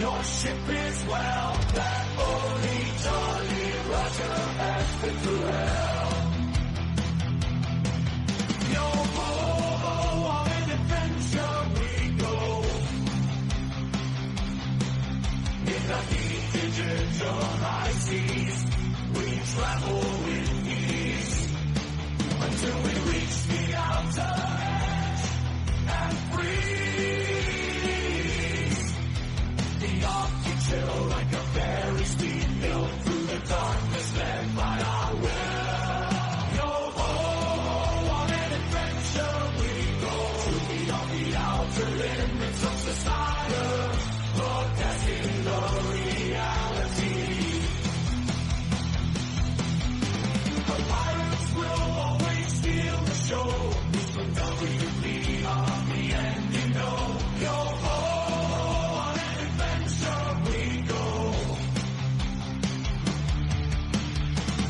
Your ship is well, that only Jolly Roger has been through hell. Yo ho, on an adventure we go. In the heated digital high seas, we travel with ease until we reach the outer edge and freeze. The Arctic chill like a very speed hill through the darkness led by our will. Yo ho, on an adventure we go to beyond the outer limits of society, broadcasting the reality. The pirates will always steal the show. From WPRPN, you know. Yo ho, on an adventure we go.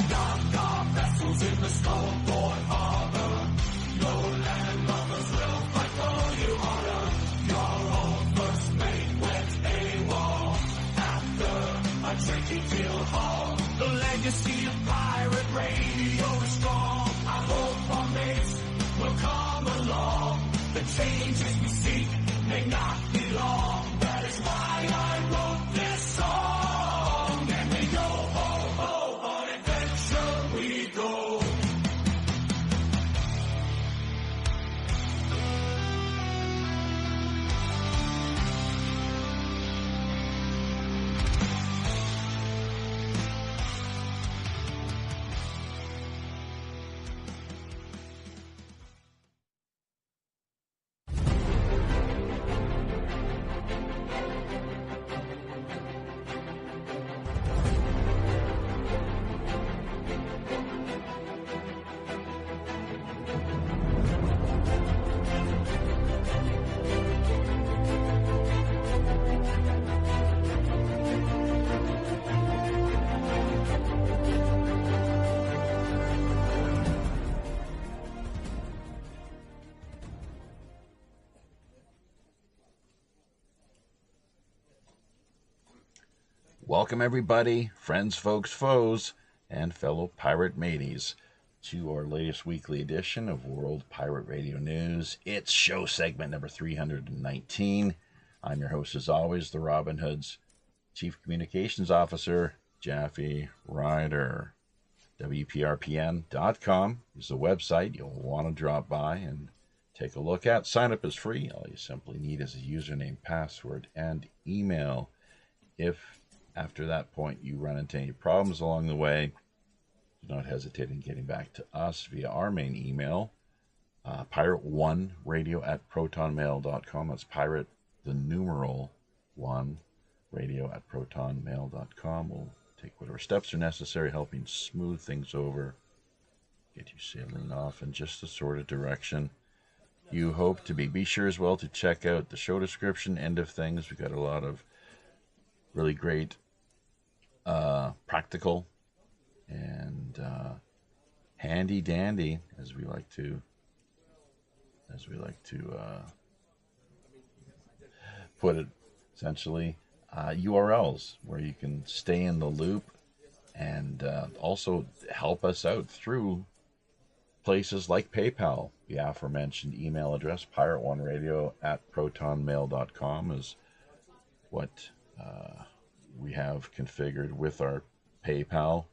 Dock our vessels in the Skullport Harbor. Lowland lovers will fight for you harder. Your old first mate went AWOL after a drinking field haul. The legacy of pirate radio is strong. I hope our mates will come along. The changes we seek may not be long. That is why I wrote this song. And we go ho ho, on adventure we go. Welcome everybody, friends, folks, foes, and fellow pirate mateys, to our latest weekly edition of World Pirate Radio News. It's show segment number 319. I'm your host, as always, the Robin Hood's Chief Communications Officer, Jaffe Ryder. WPRPN.com is the website you'll want to drop by and take a look at. Sign up is free. All you simply need is a username, password, and email. If after that point you run into any problems along the way, do not hesitate in getting back to us via our main email, pirate1radio@protonmail.com. That's pirate, the numeral 1, radio@protonmail.com. We'll take whatever steps are necessary, helping smooth things over, get you sailing off in just the sort of direction you hope to be. Be sure as well to check out the show description, end of things. We've got a lot of really great practical and handy dandy, as we like to put it, essentially, URLs where you can stay in the loop and also help us out through places like PayPal. The aforementioned email address, pirate1radio@protonmail.com, is what we have configured with our PayPal.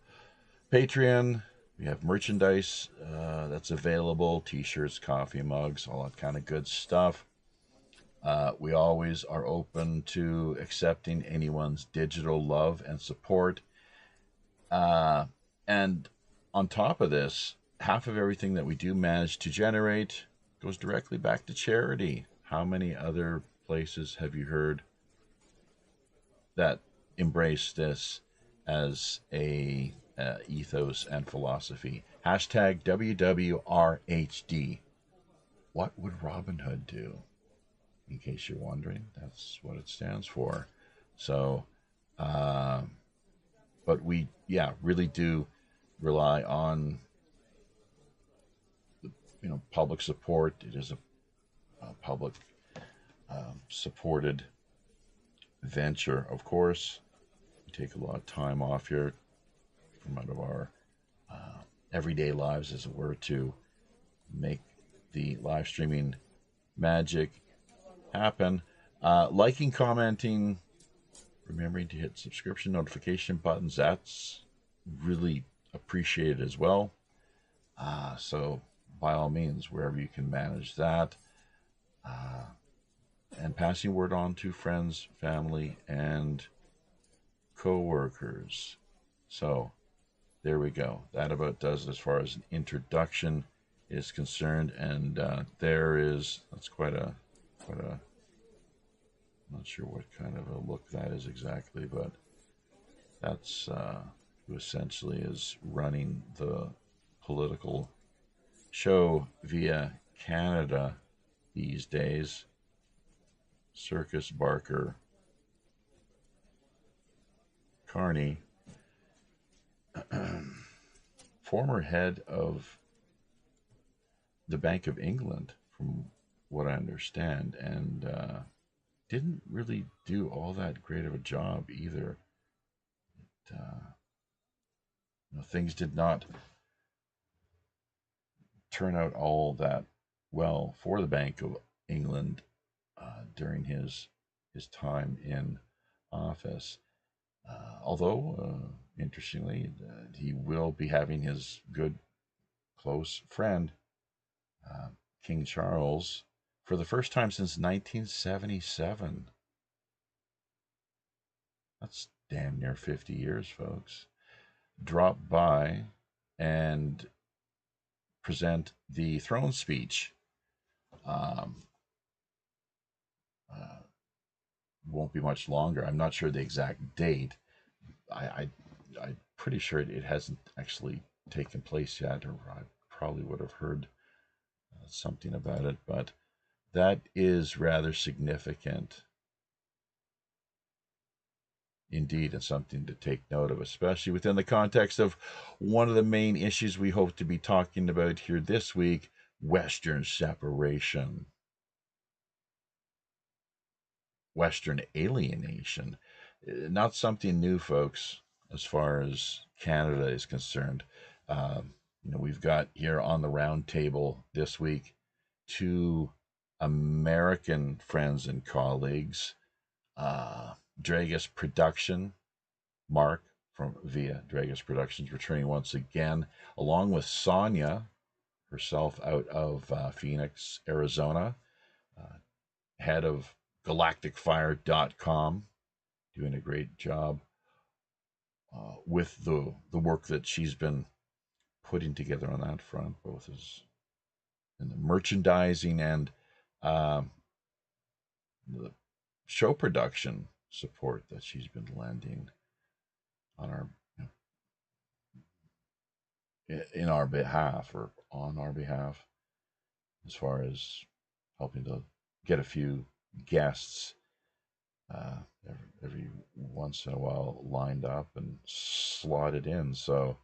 Patreon, we have merchandise that's available, t-shirts, coffee mugs, all that kind of good stuff. We always are open to accepting anyone's digital love and support. And on top of this, half of everything that we do manage to generate goes directly back to charity. How many other places have you heard that embrace this as a ethos and philosophy? Hashtag WWRHD. What would Robin Hood do? In case you're wondering, that's what it stands for. So, but we, really do rely on, public support. It is a public supported venture. Of course, we take a lot of time off here from out of our everyday lives, as it were, to make the live streaming magic happen. Liking, commenting, remembering to hit subscription notification buttons. That's really appreciated as well. So by all means, wherever you can manage that, and passing word on to friends, family, and co-workers. So there we go. That about does it as far as an introduction is concerned. And that's quite a, I'm not sure what kind of a look that is exactly, but that's who essentially is running the political show via Canada these days. Circus Barker Carney, former head of the Bank of England, from what I understand, and didn't really do all that great of a job either. Things did not turn out all that well for the Bank of England during his time in office. Although, interestingly, he will be having his good, close friend, King Charles, for the first time since 1977. That's damn near 50 years, folks. Drop by and present the throne speech. Won't be much longer. I'm not sure the exact date. I'm pretty sure it hasn't actually taken place yet, or I probably would have heard something about it, but that is rather significant indeed, and something to take note of, especially within the context of one of the main issues we hope to be talking about here this week: Western separation, Western alienation. Not something new, folks, as far as Canada is concerned. We've got here on the round table this week two American friends and colleagues, Dragus Production, Mark from via Dragus Productions, returning once again, along with Sonia, herself out of Phoenix, Arizona, head of galacticfire.com, doing a great job with the work that she's been putting together on that front, both as in the merchandising and the show production support that she's been lending on in our behalf, or on our behalf, as far as helping to get a few guests every once in a while lined up and slotted in. So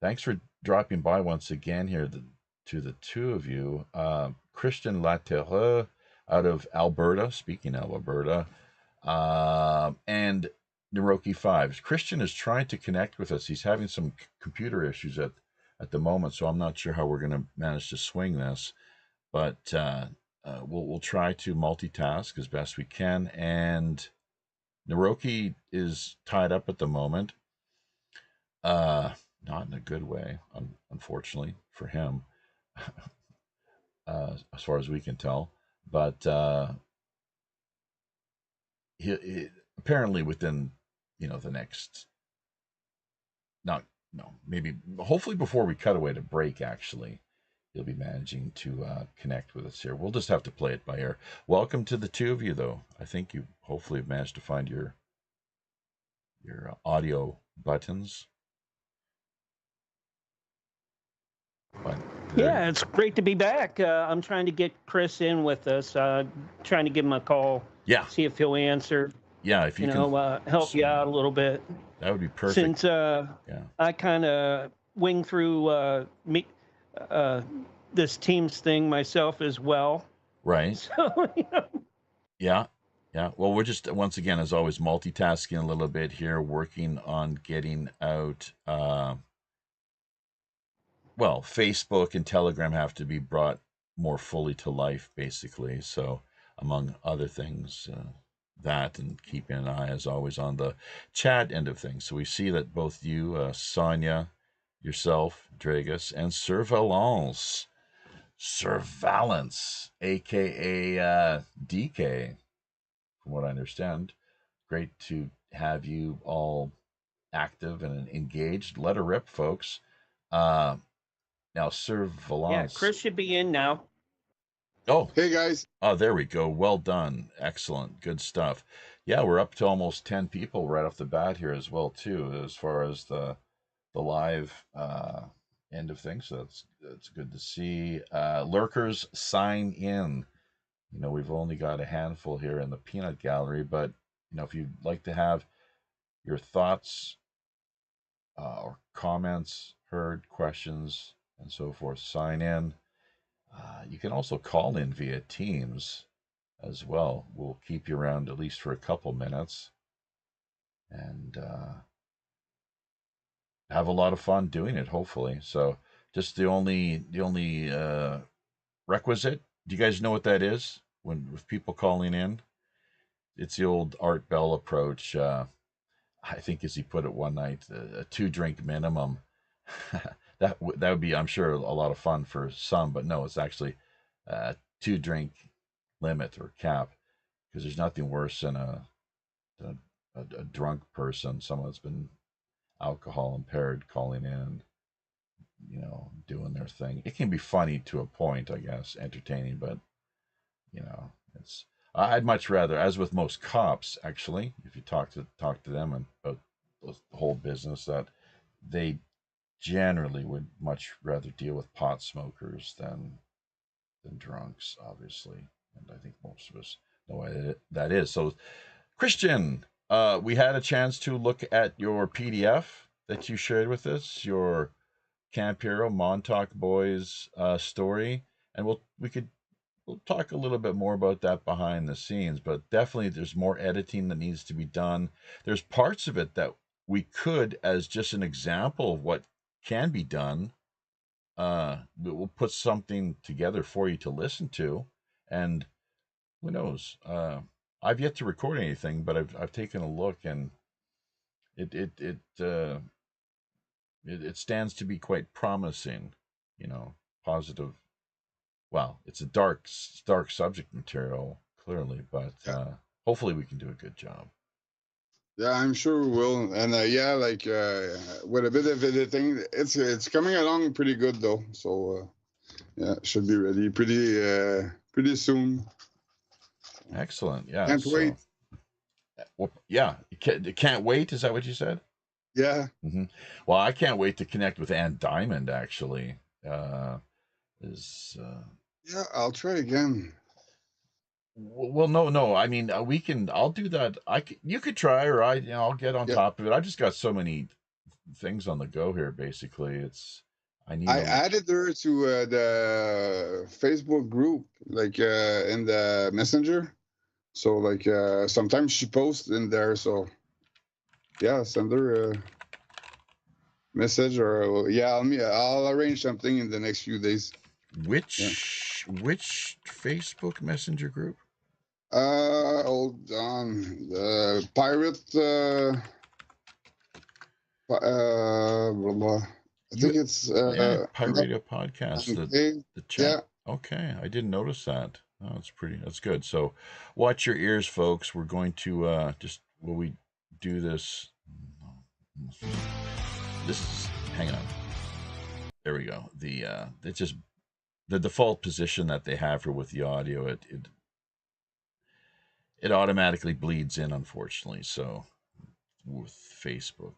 thanks for dropping by once again here to the two of you. Christian Laterreux out of Alberta, speaking of Alberta, and Naroki Fives. Christian is trying to connect with us. He's having some computer issues at the moment, so I'm not sure how we're going to manage to swing this, but we'll try to multitask as best we can. And Naroki is tied up at the moment, not in a good way, unfortunately for him, as far as we can tell. But he apparently within the next, hopefully before we cut away to break, actually he'll be managing to connect with us here. We'll just have to play it by ear. Welcome to the two of you, though. I think you hopefully have managed to find your audio buttons. But yeah, it's great to be back. I'm trying to get Chris in with us, trying to give him a call. Yeah. See if he'll answer. Yeah, if you can help you out a little bit. That would be perfect. Since I kind of wing through this Teams thing myself as well. Right. So, Yeah. Yeah. Well, we're just once again, as always, multitasking a little bit here, working on getting out. Well, Facebook and Telegram have to be brought more fully to life, basically. So, among other things, that and keeping an eye, as always, on the chat end of things. So we see that both you, Sonia, yourself, Dragus, and Surveillance, aka DK, from what I understand. Great to have you all active and engaged. Let her rip, folks. Uh, Now, Yeah, Surveillance. Chris should be in now. Oh, Hey guys. oh, there we go. Well done. Excellent. Good stuff. Yeah, we're up to almost 10 people right off the bat here as well, too, as far as the live end of things. So that's good to see. Lurkers, sign in. You know, we've only got a handful here in the peanut gallery, but you know, if you'd like to have your thoughts or comments heard, questions, and so forth, sign in. You can also call in via Teams as well. We'll keep you around at least for a couple minutes and have a lot of fun doing it, hopefully. So, just the only requisite. Do you guys know what that is? When with people calling in, it's the old Art Bell approach. I think, as he put it one night, a 2-drink minimum. That would be, I'm sure, a lot of fun for some, but no, it's actually a 2-drink limit or cap, because there's nothing worse than a drunk person, someone that's been alcohol impaired, calling in, you know, doing their thing. It can be funny to a point, I guess, entertaining, but you know, it's. I'd much rather, as with most cops, actually, if you talk to them and about the whole business, that they generally would much rather deal with pot smokers than drunks, obviously, and I think most of us know why that is. So, Christian, we had a chance to look at your PDF that you shared with us, your Camp Hero Montauk Boys story, and we'll talk a little bit more about that behind the scenes. But definitely, there's more editing that needs to be done. There's parts of it that we could, as just an example of what can be done, we'll put something together for you to listen to, and who knows? I've yet to record anything, but I've taken a look, and it it it uh, it stands to be quite promising. You know, positive. Well, it's a dark subject material, clearly, but Yeah, hopefully we can do a good job. yeah, I'm sure we will. And yeah, like with a bit of editing, it's coming along pretty good though. So yeah, should be ready pretty soon. Excellent. Yeah. Can't wait. So, well, yeah, you can't wait. Is that what you said? Yeah. Well, I can't wait to connect with Ann Diamond. Actually, is Yeah, I'll try again. well, no. I mean, we can. I'll do that. You could try, or I'll get on Yeah, top of it. I've just got so many things on the go here. Basically, I need I a. added her to the Facebook group, like in the Messenger. So like sometimes she posts in there. So yeah, send her a message or yeah, I'll arrange something in the next few days. Yeah. Which Facebook Messenger group? Hold on. The pirate. Blah, blah. I think You it's Yeah, Pirate not Radio Podcast. okay. The chat. Yeah. Okay, I didn't notice that. Oh, that's good. So, watch your ears, folks. We're going to just will we do this? This is hang on. There we go. It's just the default position that they have here with the audio. It automatically bleeds in, unfortunately. So with Facebook,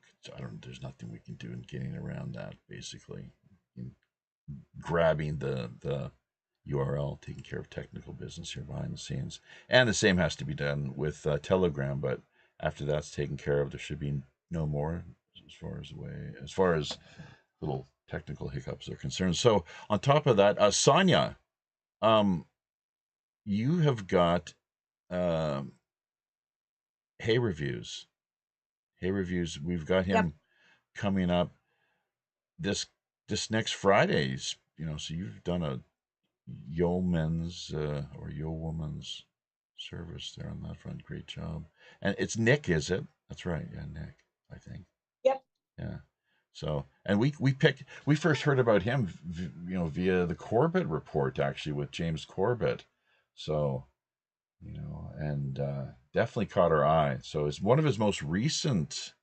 there's nothing we can do in getting around that. Basically, in grabbing the URL, taking care of technical business here behind the scenes, and the same has to be done with Telegram. But after that's taken care of, there should be no more as far as little technical hiccups are concerned. So on top of that, Sonia, you have got hay reviews. Hay reviews. We've got Yep. him coming up this next Friday's. So you've done a yeoman's or yeowoman's service there on that front. Great job. And it's Nick, is it? That's right. Yeah, Nick, I think. Yep. Yeah. So, and we first heard about him, via the Corbett report, actually, with James Corbett. So, and definitely caught our eye. So it's one of his most recent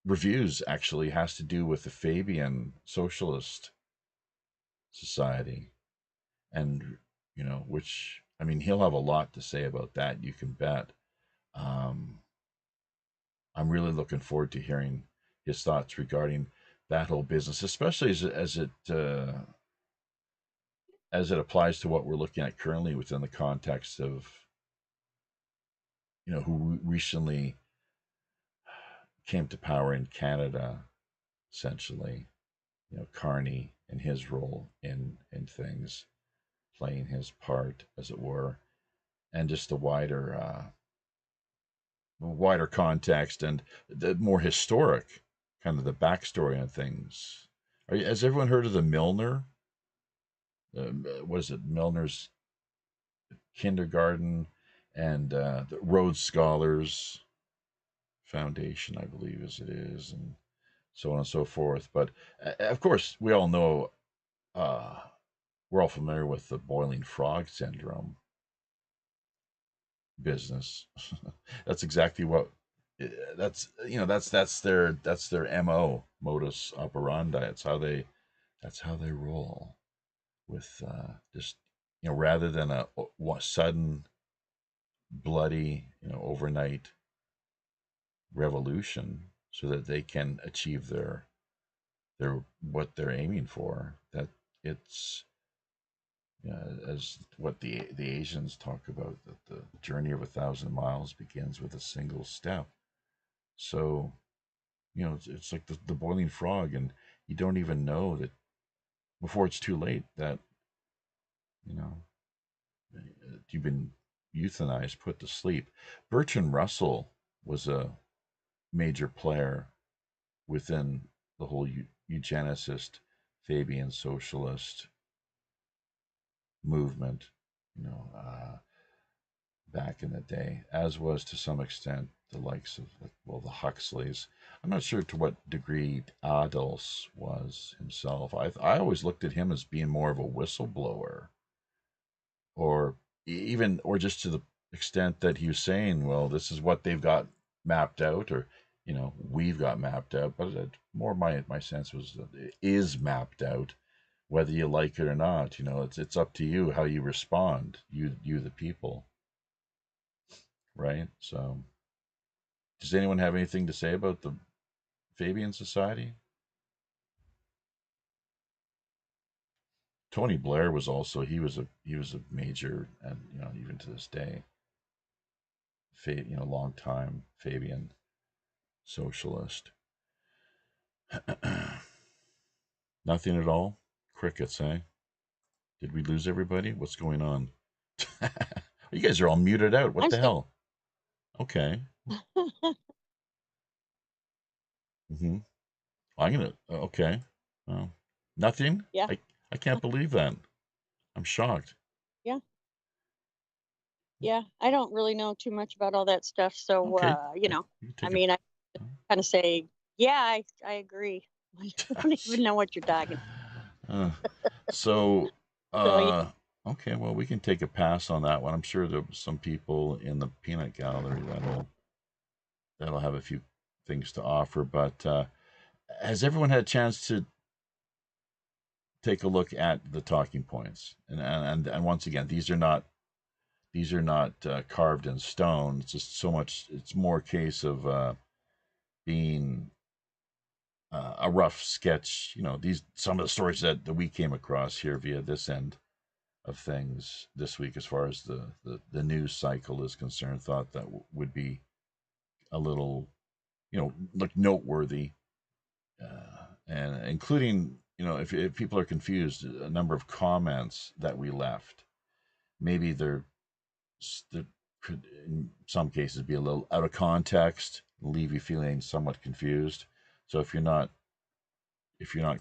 reviews, actually, has to do with the Fabian Socialist Society. And, which, I mean, he'll have a lot to say about that, you can bet. I'm really looking forward to hearing his thoughts regarding that whole business, especially as it applies to what we're looking at currently within the context of, who recently came to power in Canada, essentially, Carney and his role in things, playing his part, as it were, and just the wider context and the more historic kind of the backstory on things. Has everyone heard of the Milner? Was it Milner's Kindergarten and the Rhodes Scholars Foundation, I believe, as it is, and so on and so forth. But of course, we all know, we're all familiar with the boiling frog syndrome business. That's exactly what that's their MO, modus operandi. That's how they roll with just rather than a sudden bloody overnight revolution, so that they can achieve their what they're aiming for. That it's as what the Asians talk about, that the journey of 1,000 miles begins with a single step. So it's like the boiling frog, and you don't even know that before it's too late that you've been euthanized, put to sleep. Bertrand Russell was a major player within the whole eugenicist Fabian socialist movement, back in the day, as was to some extent the likes of, the Huxleys. I'm not sure to what degree Adolfs was himself. I always looked at him as being more of a whistleblower, or just to the extent that he was saying, well, this is what they've got mapped out, or we've got mapped out. But more my sense was that it is mapped out, whether you like it or not. It's up to you how you respond, you the people, right? So does anyone have anything to say about the Fabian Society? Tony Blair was also, he was a major, and even to this day, long time Fabian socialist. Nothing at all. Crickets, eh? Did we lose everybody? What's going on? You guys are all muted out. What the hell? Okay. Mm-hmm. I'm gonna. Okay. Well, nothing. Yeah. I can't believe that. I'm shocked. Yeah. Yeah. I don't really know too much about all that stuff. So, Okay. I mean, I kind of say, yeah, I agree. I don't even know what you're talking So, So, yeah. okay, well, we can take a pass on that one. I'm sure there'll be some people in the peanut gallery that'll have a few things to offer. But has everyone had a chance to take a look at the talking points? And once again, these are not carved in stone. It's just so much. It's more a case of being a rough sketch. Some of the stories that we came across here via this end of things this week, as far as the news cycle is concerned, thought that would be a little, like, noteworthy, and including, if people are confused, a number of comments that we left. Maybe they're could in some cases be a little out of context, leave you feeling somewhat confused. So if you're not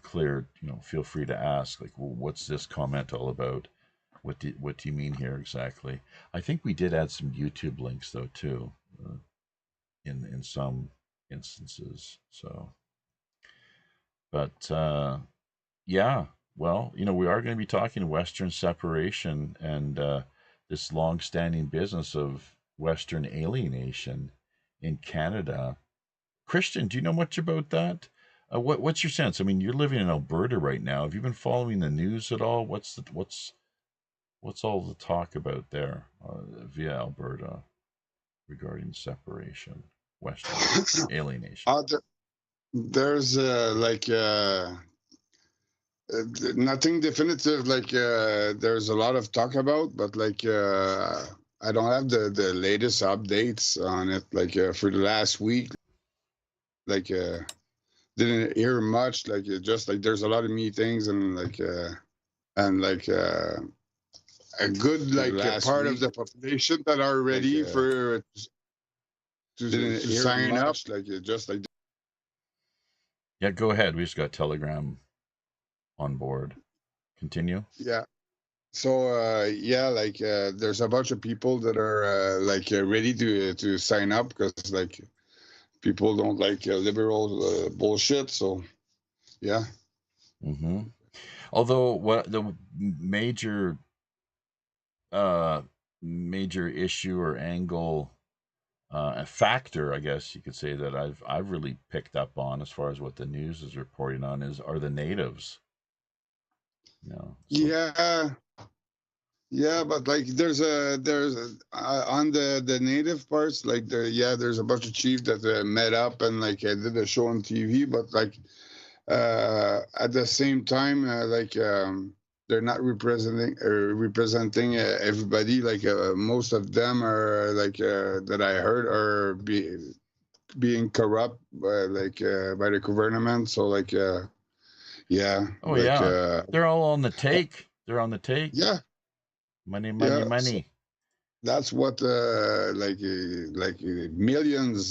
clear, feel free to ask, like, well, what's this comment all about? What do you mean here exactly? I think we did add some YouTube links though too, in some instances. So, but yeah, well, we are going to be talking Western separation and this long-standing business of Western alienation in Canada. Christian, do you know much about that? What's your sense? I mean, you're living in Alberta right now. Have you been following the news at all? What's all the talk about there via Alberta regarding separation, Western alienation? There's nothing definitive. There's a lot of talk about, but I don't have the latest updates on it. For the last week, didn't hear much. There's a lot of meetings and a good part of the population that are ready for to sign up. Yeah, go ahead. We just got Telegram on board. Continue. Yeah. So there's a bunch of people that are ready to sign up because people don't like liberal bullshit. So yeah. Mm-hmm. Although what the major issue or angle, a factor, I guess you could say, that I've really picked up on as far as what the news is reporting on are the natives. Yeah, but there's on the native parts, there's a bunch of chiefs that met up and did a show on TV, but at the same time they're not representing everybody. Most of them are that I heard are being corrupt by the government. So yeah. Oh yeah. They're all on the take. They're on the take. Yeah. Money. So that's what millions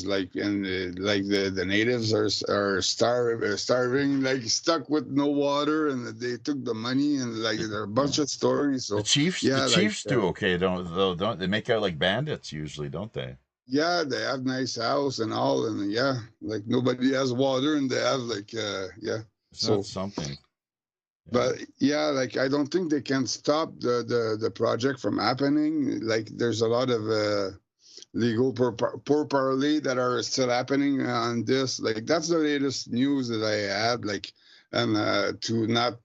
and the natives are starving, stuck with no water, and they took the money, and there are a bunch of stories. So the chiefs do okay, don't they? Make out like bandits usually, don't they? Yeah, they have nice house and all, and nobody has water, and they have So something. But yeah, I don't think they can stop the project from happening. There's a lot of legal pourparlers that are still happening on this. That's the latest news that I had. And to not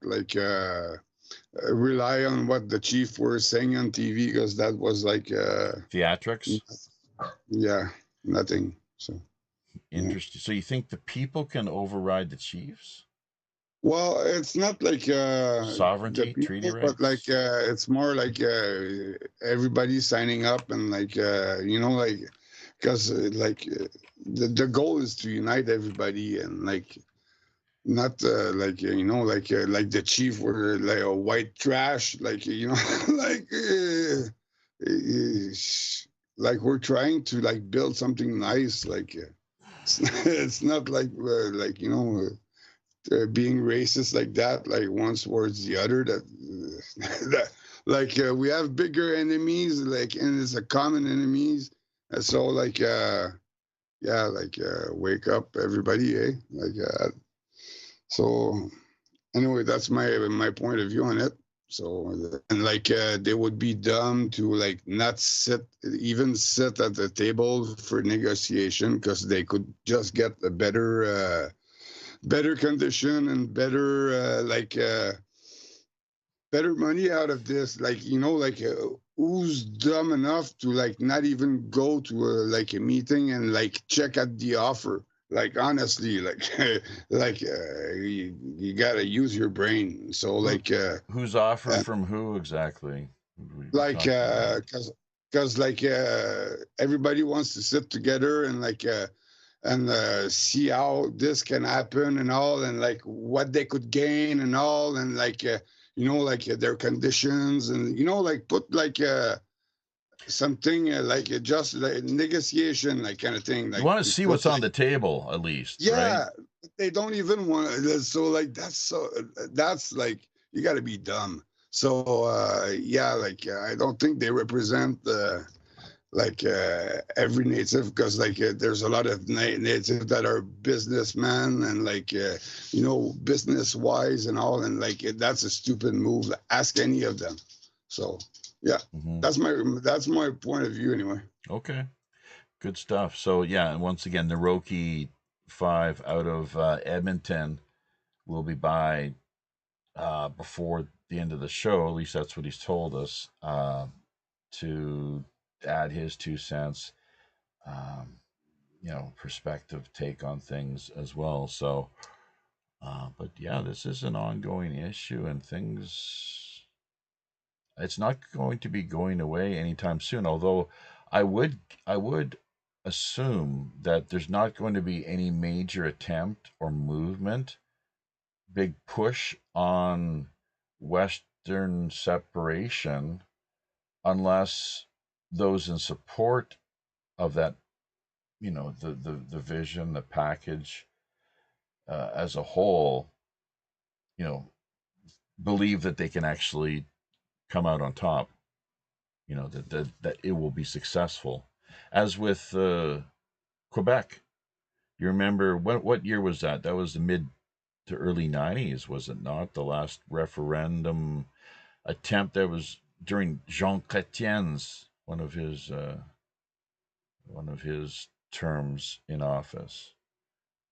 rely on what the chief were saying on TV, because that was theatrics. Yeah, nothing. So interesting. Yeah. So you think the people can override the chiefs? Well, it's not sovereignty, people, treaty rights, but it's more everybody signing up and because the goal is to unite everybody and not the chief were a white trash, we're trying to build something nice. It's not being racist like that, one towards the other. We have bigger enemies, and it's a common enemies. And so, wake up, everybody, eh? So, anyway, that's my point of view on it. So, and they would be dumb to not sit at the table for negotiation, because they could just get a better condition and better better money out of this. Who's dumb enough to not even go to a meeting and check at the offer? Honestly, you gotta use your brain. So who's offered from who exactly? Because everybody wants to sit together and see how this can happen and all, and what they could gain and all, and their conditions, and put something like just like negotiation, like kind of thing. You Like want to to see put, what's on like, the table, at least, right? yeah, they don't even want to. So like that's like you got to be dumb. So yeah, like I don't think they represent like every native, because like there's a lot of native that are businessmen and like you know, business wise and all, and like that's a stupid move. Ask any of them. So yeah, Mhm. that's my point of view anyway. Okay, good stuff. So yeah, and once again, the Roki 5 out of Edmonton will be by before the end of the show. At least that's what he's told us, to add his 2 cents, um, you know, perspective take on things as well. So, but yeah, this is an ongoing issue, and things. It's not going to be going away anytime soon. Although, I would assume that there's not going to be any major attempt or movement, big push on Western separation, unless those in support of that, you know, the vision, the package as a whole, you know, believe that they can actually come out on top. You know, that it will be successful, as with Quebec. You remember what year was that? That was the mid to early '90s, was it not? The last referendum attempt that was during Jean Chrétien's one of his terms in office.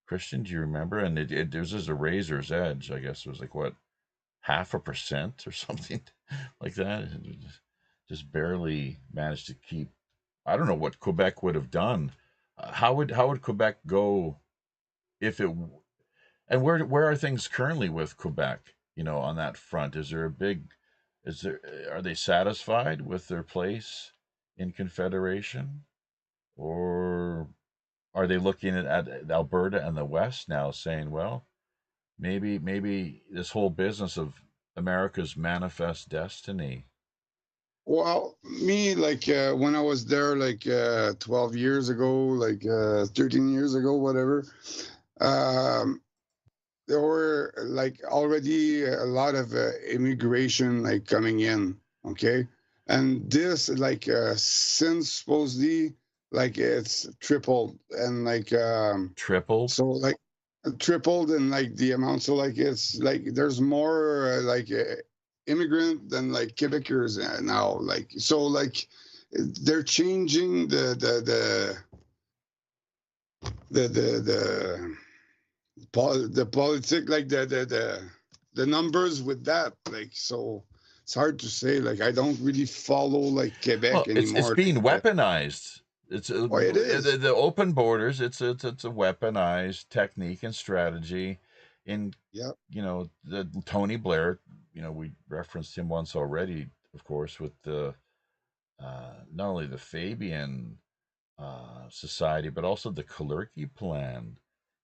Christian, do you remember? And it was just a razor's edge. I guess it was like what, 0.5% or something like that. It just barely managed to keep. I don't know what Quebec would have done. How would Quebec go if it? And where are things currently with Quebec? You know, on that front, is there a big? Is there Are they satisfied with their place in Confederation, or are they looking at Alberta and the West now, saying, well, maybe this whole business of America's manifest destiny. Well, me, like when I was there, like 12 years ago, like 13 years ago, whatever, um, there were like already a lot of immigration like coming in. Okay, and this like since supposedly like it's tripled, and like Tripled? so like tripled in like the amount. So like it's like there's more like immigrant than like Quebecers now. Like so like they're changing the the politic, like the numbers with that. Like so it's hard to say. Like I don't really follow like Quebec Well, it's anymore. being Like, weaponized. It's oh, it is. the open borders. It's a weaponized technique and strategy. In Yeah. you know the Tony Blair. You know, we referenced him once already, of course, with the not only the Fabian society, but also the Kalergi plan.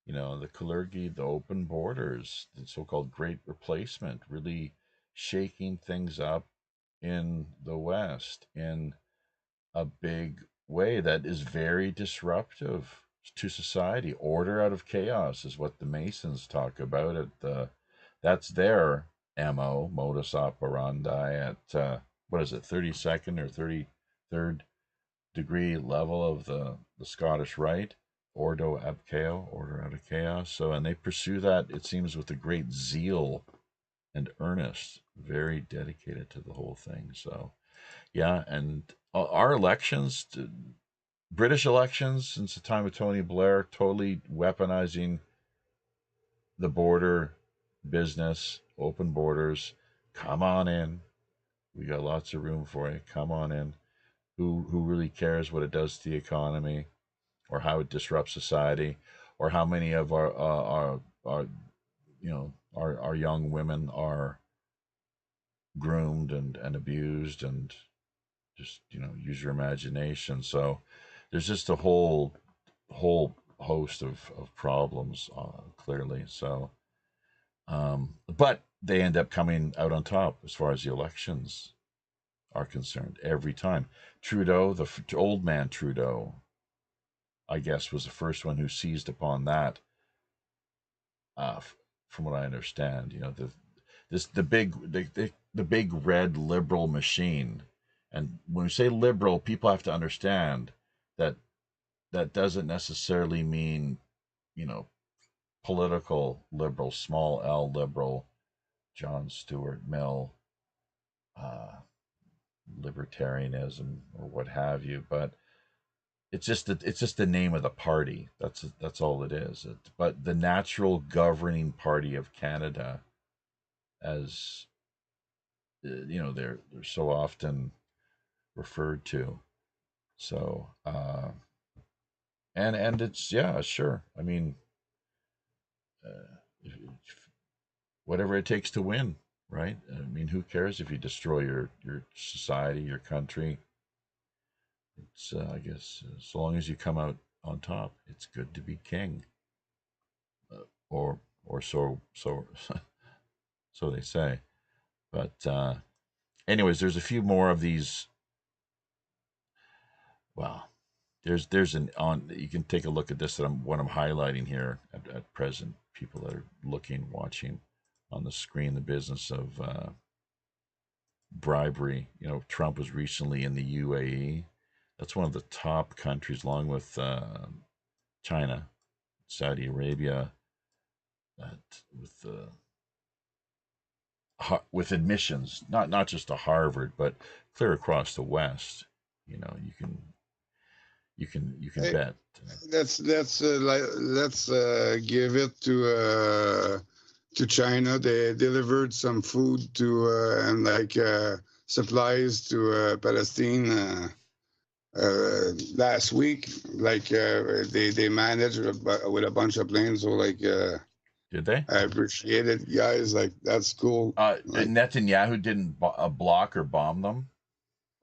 You know, the Kalergi, the open borders, the so-called Great Replacement, really shaking things up in the West in a big way that is very disruptive to society. Order out of chaos is what the Masons talk about. That's their MO, modus operandi at what is it, 32nd or 33rd degree level of the Scottish Rite, Ordo ab chaos, order out of chaos. So, and they pursue that, it seems, with a great zeal and earnest, very dedicated to the whole thing. So, yeah, and our elections, British elections since the time of Tony Blair, totally weaponizing the border business, open borders. Come on in. We got lots of room for you. Come on in. Who really cares what it does to the economy, or how it disrupts society, or how many of our our young women are groomed and abused, and just use your imagination. So there's just a whole host of problems, clearly. So but they end up coming out on top as far as the elections are concerned every time. Trudeau, the old man Trudeau, I guess, was the first one who seized upon that. From what I understand, the big red liberal machine, and when we say liberal, people have to understand that that doesn't necessarily mean, political liberal, small L liberal, John Stuart Mill, libertarianism or what have you, but it's just the name of the party. That's all it is. But the natural governing party of Canada, as they're so often referred to. So and it's, yeah, sure. I mean, whatever it takes to win, right? I mean, who cares if you destroy your society, your country? It's I guess as long as you come out on top, it's good to be king, or so so they say. But anyways, there's a few more of these. Well, there's an on. You can take a look at this what I'm highlighting here at present. People that are watching on the screen, the business of bribery. Trump was recently in the UAE. That's one of the top countries, along with China, Saudi Arabia, with admissions, not just to Harvard, but clear across the West. You can Hey, bet. let's give it to China. They delivered some food to and supplies to Palestine last week. They managed with a bunch of planes. So Did they? I appreciate it, guys. That's cool. Netanyahu didn't block or bomb them.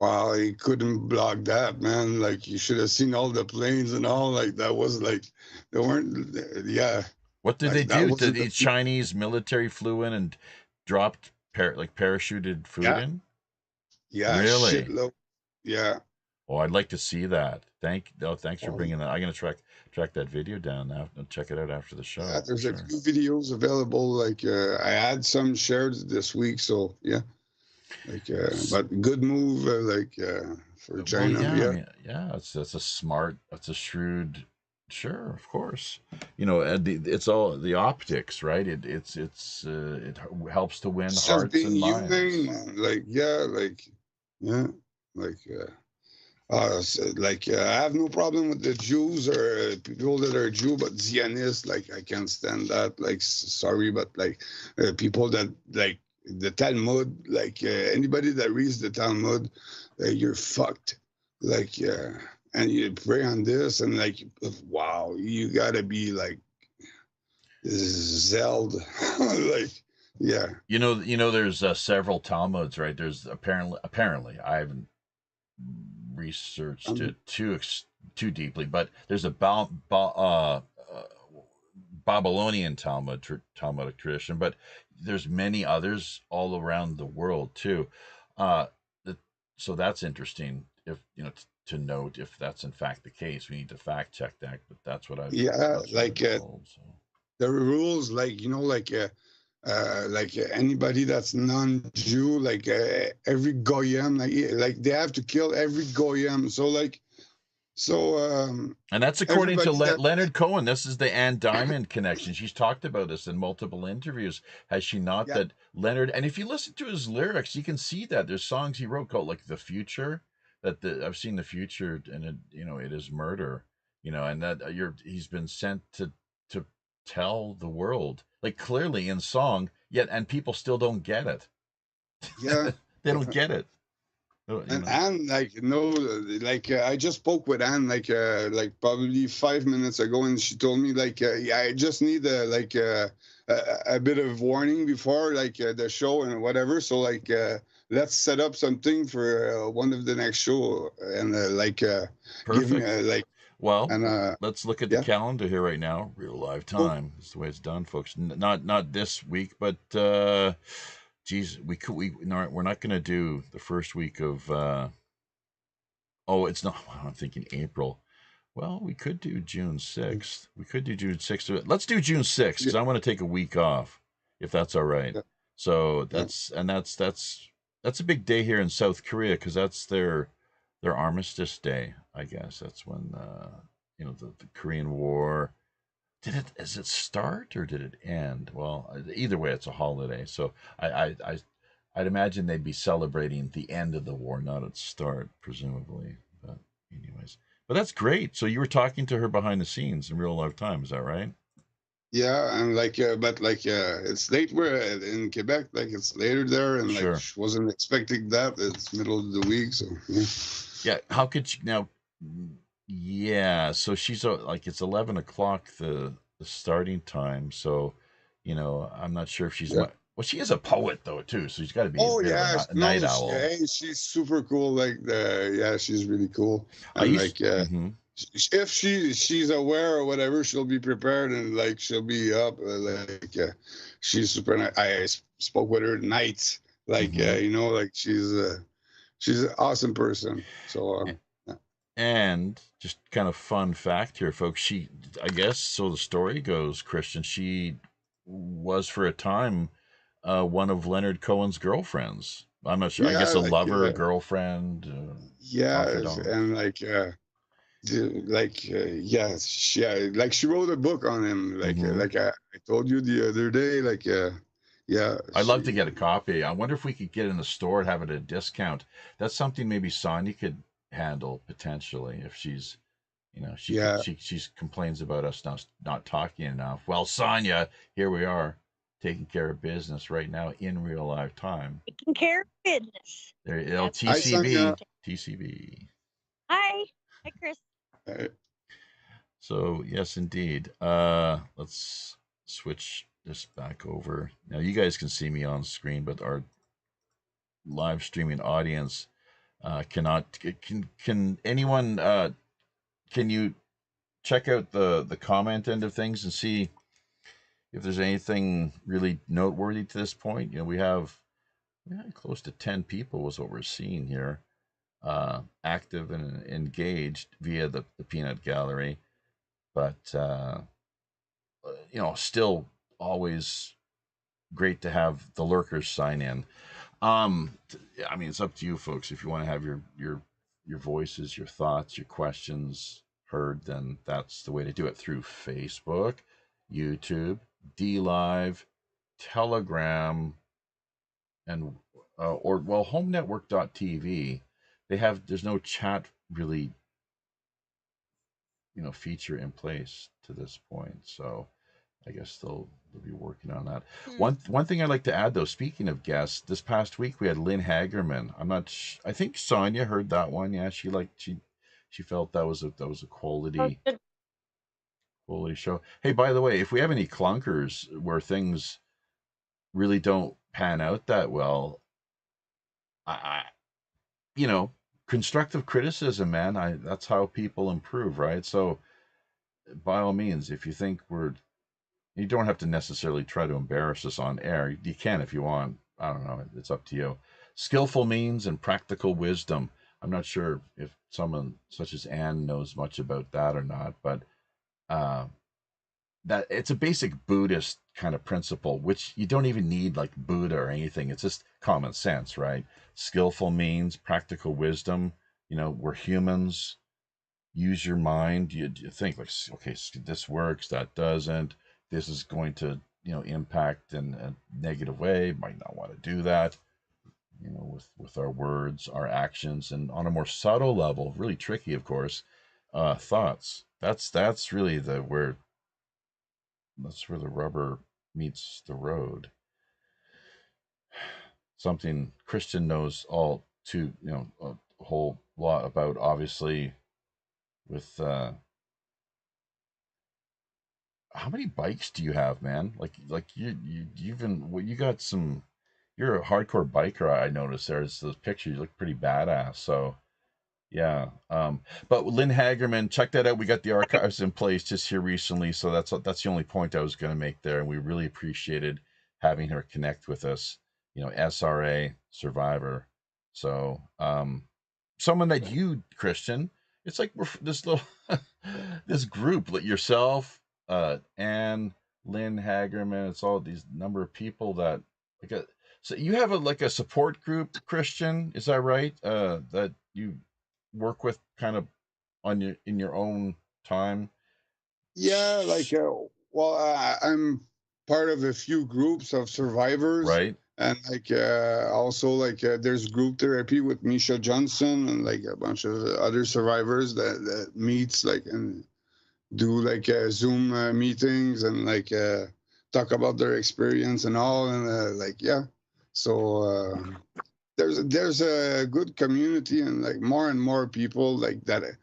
Wow, he couldn't block that, man. You should have seen all the planes and all. That was they weren't. Yeah. What did they do? Did the Chinese military flew in and dropped parachuted food in? Yeah. Really? Shitload. Yeah. Oh, I'd like to see that. Thanks for bringing that. I'm gonna track that video down now and check it out after the show. Yeah, there's a few videos available. I had some shared this week, so yeah. But good move, for China. Well, yeah, yeah. I mean, that's a shrewd. Sure, of course. It's all the optics, right? It helps to win It's just hearts being and minds. humane, man. I have no problem with the Jews or people that are Jew, but Zionists, I can't stand that. Sorry, but people that the Talmud, anybody that reads the Talmud, you're fucked. And you pray on this, and wow, you gotta be zelled, yeah. There's several Talmuds, right? There's apparently I haven't researched it too deeply, but there's a Babylonian Talmudic tradition, but there's many others all around the world too. So that's interesting. If to note if that's in fact the case, we need to fact check that. But that's what I've told, so. The rules, anybody that's non-Jew, every goyim, they have to kill every goyim. And that's according to Leonard Cohen. This is the Ann Diamond connection. She's talked about this in multiple interviews, has she not? Yeah. That Leonard, and if you listen to his lyrics, you can see that there's songs he wrote called The Future. I've seen The Future, and it is murder. And that he's been sent to tell the world, clearly in song, yet, and people still don't get it. Yeah. They don't get it. And Anne, I just spoke with Anne, probably 5 minutes ago, and she told me, I just need a bit of warning before, the show and whatever. So, let's set up something for one of the next show, and give me Well, and, let's look at the calendar here right now. Real live time. That's the way it's done, folks. Not this week, but geez, we're not going to do the first week of. Oh, it's not. I'm thinking April. Well, we could do June 6th. We could do June 6th. Let's do June 6th Yeah, because I want to take a week off, if that's all right. yeah, So yeah. that's a big day here in South Korea because that's their Armistice Day. I guess that's when the Korean War. Does it start or did it end? Well, either way, it's a holiday. So I'd imagine they'd be celebrating the end of the war, not its start, presumably. But anyways, but that's great. So you were talking to her behind the scenes in real life time, is that right? Yeah, and but it's late where in Quebec, like it's later there, and like Sure. she wasn't expecting that. It's middle of the week, so yeah. Yeah. How could you now? Yeah. So she's like it's 11 o'clock the starting time. So, I'm not sure if she's Yeah. well. She is a poet though too, so she's got to be a Oh bit of yeah, a night no, owl. hey, she's super cool. Like yeah, she's really cool. I And used. like Mhm. if she's aware or whatever, she'll be prepared and like she'll be up. She's super nice. I spoke with her nights. Like Mhm. like she's an awesome person. So yeah. And just kind of fun fact here, folks. I guess, so the story goes, Christian, she was for a time one of Leonard Cohen's girlfriends. I'm not sure. I guess Yeah, a like lover, girlfriend, yeah, confidant. and yeah, like she wrote a book on him. Hmm. Like I told you the other day. Yeah, I'd love to get a copy. I wonder if we could get it in the store and have it at a discount. That's something maybe Sonia could handle potentially if yeah. she complains about us not talking enough. Well, Sonia, here we are taking care of business right now in real life time. Taking care of business. There, That's Hi, Sonia. TCB. Hi. Hi, Chris. So yes, indeed. Let's switch this back over. Now you guys can see me on screen, but our live streaming audience cannot. Can anyone? Can you check out the comment end of things and see if there's anything really noteworthy to this point? We have close to 10 people was what we're seeing here, active and engaged via the peanut gallery, but still always great to have the lurkers sign in. I mean, it's up to you folks. If you want to have your voices, your thoughts, your questions heard, then that's the way to do it, through Facebook, YouTube, D Live, Telegram, and homenetwork.tv. There's no chat really, feature in place to this point. So I guess they'll be working on that. One thing I'd like to add, though, speaking of guests, this past week we had Lynn Hagerman. I think Sonia heard that one. Yeah, she felt that was a quality show. Hey, by the way, if we have any clunkers where things really don't pan out that well, I constructive criticism, man. That's how people improve, right? So by all means, if you think you don't have to necessarily try to embarrass us on air. You can if you want. I don't know. It's up to you. Skillful means and practical wisdom. I'm not sure if someone such as Anne knows much about that or not, but uh, that it's a basic Buddhist kind of principle, which you don't even need like Buddha or anything. It's just common sense, right? Skillful means, practical wisdom. We're humans. Use your mind. You think like, okay, this works, that doesn't. This is going to impact in a negative way. Might not want to do that. With our words, our actions, and on a more subtle level, really tricky, of course, thoughts. That's really that's where the rubber meets the road. Something Christian knows all too, a whole lot about, obviously, with how many bikes do you have, man? Like you got some. You're a hardcore biker. I noticed there's those pictures. You look pretty badass. So yeah. But Lynn Hagerman, check that out. We got the archives in place just here recently, so that's the only point I was going to make there, and we really appreciated having her connect with us. SRA survivor. So someone that you, Christian, it's like we're this little this group, like yourself, Anne, Lynn Hagerman. It's all these number of people that so you have a support group, Christian, is that right? That you work with kind of in your own time. Yeah, well, I'm part of a few groups of survivors, Right. and also there's group therapy with Misha Johnson and like a bunch of other survivors that meets and do Zoom meetings and talk about their experience and all, and yeah. So there's a good community and more and more people that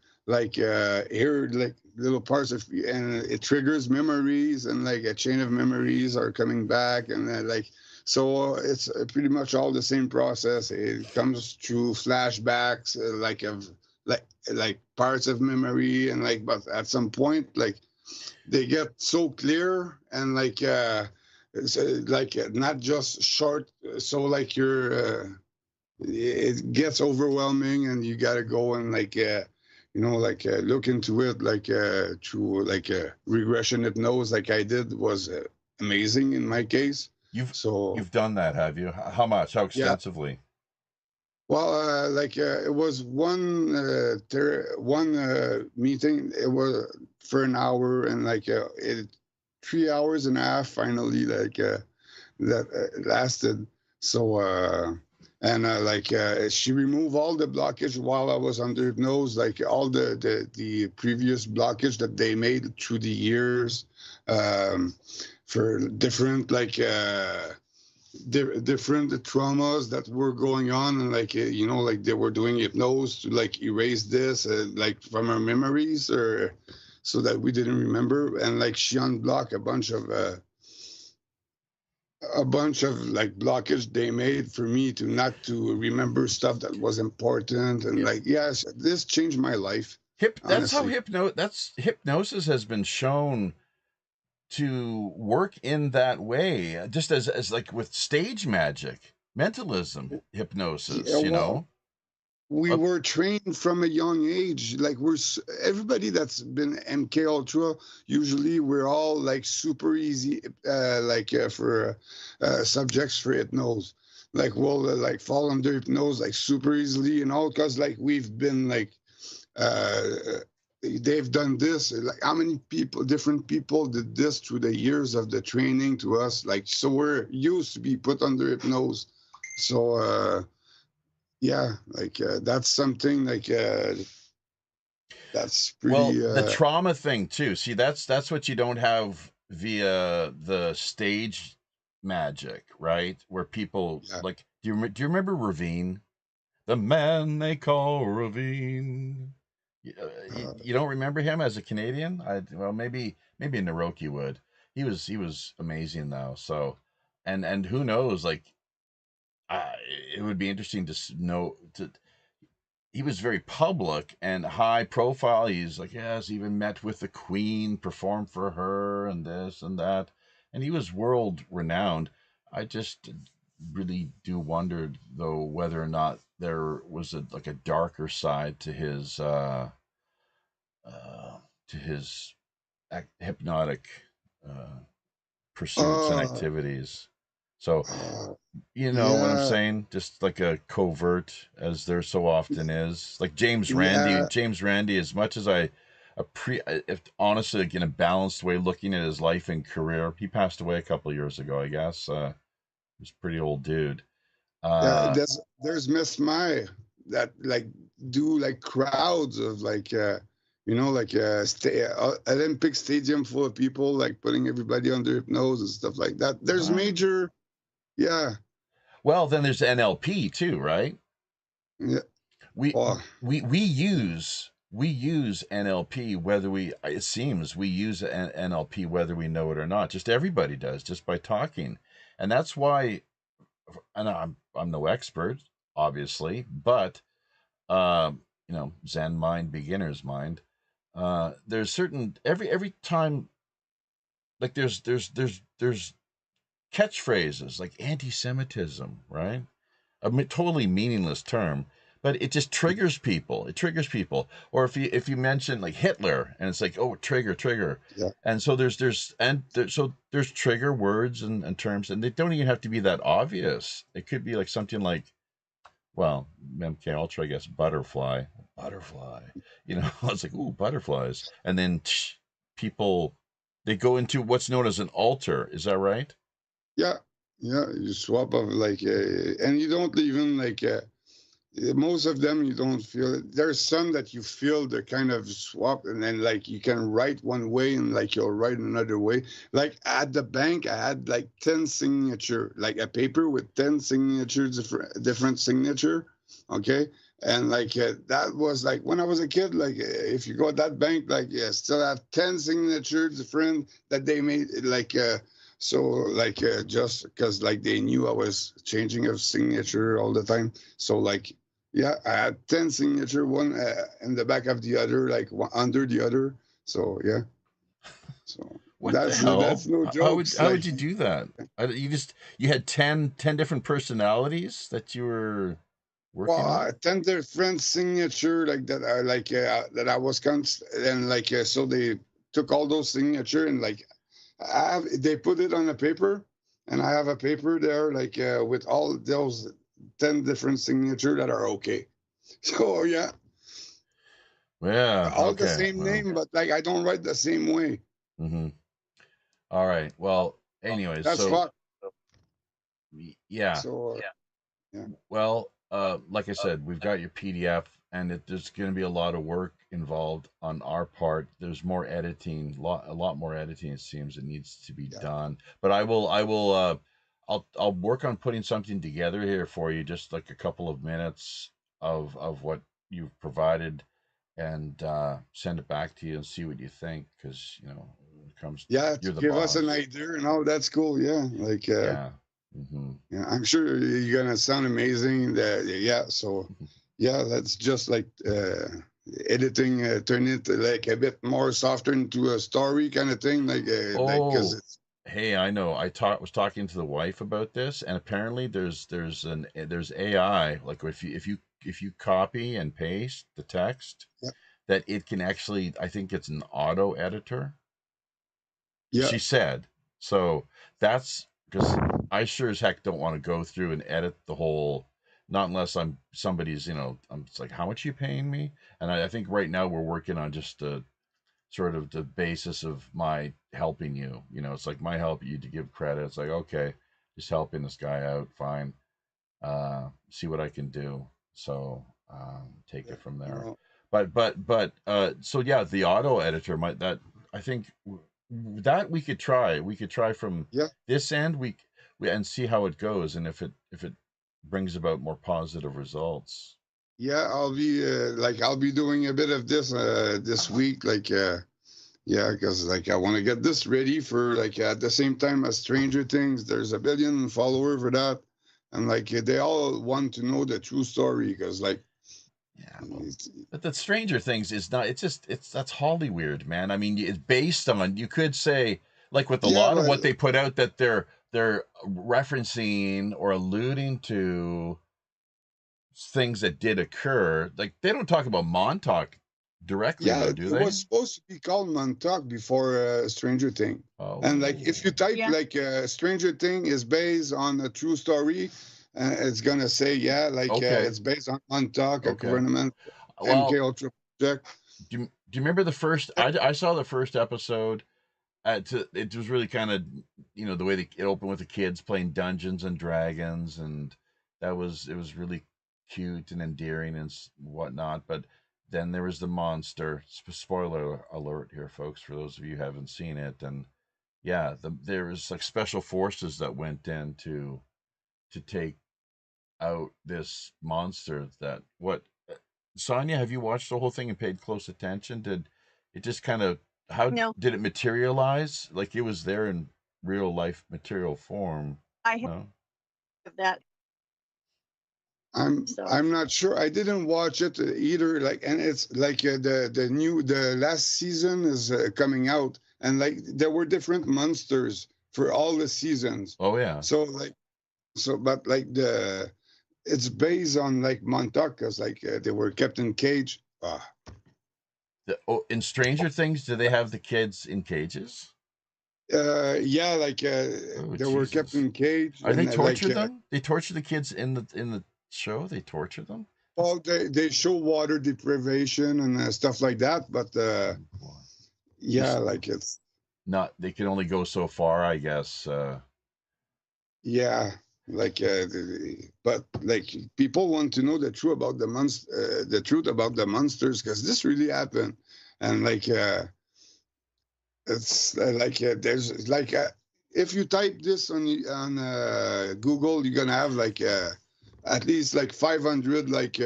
hear little parts of, and it triggers memories, and a chain of memories are coming back, and so it's pretty much all the same process. It comes through flashbacks, of parts of memory, and but at some point they get so clear, and it's not just short, so you're it gets overwhelming, and you got to go and look into it through regression hypnosis like I did was amazing in my case. You've done that, have you? How much? How extensively? Yeah. Well, it was one meeting. It was for an hour, and 3 hours and a half finally that lasted. So she removed all the blockage while I was under hypnosis, all the previous blockage that they made through the years, for different different traumas that were going on, and they were doing hypnosis to erase this from our memories, or so that we didn't remember, and she unblocked a bunch of blockage they made for me to not to remember stuff that was important, and yes, this changed my life. That's how hypnosis has been shown to work in that way, just as with stage magic, mentalism, hypnosis. We were trained from a young age. Everybody that's been MK Ultra, usually we're all super easy, for subjects for hypnosis. We'll fall under hypnosis super easily, because we've been they've done this. How many different people did this through the years of the training to us? So we're used to be put under hypnosis. So yeah, that's something that's pretty. Well, the trauma thing too. See, that's what you don't have via the stage magic, right? Where people do you remember Ravine, the man they call Ravine? You don't remember him as a Canadian? Well, maybe Naroki would. He was amazing though. So, and who knows? It would be interesting to know. He was very public and high profile. He's even met with the Queen, performed for her, and this and that, and he was world renowned. I just really do wonder though whether or not there was a darker side to his hypnotic pursuits and activities. So you know what I'm saying? Just like a covert, as there so often is. Like James Randi, as much as if honestly, in a balanced way, looking at his life and career, he passed away a couple of years ago, I guess. He's a pretty old dude. There's Miss Mai that do crowds of Olympic stadium full of people, putting everybody under hypnosis and stuff like that. There's major, yeah. Well, then there's NLP too, right? Yeah. We use NLP it seems we use NLP whether we know it or not. Just everybody does, just by talking, and that's why. And I'm no expert, obviously, but Zen mind, beginner's mind. There's certain every time, there's catchphrases like anti-Semitism, right? Totally meaningless term, but it just triggers people. It triggers people. Or if you mention like Hitler, and it's like, oh, trigger. Yeah. And so there's trigger words and terms, and they don't even have to be that obvious. It could be like something like, well, MK Ultra, I guess, butterfly. You know, it's like, ooh, butterflies. And then people, they go into what's known as an alter. Is that right? Yeah. You swap of like, and you don't even like. Most of them you don't feel it. There's some that you feel the kind of swap, and then like you can write one way and like you'll write another way. Like at the bank, I had like 10 signature, like a paper with 10 signatures, different signature. Okay. And like that was like when I was a kid, like if you go at that bank, like still have 10 signatures different that they made, like so like just because like they knew I was changing of signature all the time. So like yeah, I had 10 signature, one in the back of the other, like one under the other. So yeah, so What that's the hell? that's no joke. How would you do that? You had 10 different personalities that you were working Well, on? 10 different signature like that. I like that I was and like so they took all those signature and like they put it on a paper, and I have a paper there like with all those 10 different signature that are okay. So yeah, Yeah. all the Okay. same Well, name, but like I don't write the same way. mm-hmm. All right. Well, anyways, That's so fuck. yeah. So yeah. Well, like I said, we've got your PDF, and there's going to be a lot of work involved on our part. There's more editing, a lot more editing. It seems it needs to be done. But I'll work on putting something together here for you, just like a couple of minutes of what you've provided, and send it back to you and see what you think, because you know, when it comes, Yeah, you're to the give boss. us an idea and all that's cool. Yeah, like Yeah. Mm-hmm. yeah, I'm sure you're gonna sound amazing. That yeah, so yeah, let's just like editing, turn it like a bit more softer into a story kind of thing, like because Oh, it's hey, I know. Was talking to the wife about this, and apparently there's AI. Like if you copy and paste the text, yeah, that it can actually. I think it's an auto editor. yeah, She said. So that's because I sure as heck don't want to go through and edit the whole. Not unless I'm somebody's. You know, I'm it's like, how much are you paying me? And I think right now we're working on just sort of the basis of my helping you. You know, it's like my help you to give credit. It's like, okay, just helping this guy out, fine. See what I can do. So take yeah, it from there. no, So yeah, the auto editor might that I think that we could try. We could try from yeah, this end. We and see how it goes, and if it brings about more positive results. yeah. I'll be doing a bit of this this week, like yeah, because like I want to get this ready for like at the same time as Stranger Things. There's a billion follower for that, and like they all want to know the true story because like Yeah, it's, but the Stranger Things is not. It's just that's Hollywood, man. I mean, it's based on. You could say like with a yeah, lot of but what they put out that they're referencing or alluding to things that did occur. Like they don't talk about Montauk directly, yeah, though, it do was they? supposed to be called Montauk before Stranger Thing. And like if you Oh, type Yeah. like Stranger Thing is based on a true story, it's gonna say yeah, like okay, it's based on Montauk, a okay. government MK Well, Ultra project. do you remember the first? I saw the first episode. It was really kind of, you know, the way it opened with the kids playing Dungeons and Dragons, and it was really cute and endearing and whatnot. But then there was the monster. Spoiler alert here, folks, for those of you who haven't seen it. And yeah, there was like special forces that went in to take out this monster. That what Sonia, have you watched the whole thing and paid close attention? Did it just kind of how No, did it materialize? Like it was there in real life material form? I No. have that. So I'm not sure. I didn't watch it either. Like, and it's like the last season is coming out, and like there were different monsters for all the seasons. Oh yeah. So but like it's based on like Montauk, because like they were kept in cage. In Stranger Things, do they have the kids in cages? Yeah, like they were kept Jesus. in cage. Are they and, torture like, them? They torture the kids in the show. They torture them. Well, they show water deprivation and stuff like that, but yeah, like it's not. They can only go so far, I guess. yeah, like but like people want to know the truth about the truth about the monsters, because this really happened, and like it's like there's like if you type this on Google, you're gonna have like at least like 500 like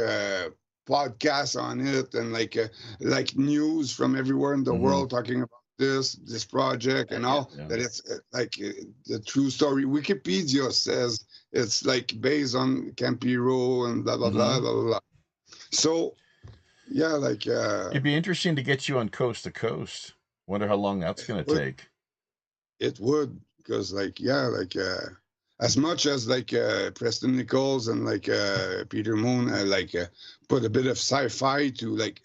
podcasts on it, and like news from everywhere in the world talking about this project and all that. It's like the true story. Wikipedia says it's like based on Campiro and blah blah blah blah blah. So yeah, like it'd be interesting to get you on Coast to Coast. Wonder how long that's going to take. It would, because like as much as like Preston Nichols and like Peter Moon like put a bit of sci-fi to like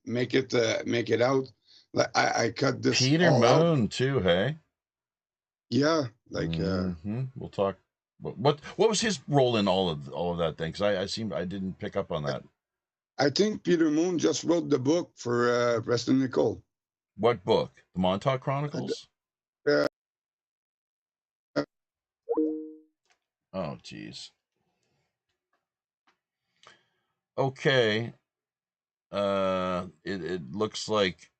make it out. Like I cut this Peter all Moon out. too, hey? Yeah, like we'll talk. What was his role in all of that thing? Because I didn't pick up on that. I think Peter Moon just wrote the book for Preston Nichols. What book? The Montauk Chronicles? Oh, geez. Okay. It looks like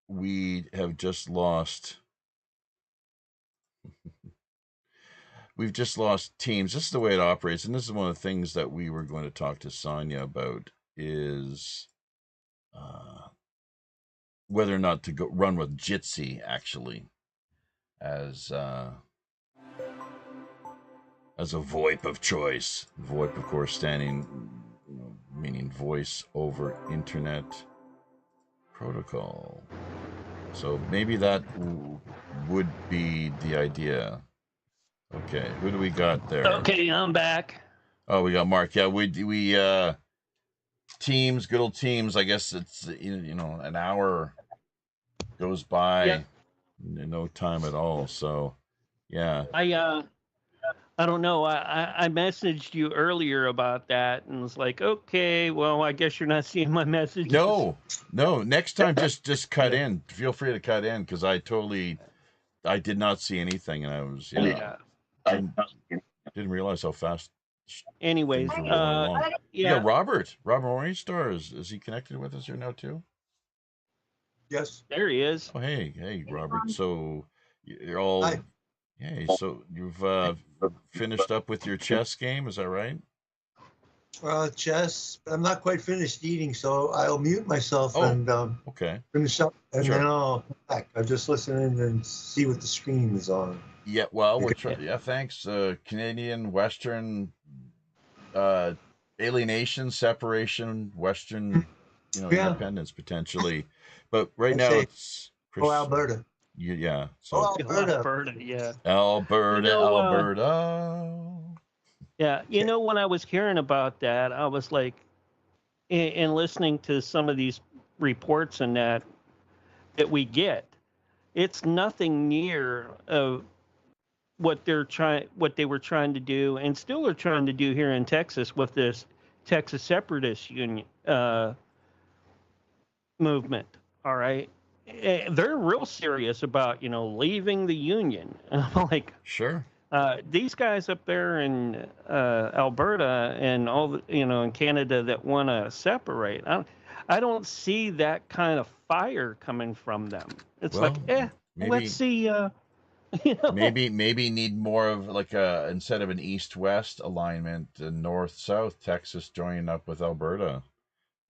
we have just lost. We've just lost teams. This is the way it operates, and this is one of the things that we were going to talk to Sonia about is whether or not to go run with Jitsi actually as a VoIP of choice. VoIP, of course, meaning voice over internet protocol. So maybe that would be the idea. Okay, who do we got there? Okay, I'm back. Oh, we got Mark. Yeah, we teams, good old teams. I guess it's an hour goes by in no time at all. So yeah. I don't know. I messaged you earlier about that and was like, okay, well, I guess you're not seeing my messages. No. Next time, just cut in. Feel free to cut in, because I did not see anything, and I was didn't realize how fast. Anyways, yeah, Robert Morningstar, is he connected with us here now too? Yes, there he is. Oh, hey, Robert. So you're all. Hi. Hey, so you've finished up with your chess game, is that right? Chess. I'm not quite finished eating, so I'll mute myself and okay. finish up, and then I'll come back. I'll just listen in and see what the screen is on. Yeah, well, we're trying. Yeah, thanks. Canadian, Western, alienation, separation, Western, independence potentially, but right now it's Alberta. Yeah. So Alberta, yeah. Alberta. Yeah, when I was hearing about that, I was like, and listening to some of these reports and that we get, it's nothing near what they were trying to do, and still are trying to do here in Texas with this Texas separatist union movement. All right. They're real serious about, leaving the union. I'm like, sure. These guys up there in Alberta and all the, in Canada that want to separate, I don't see that kind of fire coming from them. It's maybe, let's see. Maybe need more of like instead of an east-west alignment, north-south, Texas joining up with Alberta.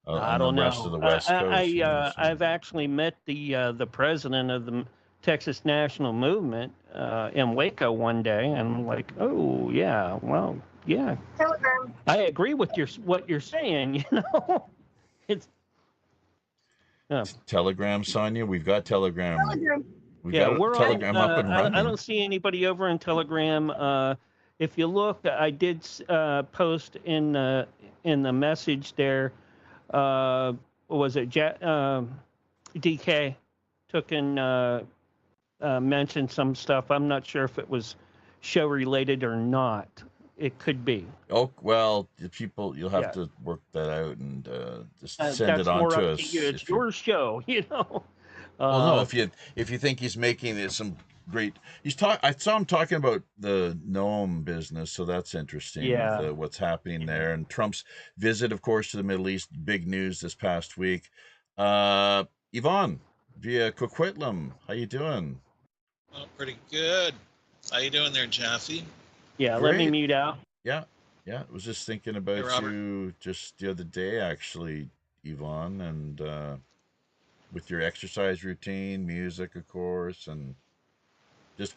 I don't know. Rest of the West Coast. I've actually met the president of the Texas National Movement in Waco one day, and I'm like, oh yeah, well yeah, Telegram. I agree with what you're saying. It's Telegram, Sonia. We've got Telegram. We Yeah, got we're on. Telegram up and running. I don't see anybody over in Telegram. If you look, I did post in the message there. What was it? DK took and mentioned some stuff. I'm not sure if it was show related or not. It could be. Oh, well, the people, you'll have Yeah. to work that out and just send it That's on more to up to us. you. It's if you your show, you know. Well, no, if you think he's making some great, I saw him talking about the gnome business, so that's interesting. Yeah. With, what's happening there, and Trump's visit, of course, to the Middle East, big news this past week. Yvonne via Coquitlam, how you doing? Oh, pretty good. How you doing there, Jaffe? Yeah, let me Great. mute out. Yeah, I was just thinking about Robert. you just the other day, actually, Yvonne, and with your exercise routine, music, of course, and just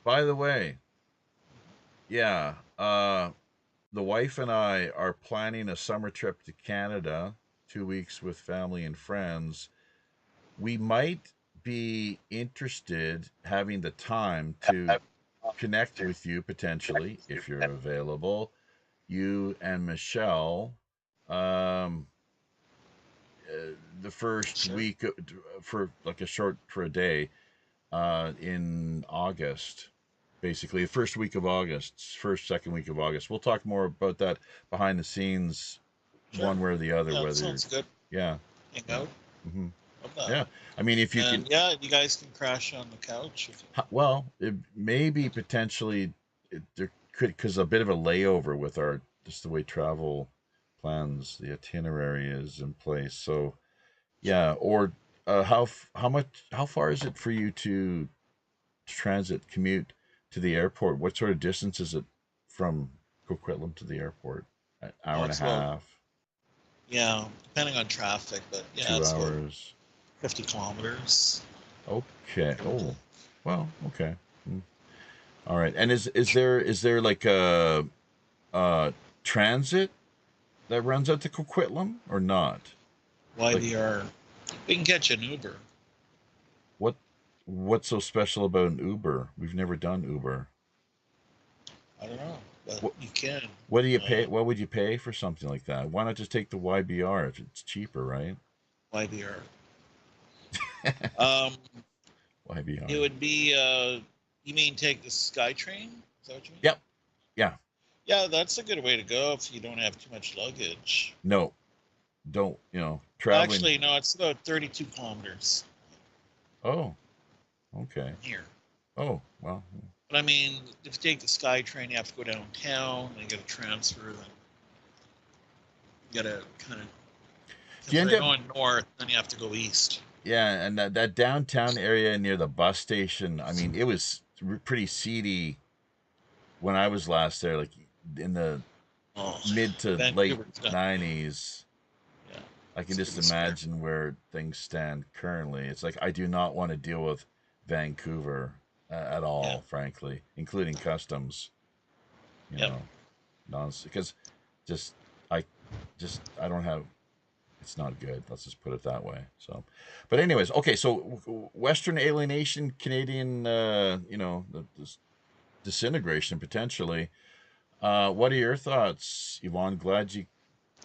by the way, yeah, the wife and I are planning a summer trip to Canada, 2 weeks with family and friends. We might be interested having the time to connect with you potentially if you're available. You and Michelle, the first Sure. week for like for a day in August, basically the first week of August, second week of August. We'll talk more about that behind the scenes, Sure. one way or the other. Yeah, whether sounds good. yeah, Hang out. hmm Love that. yeah. I mean, if you And can, yeah, you guys can crash on the couch. well, it may be potentially there could because a bit of a layover with our just the way travel plans, the itinerary is in place. So yeah, or how far is it for you to transit commute to the airport? What sort of distance is it from Coquitlam to the airport? An hour and a It's about- half, Yeah, depending on traffic, but yeah, 2 it's about hours. 50 kilometers. Okay. Oh, well, okay. All right. And is there like a transit that runs out to Coquitlam or not? YVR. We can catch an Uber. What's so special about an Uber? We've never done Uber. I don't know, but What- you can. What do you pay? What would you pay for something like that? Why not just take the YBR if it's cheaper, right? YVR. YBR. It would be. You mean take the SkyTrain? Is that what you mean? Yep. Yeah. Yeah, that's a good way to go if you don't have too much luggage. No, don't. Traveling. Actually, no, it's about 32 kilometers Oh, okay. from here. Oh, well. But I mean, if you take the SkyTrain, you have to go downtown, and you got to transfer, then you got to kind of. Do you If end you're up- going north, then you have to go east. Yeah, and that downtown area near the bus station, I mean, it was pretty seedy when I was last there, like in the Oh, mid to late Vancouver's done. 90s. Yeah. I can It's just pretty scary. imagine where things stand currently. It's like I do not want to deal with Vancouver at all, Yeah. frankly, including customs. You Yep. know, nonsense. Because I don't have. It's not good. Let's just put it that way. So, but anyways, okay. So Western alienation, Canadian, the disintegration potentially. What are your thoughts, Yvonne? Glad you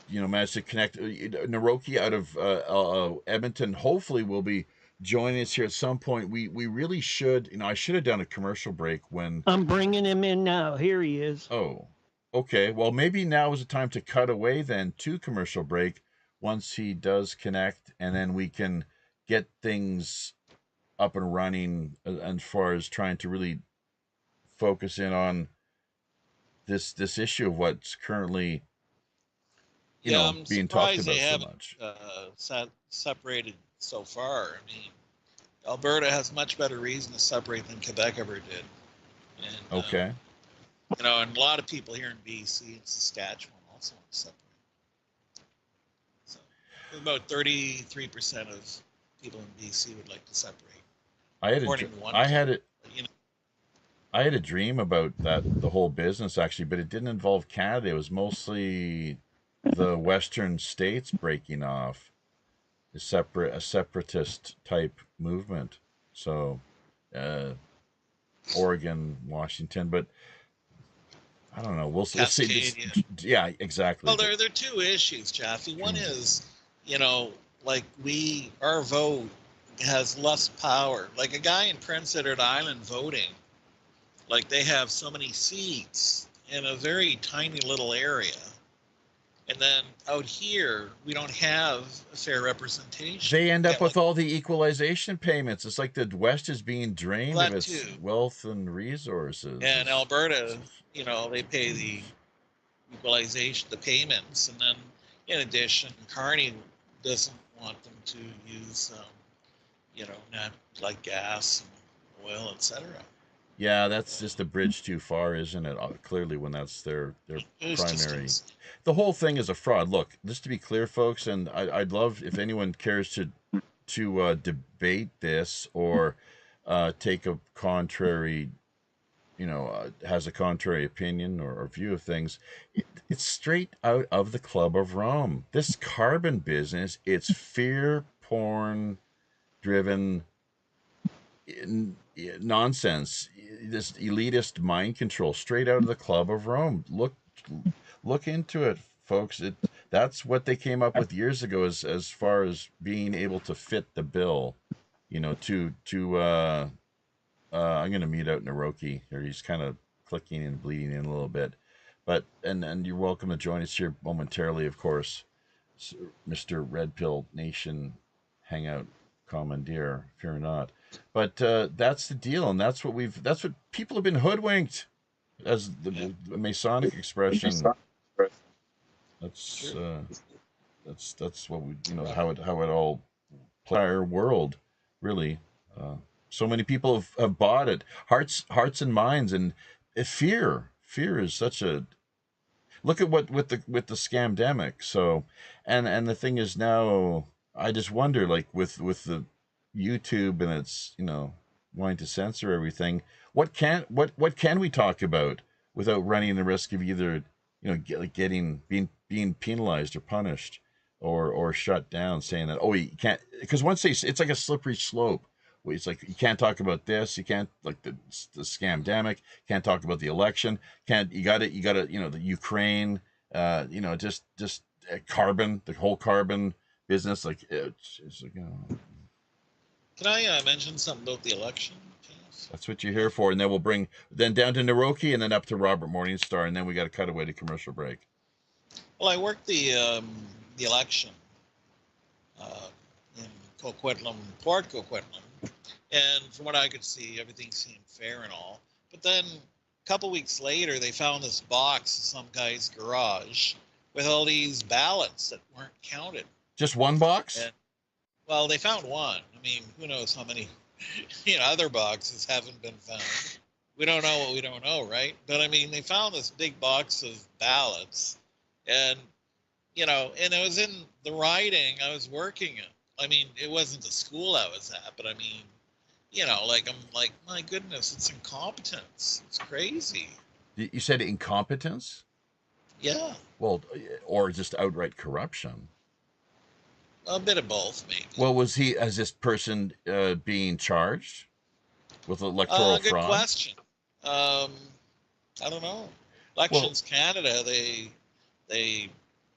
managed to connect. Naroki out of Edmonton hopefully will be joining us here at some point. We really should. I should have done a commercial break when. I'm bringing him in now. Here he is. Oh, okay. Well, maybe now is the time to cut away then to commercial break once he does connect, and then we can get things up and running as far as trying to really focus in on this issue of what's currently I'm being talked surprised about they so haven't much. separated so far. I mean, Alberta has much better reason to separate than Quebec ever did. And, Okay. and a lot of people here in BC and Saskatchewan also want to separate. So, about 33% of people in BC would like to separate. I had According to one I had it. But, I had a dream about the whole business actually, but it didn't involve Canada. It was mostly the Western states breaking off, a separatist type movement. So, Oregon, Washington, but I don't know. We'll see. Cascadia. Yeah, exactly. Well, there are two issues, Jaffe. One is, you know, like our vote has less power. Like a guy in Prince Edward Island voting, like they have so many seats in a very tiny little area. And then out here, we don't have a fair representation. They end up with all the equalization payments. It's like the West is being drained of its wealth and resources. And Alberta, you know, they pay the equalization, the payments. And then in addition, Carney doesn't want them to use, you know, not like gas and oil, etc. Yeah, that's just a bridge too far, isn't it? Clearly, when that's their primary. The whole thing is a fraud. Look, just to be clear, folks, and I'd love if anyone cares to debate this or take a contrary, you know, has a contrary opinion or view of things. It's straight out of the Club of Rome. This carbon business, it's fear porn driven nonsense, this elitist mind control, straight out of the Club of Rome. Look into it, folks. That's what they came up with years ago as far as being able to fit the bill, you know, I'm going to mute out Naroki here. He's kind of clicking and bleeding in a little bit, but and you're welcome to join us here momentarily, of course, Mr. Red Pill Nation Hangout Commandeer, fear not. But that's the deal, and that's what people have been hoodwinked, as the Masonic expression. That's what we, you know, how it all play our world, really. So many people have bought it, hearts and minds, and fear is such a. Look at what with the scamdemic. So, and the thing is now, I just wonder, like with the YouTube and it's, you know, wanting to censor everything, what can we talk about without running the risk of either, you know, being penalized or punished or shut down, saying that, oh, you can't, because once it's like a slippery slope. It's like you can't talk about this, you can't, like the scamdemic, can't talk about the election, you gotta you know, the Ukraine, you know, just carbon, the whole carbon business, like it's like, you know. Can I mention something about the election? That's what you're here for, and then we'll bring down to Naroki and then up to Robert Morningstar, and then we got to cut away to commercial break. Well, I worked the election in Coquitlam, Port Coquitlam, and from what I could see, everything seemed fair and all. But then a couple weeks later, they found this box in some guy's garage with all these ballots that weren't counted. Just one box? And, well, they found one. I mean, who knows how many, you know, other boxes haven't been found. We don't know what we don't know, right? But I mean, they found this big box of ballots, and, you know, and it was in the riding I was working in. I mean, it wasn't the school I was at, but I mean, you know, like, I'm like, my goodness, it's incompetence. It's crazy. You said incompetence? Yeah. Well, or just outright corruption. A bit of both, maybe. Well, as this person being charged with electoral good fraud? Question. I don't know. Elections Canada, they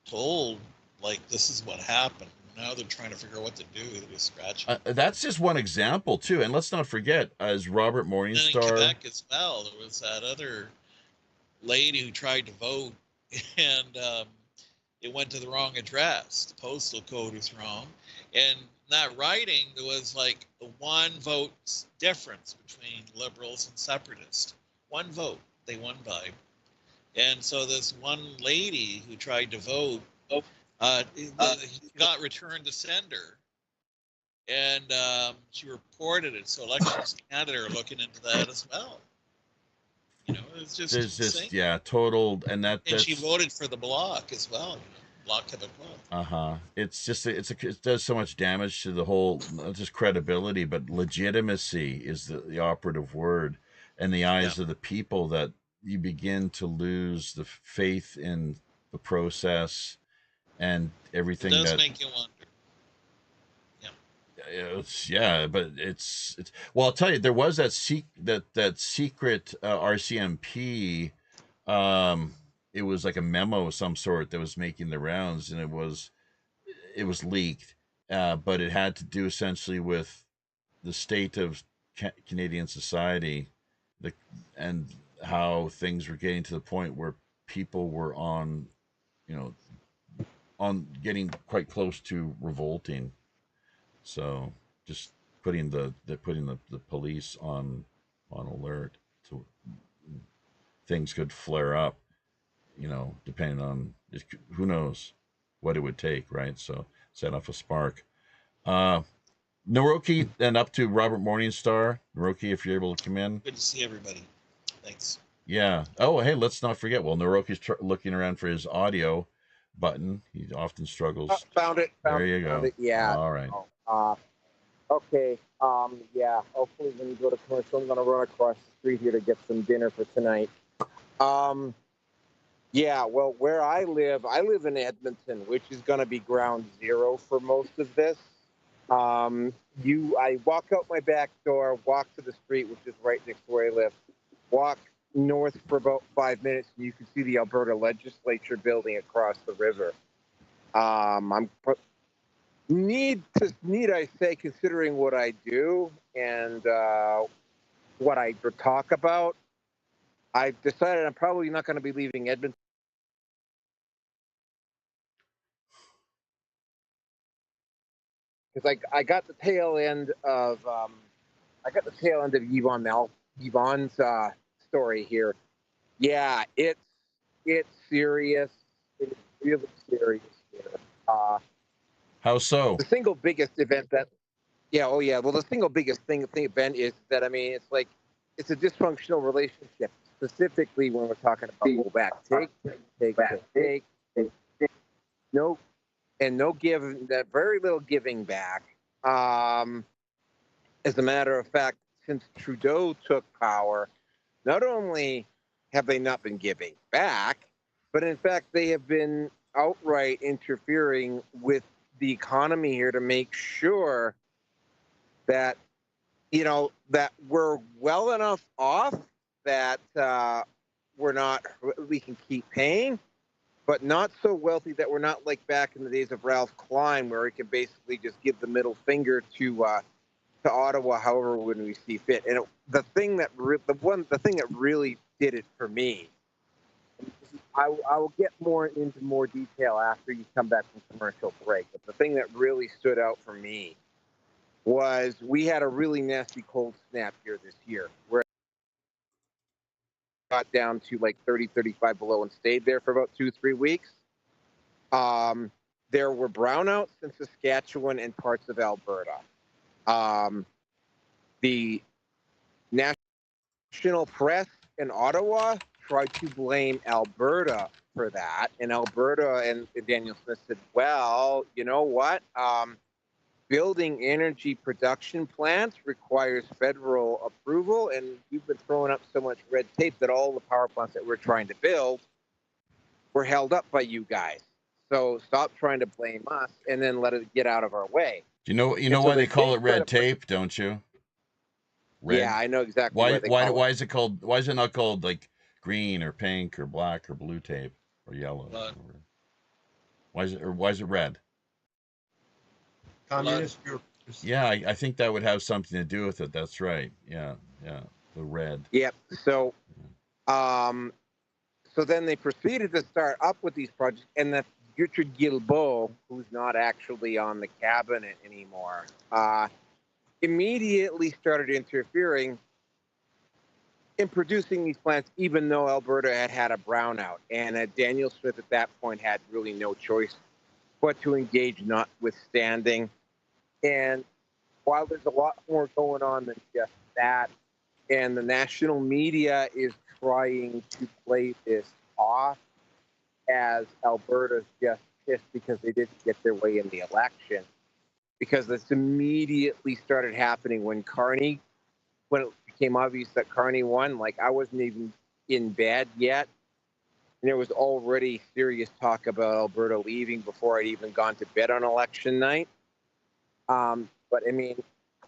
told, like, this is what happened. Now they're trying to figure out what to do. They're just scratching. That's just one example, too. And let's not forget, as Robert Morningstar... And in Quebec as well, there was that other lady who tried to vote, and it went to the wrong address. The postal code was wrong. And in that writing, there was like the one vote difference between liberals and separatists. One vote they won by. And so this one lady who tried to vote got returned to sender. And she reported it. So Elections Canada are looking into that as well. You know, it's just insane. Yeah, total, and she voted for the Bloc as well. You know, Bloc Québécois. It's just it does so much damage to the whole, not just credibility, but legitimacy is the operative word, in the eyes of the people, that you begin to lose the faith in the process and everything. It does make you wonder. Yeah. but it's well, I'll tell you, there was that secret RCMP. It was like a memo of some sort that was making the rounds, and it was leaked, but it had to do essentially with the state of Canadian society, and how things were getting to the point where people were on, getting quite close to revolting. So just putting the police on alert to things could flare up, depending on who knows what it would take, right? So set off a spark. Naroki, then up to Robert Morningstar. Naroki, if you're able to come in. Good to see everybody. Thanks. Yeah. Oh, hey, let's not forget. Well, Naroki's looking around for his audio button. He often struggles. Found it. There you go. It. Yeah. All right. Okay. Yeah. Hopefully, when you go to commercial, I'm gonna run across the street here to get some dinner for tonight. Yeah. Well, where I live in Edmonton, which is gonna be ground zero for most of this. I walk out my back door, walk to the street, which is right next to where I live. Walk north for about 5 minutes, and you can see the Alberta legislature building across the river. Need I say, considering what I do and what I talk about, I've decided I'm probably not going to be leaving Edmonton. Because I got the tail end of Yvonne's story here. Yeah, it's serious. It's really serious here. How so? The single biggest event that, Well, the single biggest event is that, I mean, it's like, it's a dysfunctional relationship, specifically when we're talking about go back, take. No give, that very little giving back. As a matter of fact, since Trudeau took power, not only have they not been giving back, but in fact, they have been outright interfering with the economy here to make sure that, that we're well enough off that we can keep paying, but not so wealthy that we're not like back in the days of Ralph Klein, where we can basically just give the middle finger to Ottawa, however, when we see fit. And the thing that really did it for me, I will get into more detail after you come back from commercial break. But the thing that really stood out for me was we had a really nasty cold snap here this year, where it got down to like 30, 35 below and stayed there for about 2-3 weeks. There were brownouts in Saskatchewan and parts of Alberta. The national press in Ottawa tried to blame Alberta for that, and Alberta and Daniel Smith said, well, you know what? Building energy production plants requires federal approval, and we've been throwing up so much red tape that all the power plants that we're trying to build were held up by you guys. So stop trying to blame us and then let it get out of our way. You know why they call it red tape, don't you? Red. Yeah, I know exactly why is it called? Why is it not called like green or pink or black or blue tape or yellow? Why is it red? Communist bureaucracy. Yeah, I think that would have something to do with it. That's right. Yeah, the red. Yep. So, so then they proceeded to start up with these projects, and that Richard Guilbeault, who's not actually on the cabinet anymore, immediately started interfering in producing these plants, even though Alberta had a brownout. And Daniel Smith at that point had really no choice but to engage, notwithstanding. And while there's a lot more going on than just that, and the national media is trying to play this off as Alberta's just pissed because they didn't get their way in the election, because this immediately started happening when it became obvious that Carney won. Like, I wasn't even in bed yet, and there was already serious talk about Alberta leaving before I'd even gone to bed on election night. but I mean,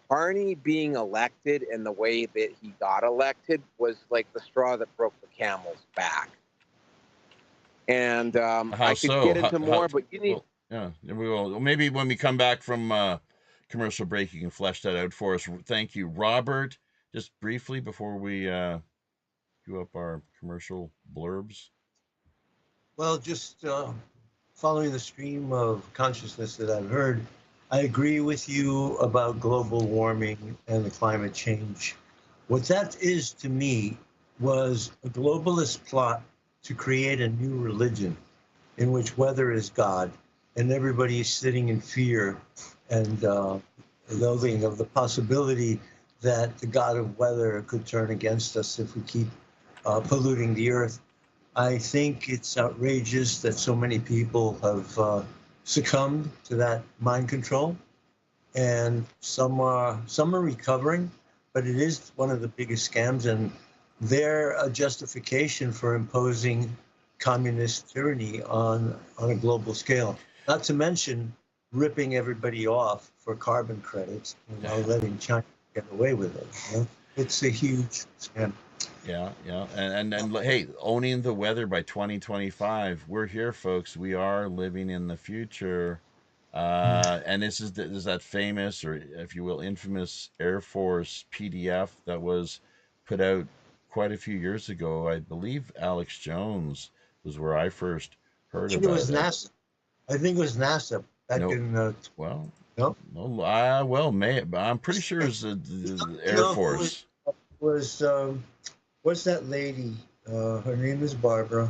Carney being elected and the way that he got elected was like the straw that broke the camel's back. And How I could so? get into more, but you need. Well, yeah, we will. Maybe when we come back from commercial break, you can flesh that out for us. Thank you, Robert. Just briefly before we do up our commercial blurbs. Well, just following the stream of consciousness that I've heard, I agree with you about global warming and the climate change. What that is to me was a globalist plot to create a new religion in which weather is God, and everybody is sitting in fear and loathing of the possibility that the God of weather could turn against us if we keep polluting the earth. I think it's outrageous that so many people have succumbed to that mind control, and some are recovering, but it is one of the biggest scams, and they're a justification for imposing communist tyranny on a global scale. Not to mention ripping everybody off for carbon credits, letting China get away with it. It's a huge scam. Yeah. And hey, owning the weather by 2025. We're here, folks. We are living in the future. And this is that famous, or if you will, infamous Air Force PDF that was put out quite a few years ago. I believe Alex Jones was where I first heard about it. It was NASA. I think it was NASA back in. Well, no. I'm pretty sure it's the Air Force. Was what's that lady? Her name is Barbara.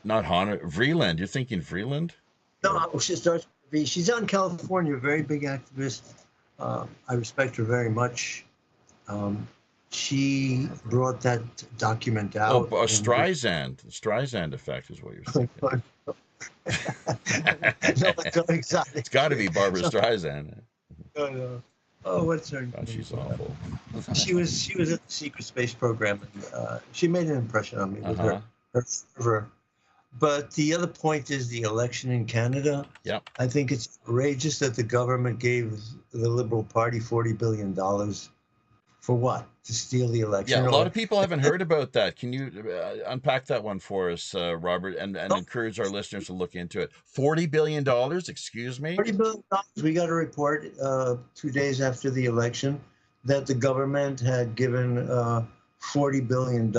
Not Hannah. Vreeland. You're thinking Vreeland? No, she starts with V. She's out in California, very big activist. I respect her very much. She brought that document out. Oh, Streisand. The Streisand effect is what you're thinking. No, exactly. It's got to be Barbara Streisand. No. Oh, what's her name? God, she's awful. She was at the secret space program, and she made an impression on me with her fervor. But the other point is the election in Canada. Yeah. I think it's outrageous that the government gave the Liberal Party $40 billion for what? To steal the election? Yeah, a lot of people haven't heard about that. Can you unpack that one for us, Robert, and encourage our listeners to look into it? $40 billion, excuse me? $40 billion. We got a report 2 days after the election that the government had given $40 billion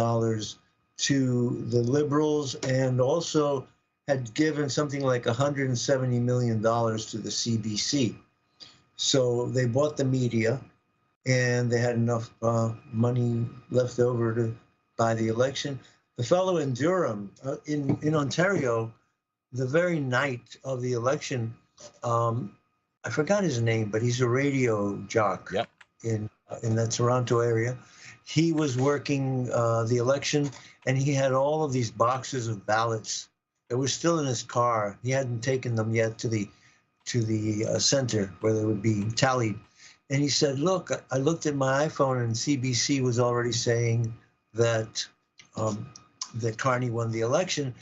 to the Liberals, and also had given something like $170 million to the CBC. So they bought the media, and they had enough money left over to buy the election. The fellow in Durham, in Ontario, the very night of the election, I forgot his name, but he's a radio jock in that Toronto area. He was working the election, and he had all of these boxes of ballots that were still in his car. He hadn't taken them yet to the center where they would be tallied. And he said, look, I looked at my iPhone, and CBC was already saying that that Carney won the election,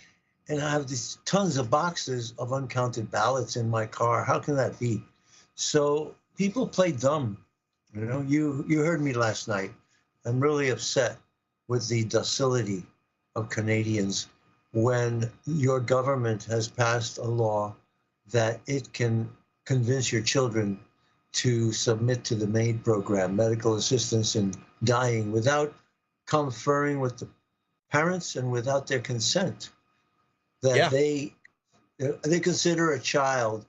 and I have these tons of boxes of uncounted ballots in my car. How can that be? So people play dumb. You heard me last night. I'm really upset with the docility of Canadians when your government has passed a law that it can convince your children to submit to the MAID program, medical assistance in dying, without conferring with the parents and without their consent. That they consider a child,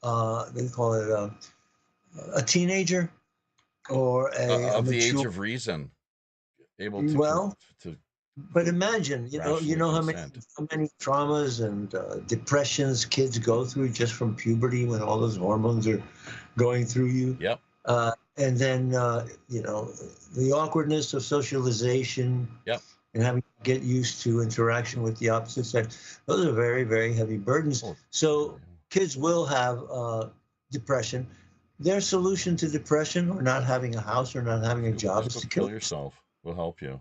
they call it a teenager, or a the mature, age of reason, able to But imagine, you know how many traumas and depressions kids go through just from puberty, when all those hormones are going through you. Yep. And then the awkwardness of socialization. Yep. And having to get used to interaction with the opposite sex. Those are very, very heavy burdens. So kids will have depression. Their solution to depression, or not having a house, or not having a job, is to kill yourself. Will help you.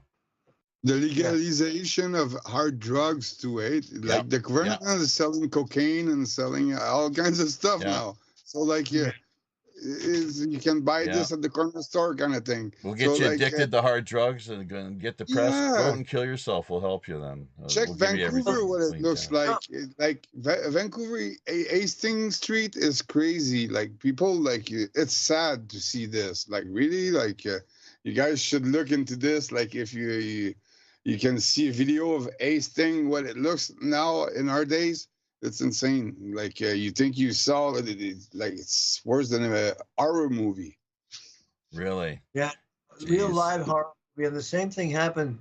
The legalization of hard drugs too, like the government is selling cocaine and selling all kinds of stuff now. So is you can buy Yeah. this at the corner store kind of thing. We'll get So you like, addicted to hard drugs and get depressed. Go yeah. out and kill yourself. We'll help you then. Check We'll give you everything. Vancouver, what it we looks can. like. Vancouver, Hastings Street is crazy. Like people, like it's sad to see this. Like really, like you guys should look into this. Like if you can see a video of Hastings, what it looks now in our days, it's insane. Like you think you saw it, like it's worse than a horror movie. Really? Yeah, real Jeez. live horror. We have the same thing happened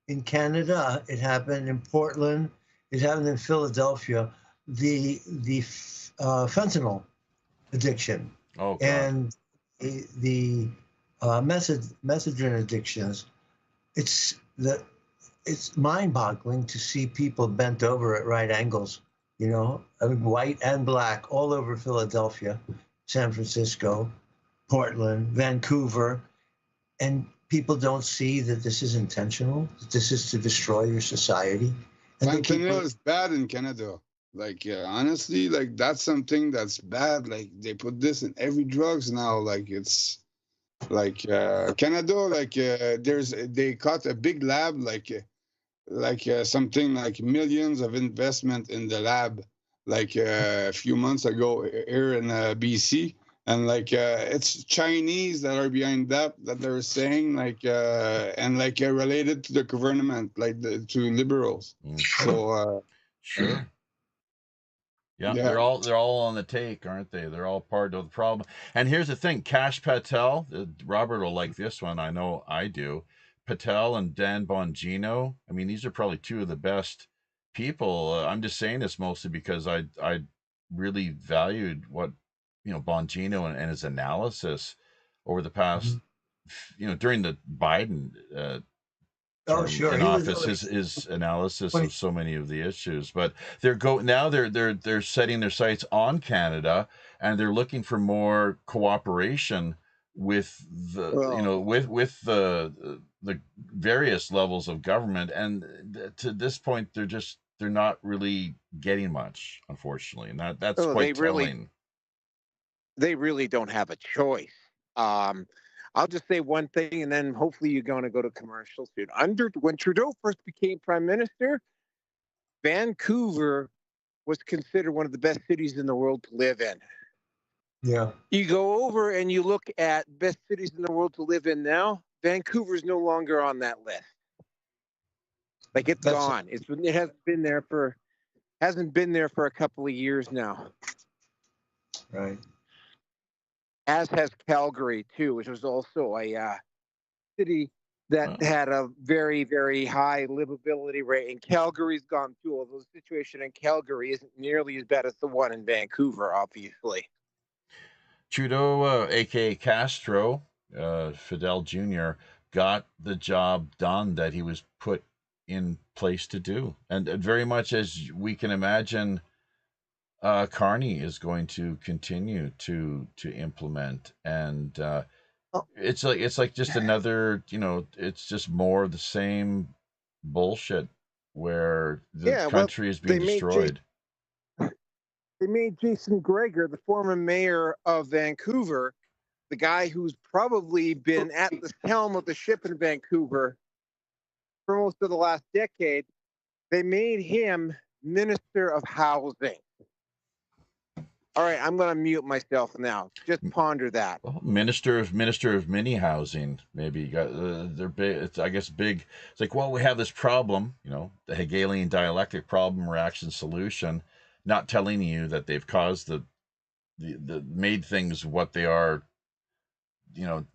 in Canada. It happened in Portland. It happened in Philadelphia. The fentanyl addiction Oh, God. and the messenger addictions. It's mind-boggling to see people bent over at right angles. You know, I mean, white and black all over Philadelphia, San Francisco, Portland, Vancouver, and people don't see that this is intentional, that this is to destroy your society. And they keep Fentanyl is bad in Canada. Like honestly, like that's something that's bad. Like they put this in every drugs now. Like it's like Canada. Like they caught a big lab. Like something like millions of investment in the lab. Like a few months ago here in BC. And like it's Chinese that are behind that they're saying like and like related to the government, like to liberals. So Sure. Yeah, Yeah. they're all on the take, aren't they? They're all part of the problem. And here's the thing: Kash Patel, Robert will like this one. I know I do. Patel and Dan Bongino. I mean, these are probably two of the best people. I'm just saying this mostly because I really valued what Bongino and his analysis over the past, during the Biden term sure. in He was office, his analysis When- of so many of the issues. But they're setting their sights on Canada, and they're looking for more cooperation with the with the various levels of government. And to this point, they're not really getting much, unfortunately, and that's Oh, quite telling. They really don't have a choice. I'll just say one thing, and then hopefully you're going to go to commercial soon. When Trudeau first became prime minister, Vancouver was considered one of the best cities in the world to live in. Yeah. You go over and you look at best cities in the world to live in now, Vancouver's no longer on that list. Like it's gone. It hasn't been there for a couple of years now. Right. As has Calgary too, which was also a city that had a very, very high livability rate. And Calgary's gone through, although the situation in Calgary isn't nearly as bad as the one in Vancouver, obviously. Trudeau, aka Castro, Fidel Jr., got the job done that he was put in place to do, and very much as we can imagine, Carney is going to continue to implement, and it's like just another, it's just more of the same bullshit where the country is being destroyed. They made Jason Greger, the former mayor of Vancouver, the guy who's probably been at the helm of the ship in Vancouver for most of the last decade. They made him Minister of Housing. All right, I'm going to mute myself now. Just ponder that. Well, Minister of Mini Housing, maybe. You got they're big. It's, I guess, big. It's like, well, we have this problem, the Hegelian dialectic: problem, reaction, solution. Not telling you that they've caused the made things what they are,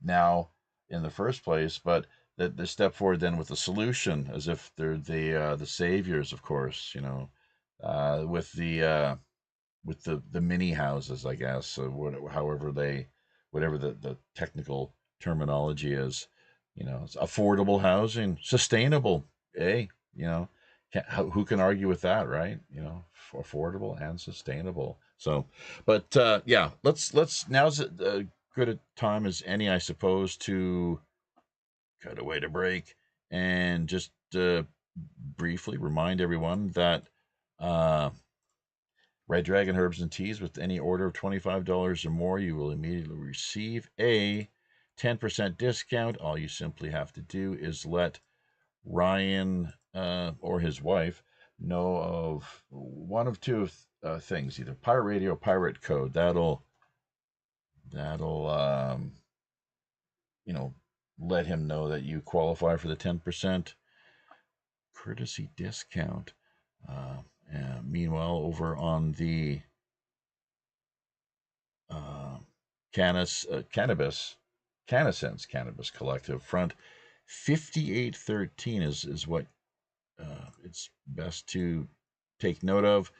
now in the first place, but that they step forward then with a solution as if they're the saviors, of course, with the mini houses, I guess, whatever the technical terminology is, it's affordable housing, sustainable, who can argue with that, right? Affordable and sustainable. So, but yeah, let's now's as good a time as any, I suppose, to cut away to break and just briefly remind everyone that Red Dragon Herbs and Teas, with any order of $25 or more, you will immediately receive a 10% discount. All you simply have to do is let Ryan or his wife know of one of two things, either Pirate Radio or Pirate Code. That'll let him know that you qualify for the 10% courtesy discount. Meanwhile, over on the CannAsense Cannabis Collective front, 5813 is what it's best to take note of.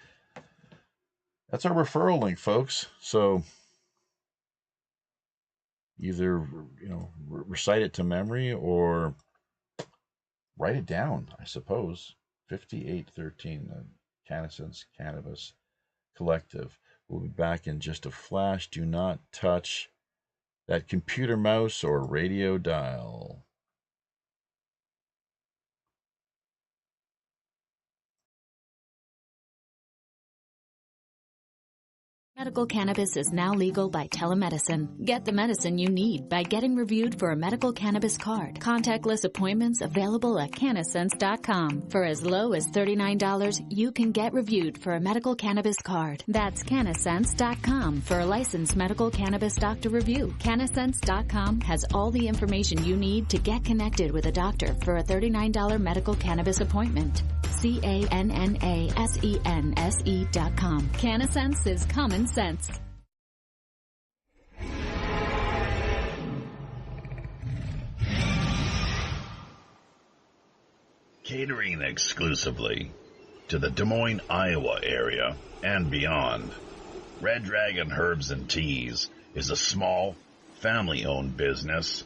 That's our referral link, folks. So either recite it to memory or write it down, I suppose. 5813, CannAsense Cannabis Collective. We'll be back in just a flash. Do not touch that computer mouse or radio dial. Medical cannabis is now legal by telemedicine. Get the medicine you need by getting reviewed for a medical cannabis card. Contactless appointments available at CannAsense.com. For as low as $39, you can get reviewed for a medical cannabis card. That's CannAsense.com for a licensed medical cannabis doctor review. CannAsense.com has all the information you need to get connected with a doctor for a $39 medical cannabis appointment. CannAsense.com. CannAsense is common sense. Catering exclusively to the Des Moines, Iowa area and beyond, Red Dragon Herbs and Teas is a small, family-owned business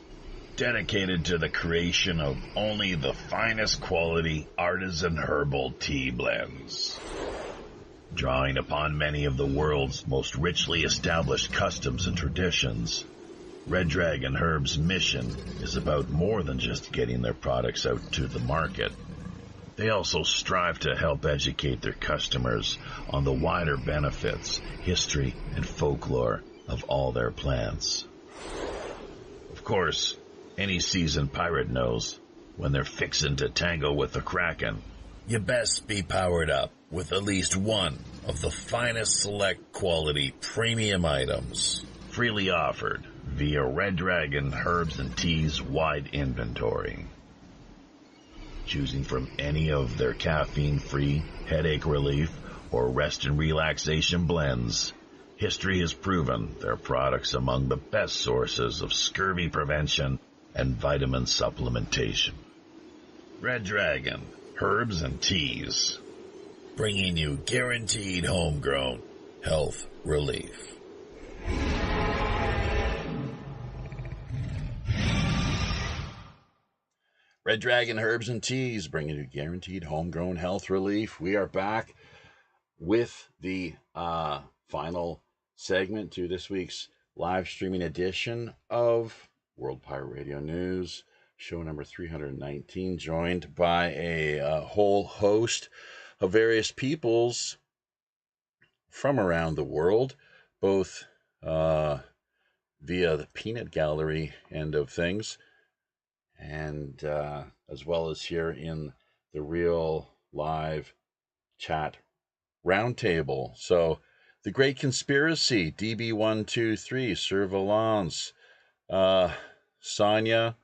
dedicated to the creation of only the finest quality artisan herbal tea blends. Drawing upon many of the world's most richly established customs and traditions, Red Dragon Herb's mission is about more than just getting their products out to the market. They also strive to help educate their customers on the wider benefits, history, and folklore of all their plants. Of course, any seasoned pirate knows when they're fixin' to tango with the Kraken, you best be powered up with at least one of the finest select quality premium items, freely offered via Red Dragon Herbs and Teas wide inventory. Choosing from any of their caffeine-free, headache relief, or rest and relaxation blends, history has proven their products among the best sources of scurvy prevention and vitamin supplementation. Red Dragon Herbs and Teas, bringing you guaranteed homegrown health relief. Red Dragon Herbs and Teas, bringing you guaranteed homegrown health relief. We are back with the final segment to this week's live streaming edition of World Pirate Radio News, show number 319, joined by a whole host of various peoples from around the world, both via the peanut gallery end of things, and as well as here in the real live chat roundtable. So, The Great Conspiracy, DB123, Surveillance, Sonia,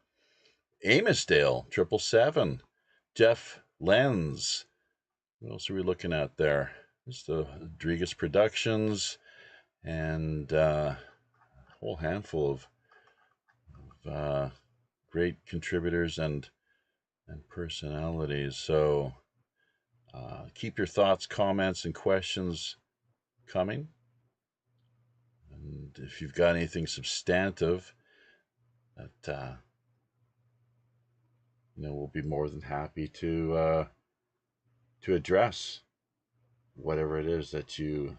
Amosdale, 777, Jeff Lenz. What else are we looking at there? There's the Rodriguez Productions, and a whole handful of great contributors and personalities. So keep your thoughts, comments, and questions coming. And if you've got anything substantive that we'll be more than happy to address whatever it is that you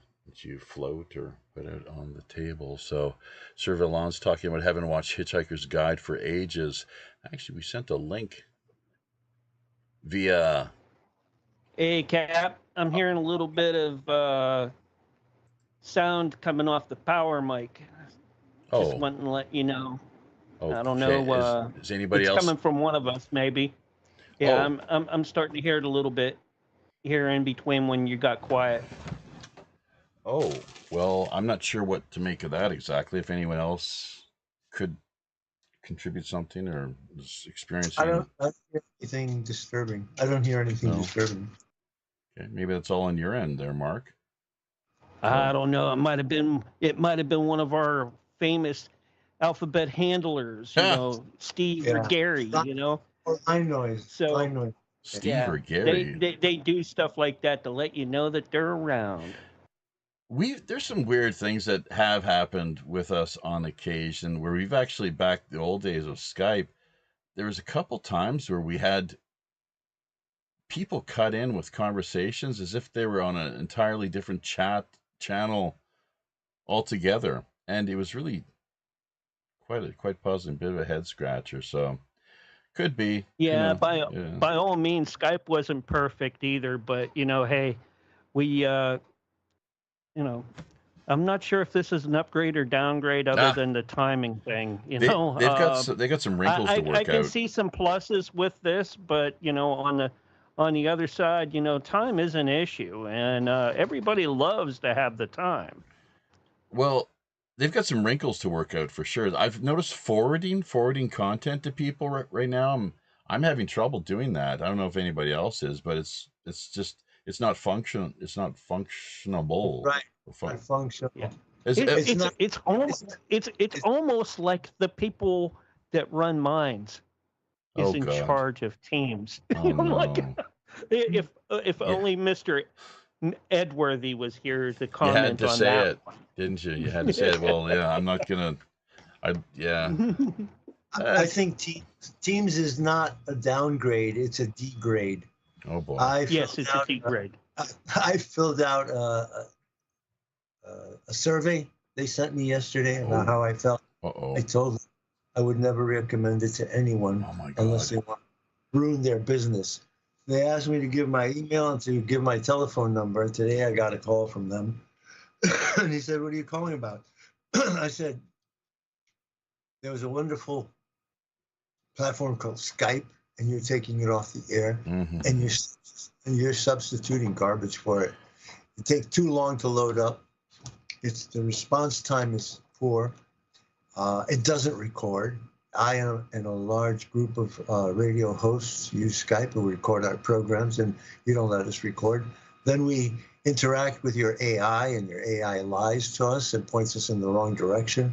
float or put out on the table. So, Surveillance talking about Heaven Watch Hitchhiker's Guide for Ages. Actually, we sent a link via. Hey, Cap, I'm hearing a little bit of sound coming off the power mic. Just Oh, wanting to let you know. I don't okay. know. Is anybody It's else? coming from one of us, maybe. Yeah, Oh, I'm starting to hear it a little bit here in between when you got quiet. oh. Well, I'm not sure what to make of that exactly. If anyone else could contribute something or is I experiencing. don't hear anything disturbing. I don't hear anything No. disturbing. Okay, maybe that's all on your end there, Mark. I don't know. It might have been one of our famous alphabet handlers, Steve or Yeah. Gary, Or line noise. So Line noise. Steve or Gary. they do stuff like that to let you know that they're around. There's some weird things that have happened with us on occasion where we've actually, back the old days of Skype, there was a couple times where we had people cut in with conversations as if they were on an entirely different channel altogether, and it was really quite positive, bit of a head scratcher. So could be. Yeah, by all means, Skype wasn't perfect either, but hey, we I'm not sure if this is an upgrade or downgrade other than the timing thing. They got some wrinkles to work out. I can see some pluses with this, but on the other side, time is an issue, and everybody loves to have the time. Well, they've got some wrinkles to work out for sure. I've noticed forwarding content to people right now. I'm having trouble doing that. I don't know if anybody else is, but it's not functional. It's not functionable. Right. Functional. Yeah. It's almost like the people that run mines is in God. charge of teams. Oh, no. If only Mr. Edworthy was here to comment on that. You had to say it, didn't you? You had to say it. Well, yeah, I'm not gonna. I think Teams is not a downgrade; it's a degrade. Oh boy. Yes, it's a degrade. I filled out a survey they sent me yesterday about how I felt. I told them I would never recommend it to anyone unless they want to ruin their business. They asked me to give my email and to give my telephone number. Today I got a call from them. And he said, "What are you calling about?" I said, "There was a wonderful platform called Skype, and you're taking it off the air, and you're substituting garbage for it. It takes too long to load up. The response time is poor. It doesn't record. I and a large group of radio hosts use Skype and we record our programs, and you don't let us record. Then we interact with your AI, and your AI lies to us and points us in the wrong direction.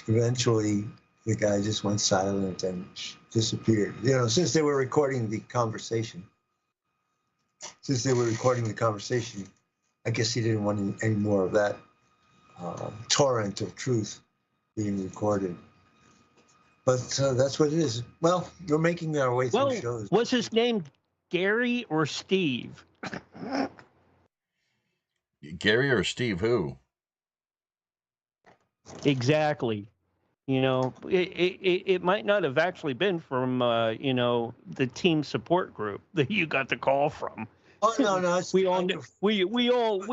Eventually, the guy just went silent and disappeared. Since they were recording the conversation. I guess he didn't want any more of that torrent of truth being recorded. But that's what it is. Well, we're making our way through shows. Was his name Gary or Steve? Gary or Steve who? Exactly. It might not have actually been from the team support group that you got the call from. Oh no! We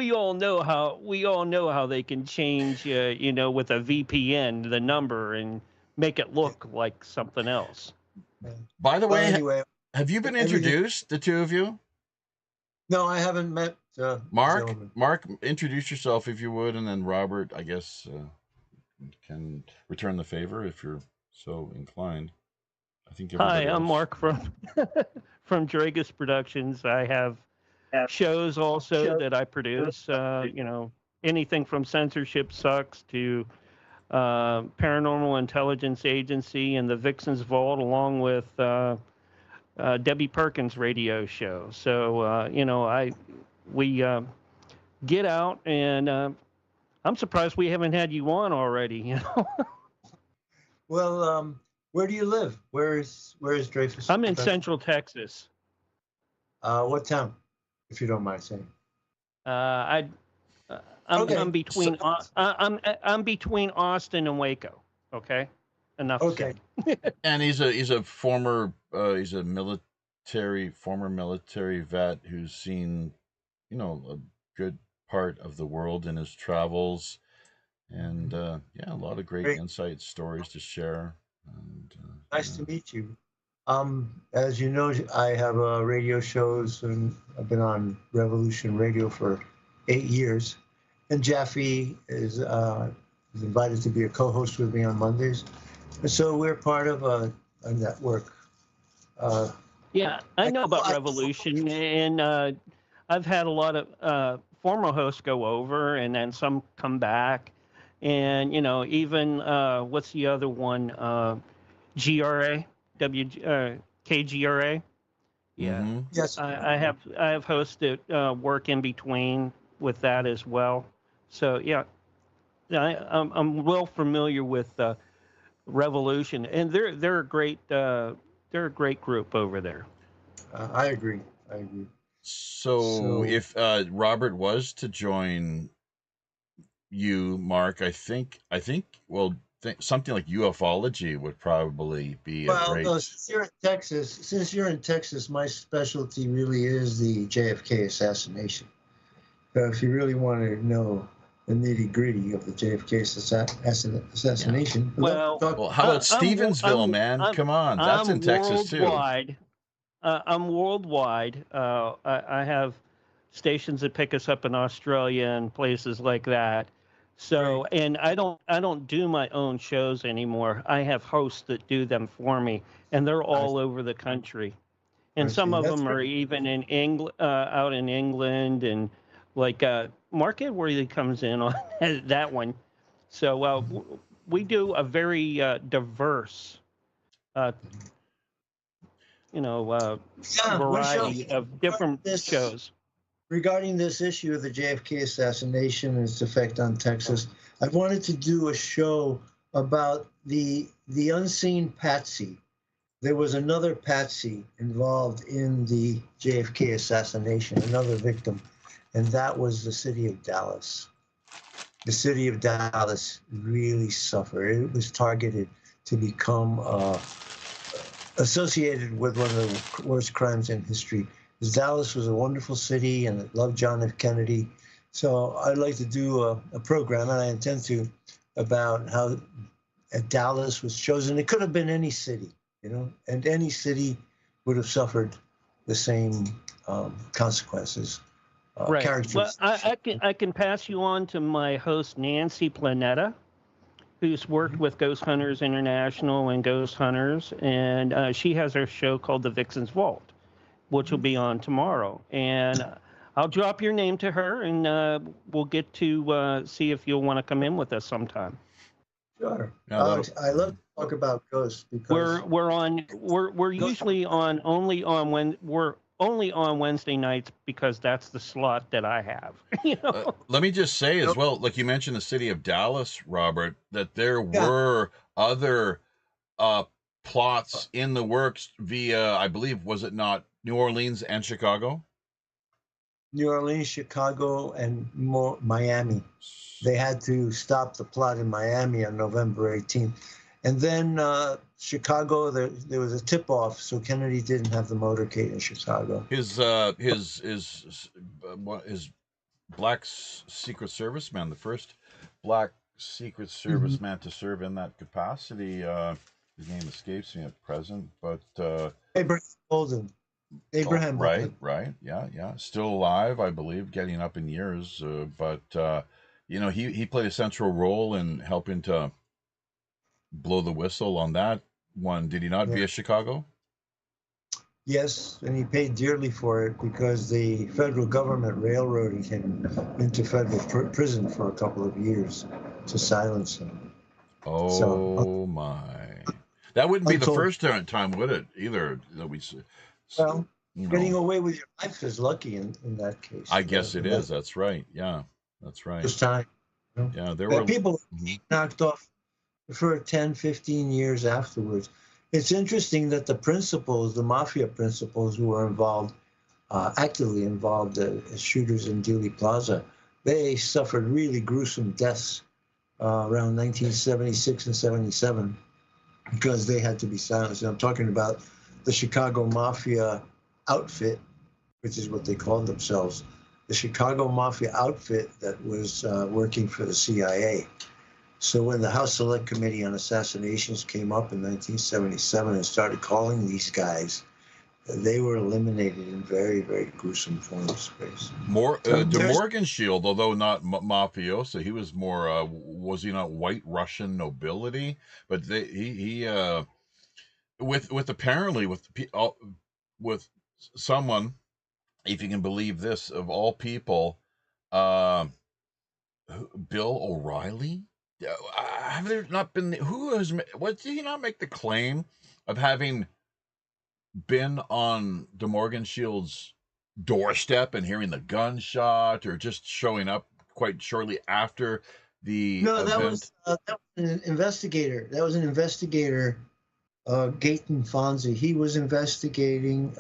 all know how they can change with a VPN the number and make it look like something else. By the way, anyway, have you been introduced, the two of you? No, I haven't met Mark. gentlemen. Mark, introduce yourself if you would, and then Robert, I guess, can return the favor if you're so inclined. I think. Hi, I'm Mark from Dragus Productions. I have shows also that I produce. Anything from Censorship Sucks to Paranormal Intelligence Agency and the Vixen's Vault, along with Debbie Perkins' radio show. So we get out, and I'm surprised we haven't had you on already. Well, where do you live? Where is Dreyfus? I'm in Central Texas. What town, if you don't mind saying? I'm between I'm between Austin and Waco. Okay, enough. Okay. And he's a former former military vet who's seen a good part of the world in his travels, and yeah, a lot of great insight stories to share. And, Nice to meet you. As you know, I have radio shows, and I've been on Revolution Radio for 8 years. And Jaffe is invited to be a co-host with me on Mondays, and so we're part of a network. Yeah, I know about Revolution, and I've had a lot of former hosts go over, and then some come back, and even what's the other one? GRA, KGRA. Yeah. mhm. Yes, I have hosted work in between with that as well. So yeah, I'm well familiar with Revolution, and they're a great group over there. I agree. So if Robert was to join you, Mark, I think well, something like ufology would probably be a Well, great. no, since you're in Texas, my specialty really is the JFK assassination. If you really want to know the nitty-gritty of the JFK assassination, Well, How about Stevensville, man? Come on, that's in Texas too. I'm worldwide. I have stations that pick us up in Australia and places like that. So, and I don't do my own shows anymore. I have hosts that do them for me, and they're all over the country. And some of them are even in England, out in England, and like Mark Edworthy comes in on that one. So we do a very diverse, variety of different shows. Regarding this issue of the JFK assassination and its effect on Texas, I wanted to do a show about the unseen patsy. There was another patsy involved in the JFK assassination, another victim, and that was the city of Dallas. The city of Dallas really suffered. It was targeted to become associated with one of the worst crimes in history. Dallas was a wonderful city, and it loved John F. Kennedy. So I'd like to do a program, and I intend to, about how Dallas was chosen. It could have been any city, and any city would have suffered the same consequences. Right. Well, I can pass you on to my host, Nancy Planetta, who's worked with Ghost Hunters International and Ghost Hunters, and she has her show called The Vixen's Vault, which will be on tomorrow. And I'll drop your name to her, and we'll get to see if you'll want to come in with us sometime. Sure. Alex, I love to talk about ghosts because we're usually only on Wednesday nights because that's the slot that I have. Let me just say as well, like you mentioned the city of Dallas, Robert, that there were other plots in the works via, I believe, was it not New Orleans and Chicago? New Orleans, Chicago, and Miami. They had to stop the plot in Miami on November 18th. And then Chicago, there was a tip-off, so Kennedy didn't have the motorcade in Chicago. His black Secret Service man, the first black Secret Service man to serve in that capacity. His name escapes me at present, but Abraham Bolden. Abraham Bolden. Right, yeah, still alive, I believe, getting up in years. But he played a central role in helping to blow the whistle on that one. Did he not via Chicago? Yes, and he paid dearly for it because the federal government railroaded him into federal prison for a couple of years to silence him. Oh, my. That wouldn't be the first time, would it, either? That we. Well, getting away with your life is lucky in that case. I guess it is. That's right. Yeah, that's right. This time. Yeah, there were people knocked off for 10, 15 years afterwards. It's interesting that the mafia principals who were involved, actively involved as shooters in Dealey Plaza, they suffered really gruesome deaths around 1976 and 77 because they had to be silenced. And I'm talking about the Chicago Mafia outfit, which is what they called themselves. the Chicago Mafia outfit that was working for the CIA. So when the House Select Committee on Assassinations came up in 1977 and started calling these guys, they were eliminated in very, very gruesome forms. De Morgenshield, although not mafioso, he was more, was he not white Russian nobility? But he with apparently with someone, if you can believe this, of all people, Bill O'Reilly. Have there not been did he not make the claim of having been on De Morgenshield's doorstep and hearing the gunshot, or just showing up quite shortly after the event? That was an investigator. That was an investigator, Gaten Fonzie. He was investigating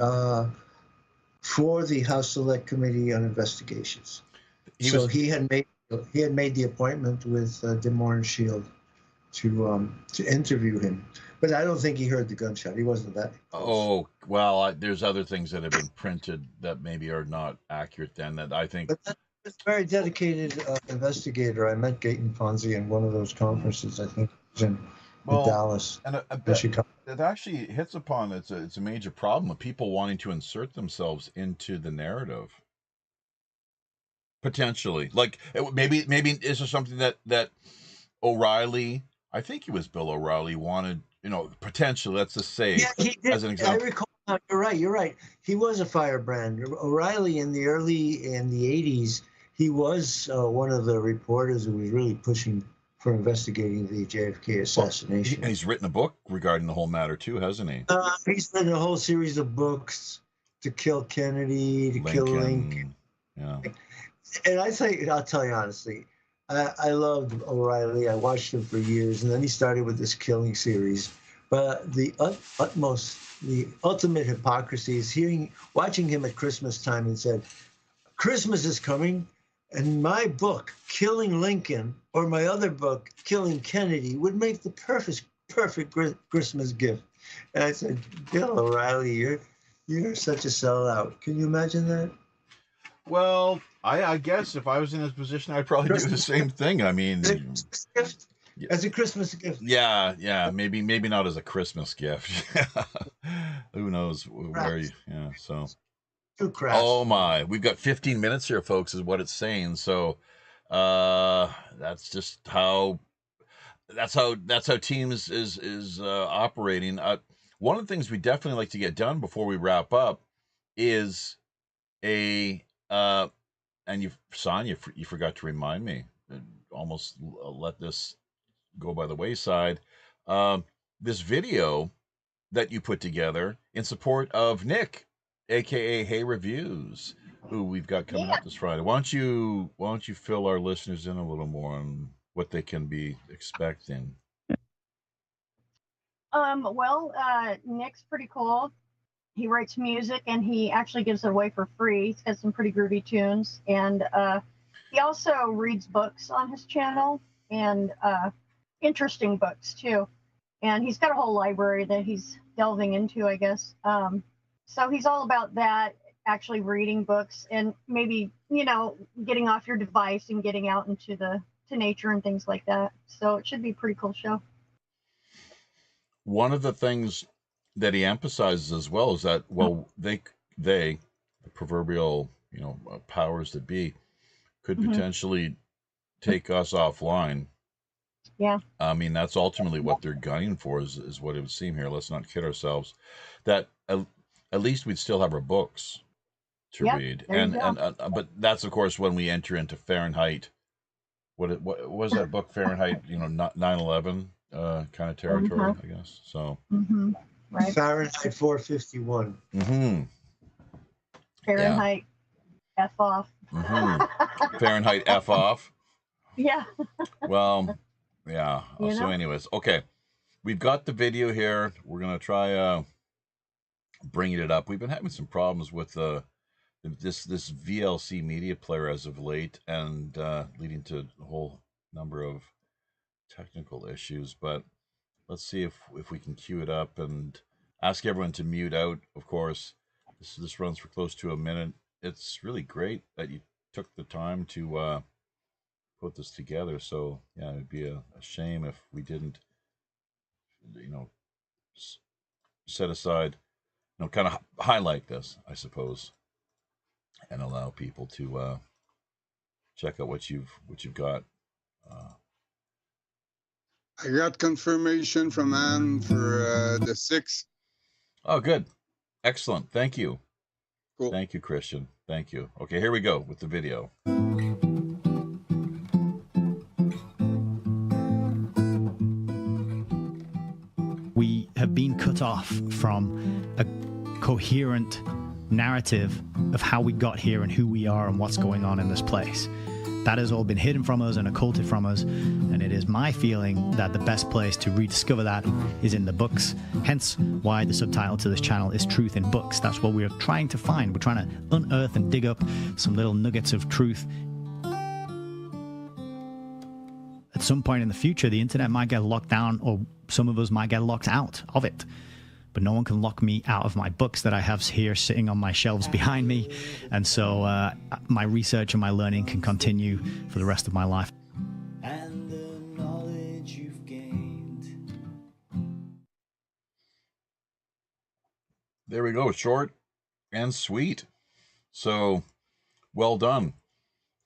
for the House Select Committee on Investigations. He had made the appointment with De Morgenshield to interview him. But I don't think he heard the gunshot. He wasn't that close. Oh, well, there's other things that have been printed that maybe are not accurate then, that I think. But that's a very dedicated investigator. I met Gaten Fonzie in one of those conferences, I think it was in Dallas. And it actually hits upon, it's a major problem of people wanting to insert themselves into the narrative. Potentially. Like, maybe is there something that O'Reilly, I think it was Bill O'Reilly, wanted, potentially, let's just say, he did. As an example. I recall. You're right. He was a firebrand. O'Reilly in the 80s, he was one of the reporters who was really pushing for investigating the JFK assassination. And he's written a book regarding the whole matter too, hasn't he? He's written a whole series of books to kill Kennedy, to kill Lincoln. Yeah. And I'll tell you honestly, I loved O'Reilly. I watched him for years, and then he started with this killing series. But the ultimate hypocrisy is watching him at Christmas time and said, Christmas is coming, and my book, Killing Lincoln, or my other book, Killing Kennedy, would make the perfect Christmas gift. And I said, Bill O'Reilly, you're such a sellout. Can you imagine that? Well, I guess if I was in his position, I'd probably do the same thing. I mean, as a Christmas gift. Yeah, maybe not as a Christmas gift. Who knows where you? Yeah, so. Oh my, we've got 15 minutes here, folks, is what it's saying. So, that's just how. That's how Teams is operating. One of the things we definitely like to get done before we wrap up is and you forgot to remind me. Almost let this go by the wayside. This video that you put together in support of Nick, aka Hey Reviews, who we've got coming up this Friday. Why don't you fill our listeners in a little more on what they can be expecting? Nick's pretty cool. He writes music and he actually gives it away for free. He's got some pretty groovy tunes, and he also reads books on his channel, and interesting books too. And he's got a whole library that he's delving into, I guess. So he's all about that, actually reading books and maybe, getting off your device and getting out into to nature and things like that. So it should be a pretty cool show. One of the things that he emphasizes as well is that, they the proverbial, powers that be, could potentially take us offline. Yeah. I mean, that's ultimately what they're gunning for, is what it would seem here. Let's not kid ourselves. That at least we'd still have our books to read. And but that's, of course, when we enter into Fahrenheit. What was that book, Fahrenheit, 9/11 kind of territory, I guess. So. Right. Fahrenheit 451. Fahrenheit F off. Fahrenheit F off. Yeah. Well, yeah. So anyways, okay. We've got the video here. We're going to try bringing it up. We've been having some problems with this VLC media player as of late, and leading to a whole number of technical issues, but let's see if we can queue it up and ask everyone to mute out. Of course, this runs for close to a minute. It's really great that you took the time to put this together. So yeah, it'd be a shame if we didn't, set aside, kind of highlight this, I suppose, and allow people to check out what you've got. I got confirmation from Anne for the 6th. Oh, good. Excellent. Thank you. Cool. Thank you, Christian. Thank you. Okay, here we go with the video. We have been cut off from a coherent narrative of how we got here and who we are and what's going on in this place. That has all been hidden from us and occulted from us, and it is my feeling that the best place to rediscover that is in the books. Hence why the subtitle to this channel is Truth in Books. That's what we're trying to find. We're trying to unearth and dig up some little nuggets of truth. At some point in the future, the internet might get locked down, or some of us might get locked out of it. But no one can lock me out of my books that I have here sitting on my shelves behind me. And so my research and my learning can continue for the rest of my life. And the knowledge you've gained. There we go. Short and sweet. So, well done.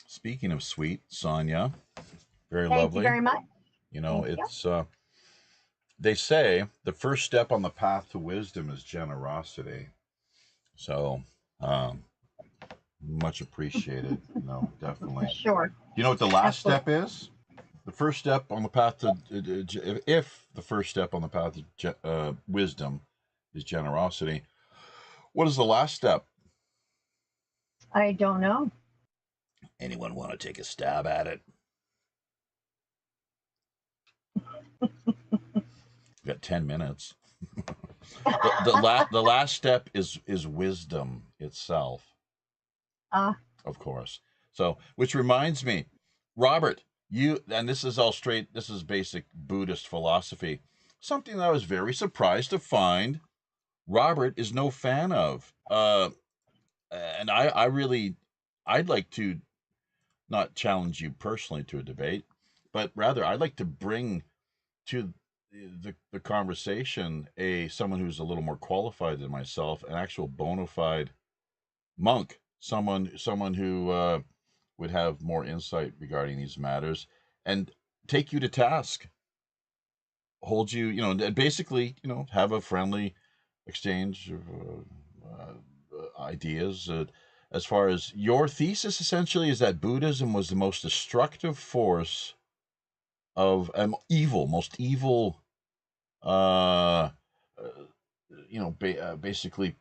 Speaking of sweet, Sonia, very lovely. Thank you very much. It's... They say the first step on the path to wisdom is generosity. So, much appreciated, definitely. Sure. You know what the last step is? The first step on the path to, if the first step on the path to wisdom is generosity, what is the last step? I don't know. Anyone want to take a stab at it? We've got 10 minutes. the last step is wisdom itself. Of course. So, which reminds me, Robert, and this is all straight, this is basic Buddhist philosophy. Something that I was very surprised to find Robert is no fan of. And I'd like to not challenge you personally to a debate, but rather I'd like to bring to the conversation someone who's a little more qualified than myself, an actual bona fide monk, someone who would have more insight regarding these matters and take you to task, hold you, basically, have a friendly exchange of ideas as far as your thesis essentially is that Buddhism was the most destructive force of most evil, basically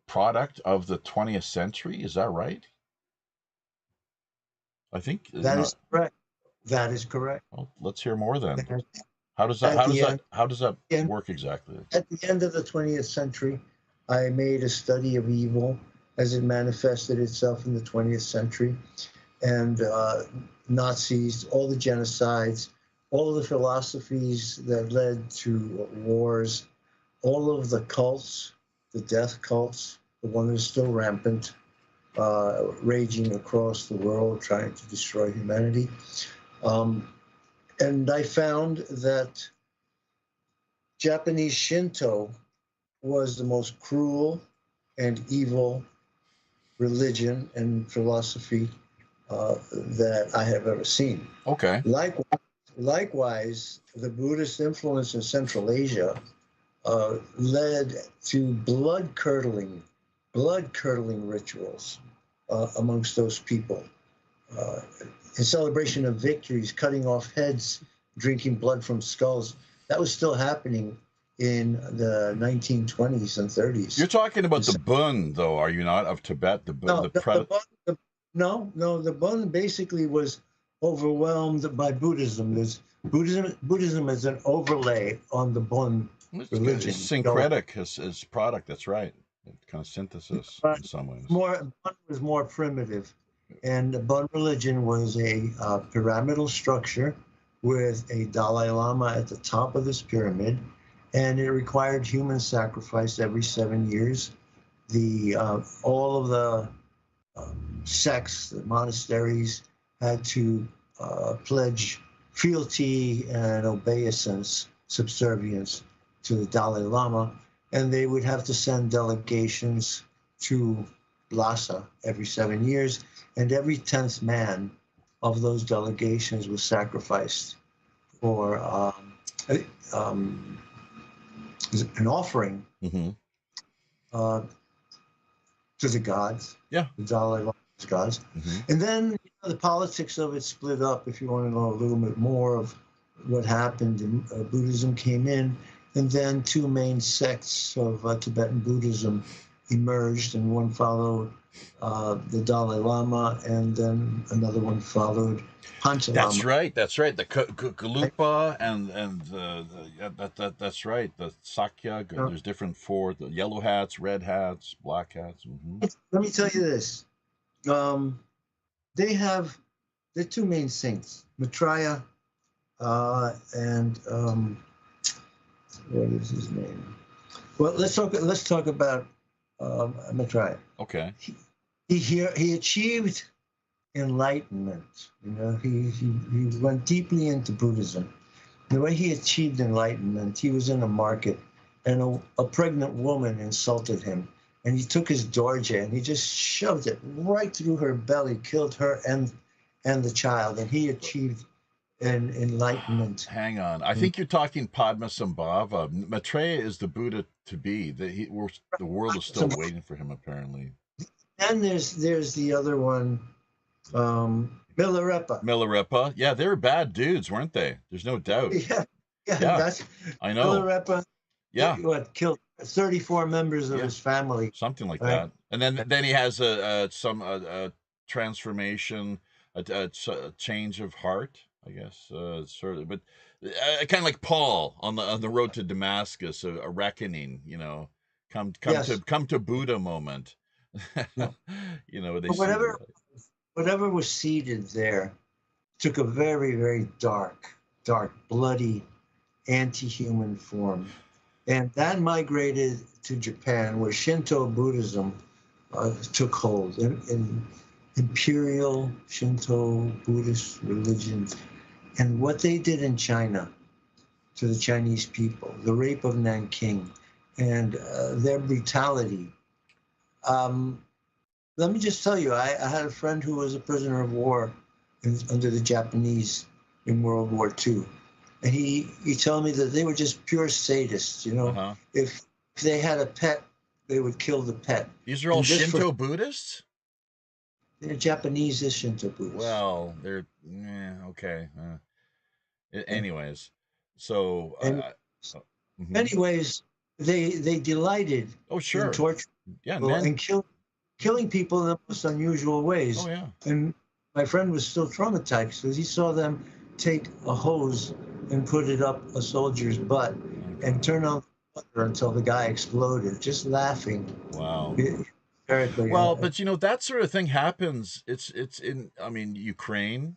product of the 20th century. Is that right? I think that is correct. That is correct. Well, let's hear more then. How does that work exactly? At the end of the 20th century, I made a study of evil as it manifested itself in the 20th century, and Nazis, all the genocides, all of the philosophies that led to wars, all of the cults, the death cults, the one that is still rampant, raging across the world, trying to destroy humanity. And I found that Japanese Shinto was the most cruel and evil religion and philosophy that I have ever seen. Okay. Likewise, the Buddhist influence in Central Asia led to blood-curdling rituals amongst those people. In celebration of victories, cutting off heads, drinking blood from skulls. That was still happening in the 1920s and 30s. You're talking about the Bun, though, are you not, of Tibet? The Bun basically was overwhelmed by Buddhism. Buddhism is an overlay on the Bun religion. It's syncretic, his product, that's right. Kind of synthesis in some ways. Bun was more primitive. And the Bun religion was a pyramidal structure with a Dalai Lama at the top of this pyramid, and it required human sacrifice every 7 years. All of the sects, the monasteries, had to pledge fealty and obeisance, subservience to the Dalai Lama, and they would have to send delegations to Lhasa every 7 years, and every 10th man of those delegations was sacrificed for an offering to the gods, the Dalai Lama's gods. And then the politics of it split up. If you want to know a little bit more of what happened, Buddhism came in, and then two main sects of Tibetan Buddhism emerged, and one followed the Dalai Lama, and then another one followed Pancha Lama. That's right. The Gelugpa and that's right. The Sakya. There's different four: the yellow hats, red hats, black hats. Let me tell you this: they're two main saints, Maitreya and what is his name? Well, let's talk about Maitreya. Okay. He achieved enlightenment. You know, he went deeply into Buddhism. The way he achieved enlightenment, he was in a market, and a pregnant woman insulted him, and he took his dorje and he just shoved it right through her belly, killed her and the child, and he achieved an enlightenment. Hang on, I think you're talking Padmasambhava. Maitreya is the Buddha to be. The world is still waiting for him, apparently. And there's the other one, Milarepa. Milarepa, yeah, they were bad dudes, weren't they? There's no doubt. Yeah. That's I know. Milarepa. Yeah, killed 34 members of his family, something like that. And then he has some transformation, a change of heart, I guess, sort of, but kind of like Paul on the road to Damascus, a reckoning, you know, come to Buddha moment. You know, whatever was seeded there took a very, very dark, bloody, anti-human form, and that migrated to Japan, where Shinto Buddhism took hold, in imperial Shinto Buddhist religion. And what they did in China to the Chinese people, the rape of Nanking, and their brutality. Let me just tell you, I had a friend who was a prisoner of war under the Japanese in World War II. And he told me that they were just pure sadists, you know. If they had a pet, they would kill the pet. These are all Shinto Buddhists? They're Japanese Shinto Buddhists. Well, they're, okay. Anyways, so... Anyways, they delighted in torture and killing people in the most unusual ways. Oh, yeah. And my friend was still traumatized because he saw them take a hose and put it up a soldier's butt and turn on the water until the guy exploded, just laughing. Wow. Hysterically. Well, but you know, that sort of thing happens. It's in, I mean, Ukraine.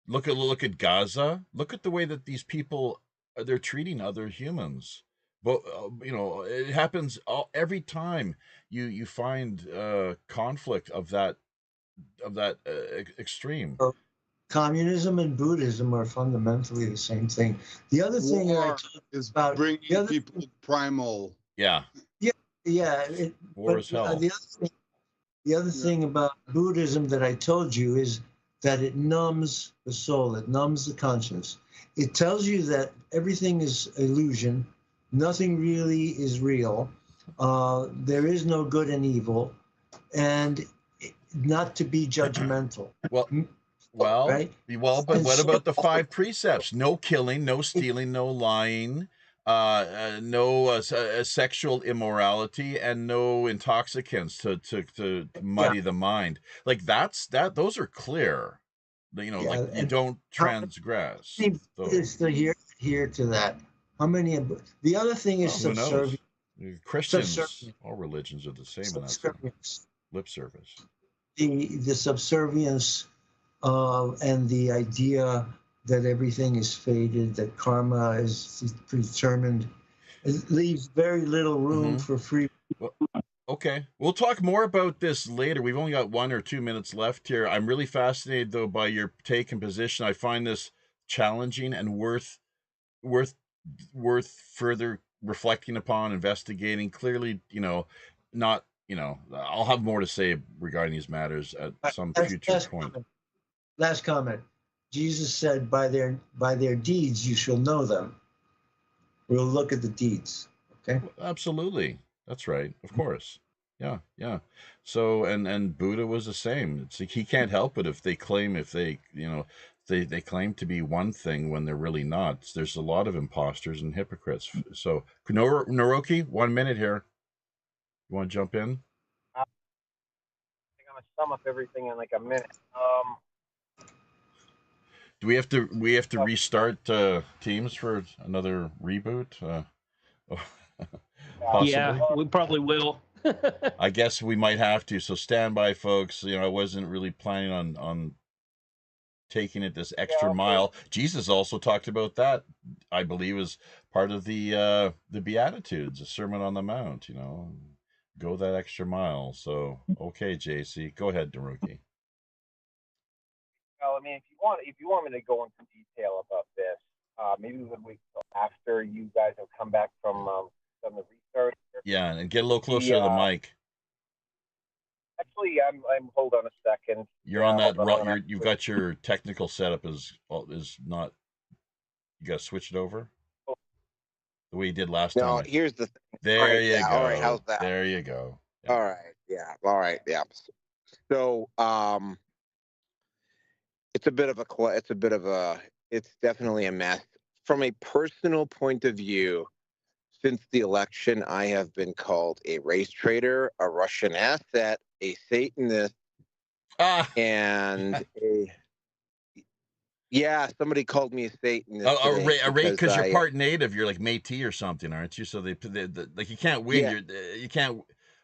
Look at Gaza. Look at the way that these people, they're treating other humans. But you know, it happens every time you find conflict of that extreme. Communism and Buddhism are fundamentally the same thing. The other thing that I talked about bringing people primal. Yeah. War is hell. The other thing about Buddhism that I told you is that it numbs the soul. It numbs the conscience. It tells you that everything is illusion. Nothing really is real. There is no good and evil, and not to be judgmental. But what about the 5 precepts? No killing, no stealing, no lying, no sexual immorality, and no intoxicants to muddy the mind. Like those are clear. You know, like you don't transgress. It's to adhere to that. How many? The other thing is subservience. Christians, all religions are the same in that sense. Lip service. The subservience and the idea that everything is fated, that karma is predetermined, it leaves very little room for free. Well, Okay. We'll talk more about this later. We've only got 1 or 2 minutes left here. I'm really fascinated, though, by your take and position. I find this challenging and worth further reflecting upon, investigating. Clearly, not, I'll have more to say regarding these matters at some future point. Last comment. Jesus said, by their deeds you shall know them. We'll look at the deeds. Okay. Absolutely. That's right. Of course. Yeah. So, and Buddha was the same. It's like he can't help it if they claim they claim to be one thing when they're really not. There's a lot of imposters and hypocrites. So, Naroki, 1 minute here. You want to jump in? I think I'm gonna sum up everything in like a minute. Do we have to restart Teams for another reboot? Possibly. Yeah, we probably will. I guess we might have to. So stand by, folks. I wasn't really planning on taking it this extra mile. Jesus also talked about that, I believe, as part of the Beatitudes, the Sermon on the Mount. Go that extra mile. So okay, JC, go ahead, Naruki. Well, I mean, if you want me to go into detail about this, maybe we would wait till after you guys have come back from the restart. Yeah, and get a little closer to the mic. Actually, I'm. Hold on a second. You're on that. You've got your technical setup is not. You got to switch it over. The way you did last time. No, here's the thing. There you go. All right, how's that? There you go. Yeah. All right, yeah. All right, yeah. So, it's definitely a mess. From a personal point of view, since the election, I have been called a race traitor, a Russian asset, a Satanist, and somebody called me a Satanist. Because you're part native, you're like Métis or something, aren't you? So they like you can't win. Yeah. You can't.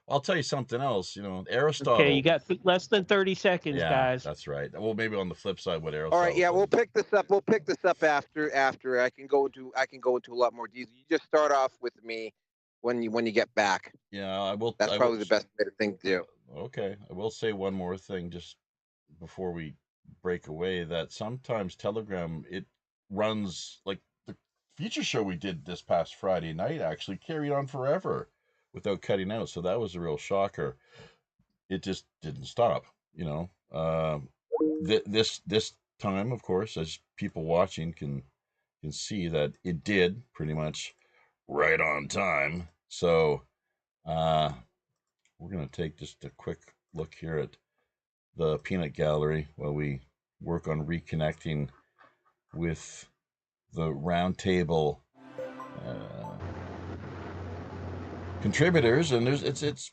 I'll tell you something else. Aristotle. Okay, you got less than 30 seconds, guys. That's right. Well, maybe on the flip side, what Aristotle. All right, yeah, we'll pick this up. We'll pick this up after. I can go into a lot more detail. You just start off with me when you get back. Yeah, I will. That's probably the best thing to do. Okay, I will say one more thing just before we break away. That sometimes Telegram, it runs like the feature show we did this past Friday night actually carried on forever without cutting out. So that was a real shocker. It just didn't stop, this time, of course, as people watching can see that it did pretty much right on time. So we're going to take just a quick look here at the peanut gallery while we work on reconnecting with the roundtable contributors, and it's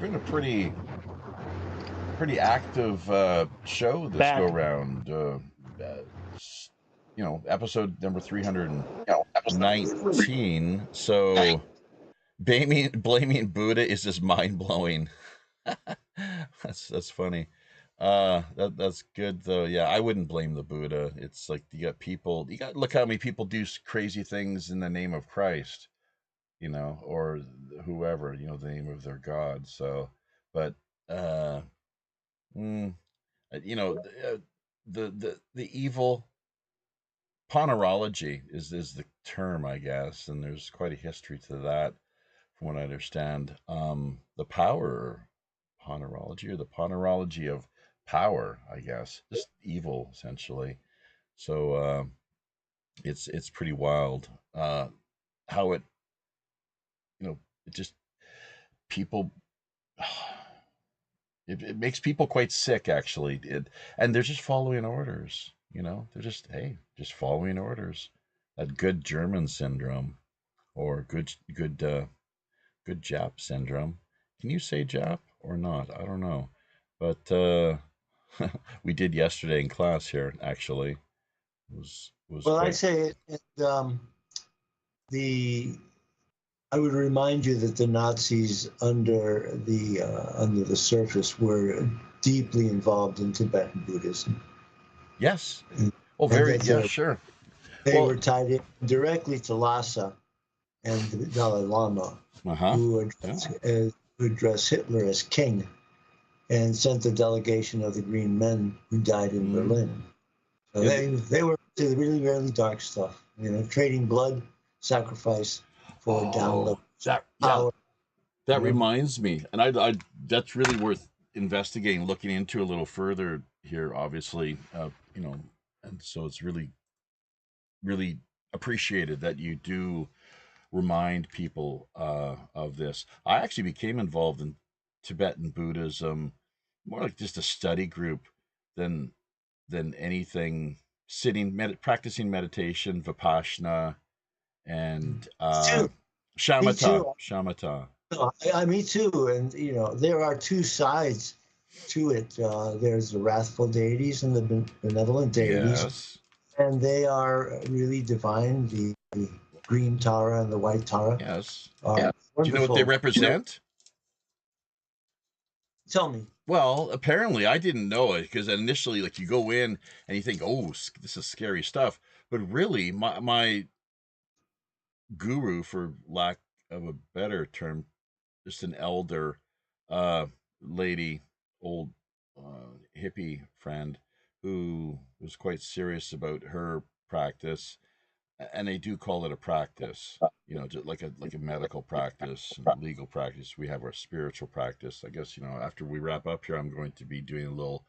been a pretty active show this go round. Episode number 319. So blaming Buddha is just mind blowing. That's funny. That's good though. Yeah, I wouldn't blame the Buddha. It's like you got look how many people do crazy things in the name of Christ. Or whoever, the name of their God. So, but, the evil ponerology is the term, I guess. And there's quite a history to that from what I understand. The power ponerology, or the ponerology of power, I guess, just evil essentially. So, it's pretty wild, how it, it just people. It makes people quite sick, actually. And they're just following orders. They're just following orders. That good German syndrome, or good Jap syndrome. Can you say Jap or not? I don't know, but we did yesterday in class here. Actually, was well. I'd say I would remind you that the Nazis under the surface were deeply involved in Tibetan Buddhism. Yes. Sure. They were tied in directly to Lhasa and the Dalai Lama, who to address Hitler as king, and sent a delegation of the Green Men who died in Berlin. So they were into really, really dark stuff, you know, trading blood, sacrifice for down level power. That reminds me, and I that's really worth investigating, looking into a little further here, obviously, you know, and so it's really, really appreciated that you do remind people of this. I actually became involved in Tibetan Buddhism, more like just a study group than anything. Practicing meditation, vipassana, and shamatha. Me too. And, you know, there are two sides to it. There's the wrathful deities and the benevolent deities. Yes. And they are really divine. The green Tara and the white Tara. Yes. Do you know what they represent? Tell me. Well, apparently I didn't know it, because initially, like, you go in and you think, oh, this is scary stuff. But really, my guru, for lack of a better term, just an elder lady, old hippie friend, who was quite serious about her practice, and they do call it a practice, you know, just like a medical practice, legal practice. We have our spiritual practice. I guess, you know, after we wrap up here, I'm going to be doing a little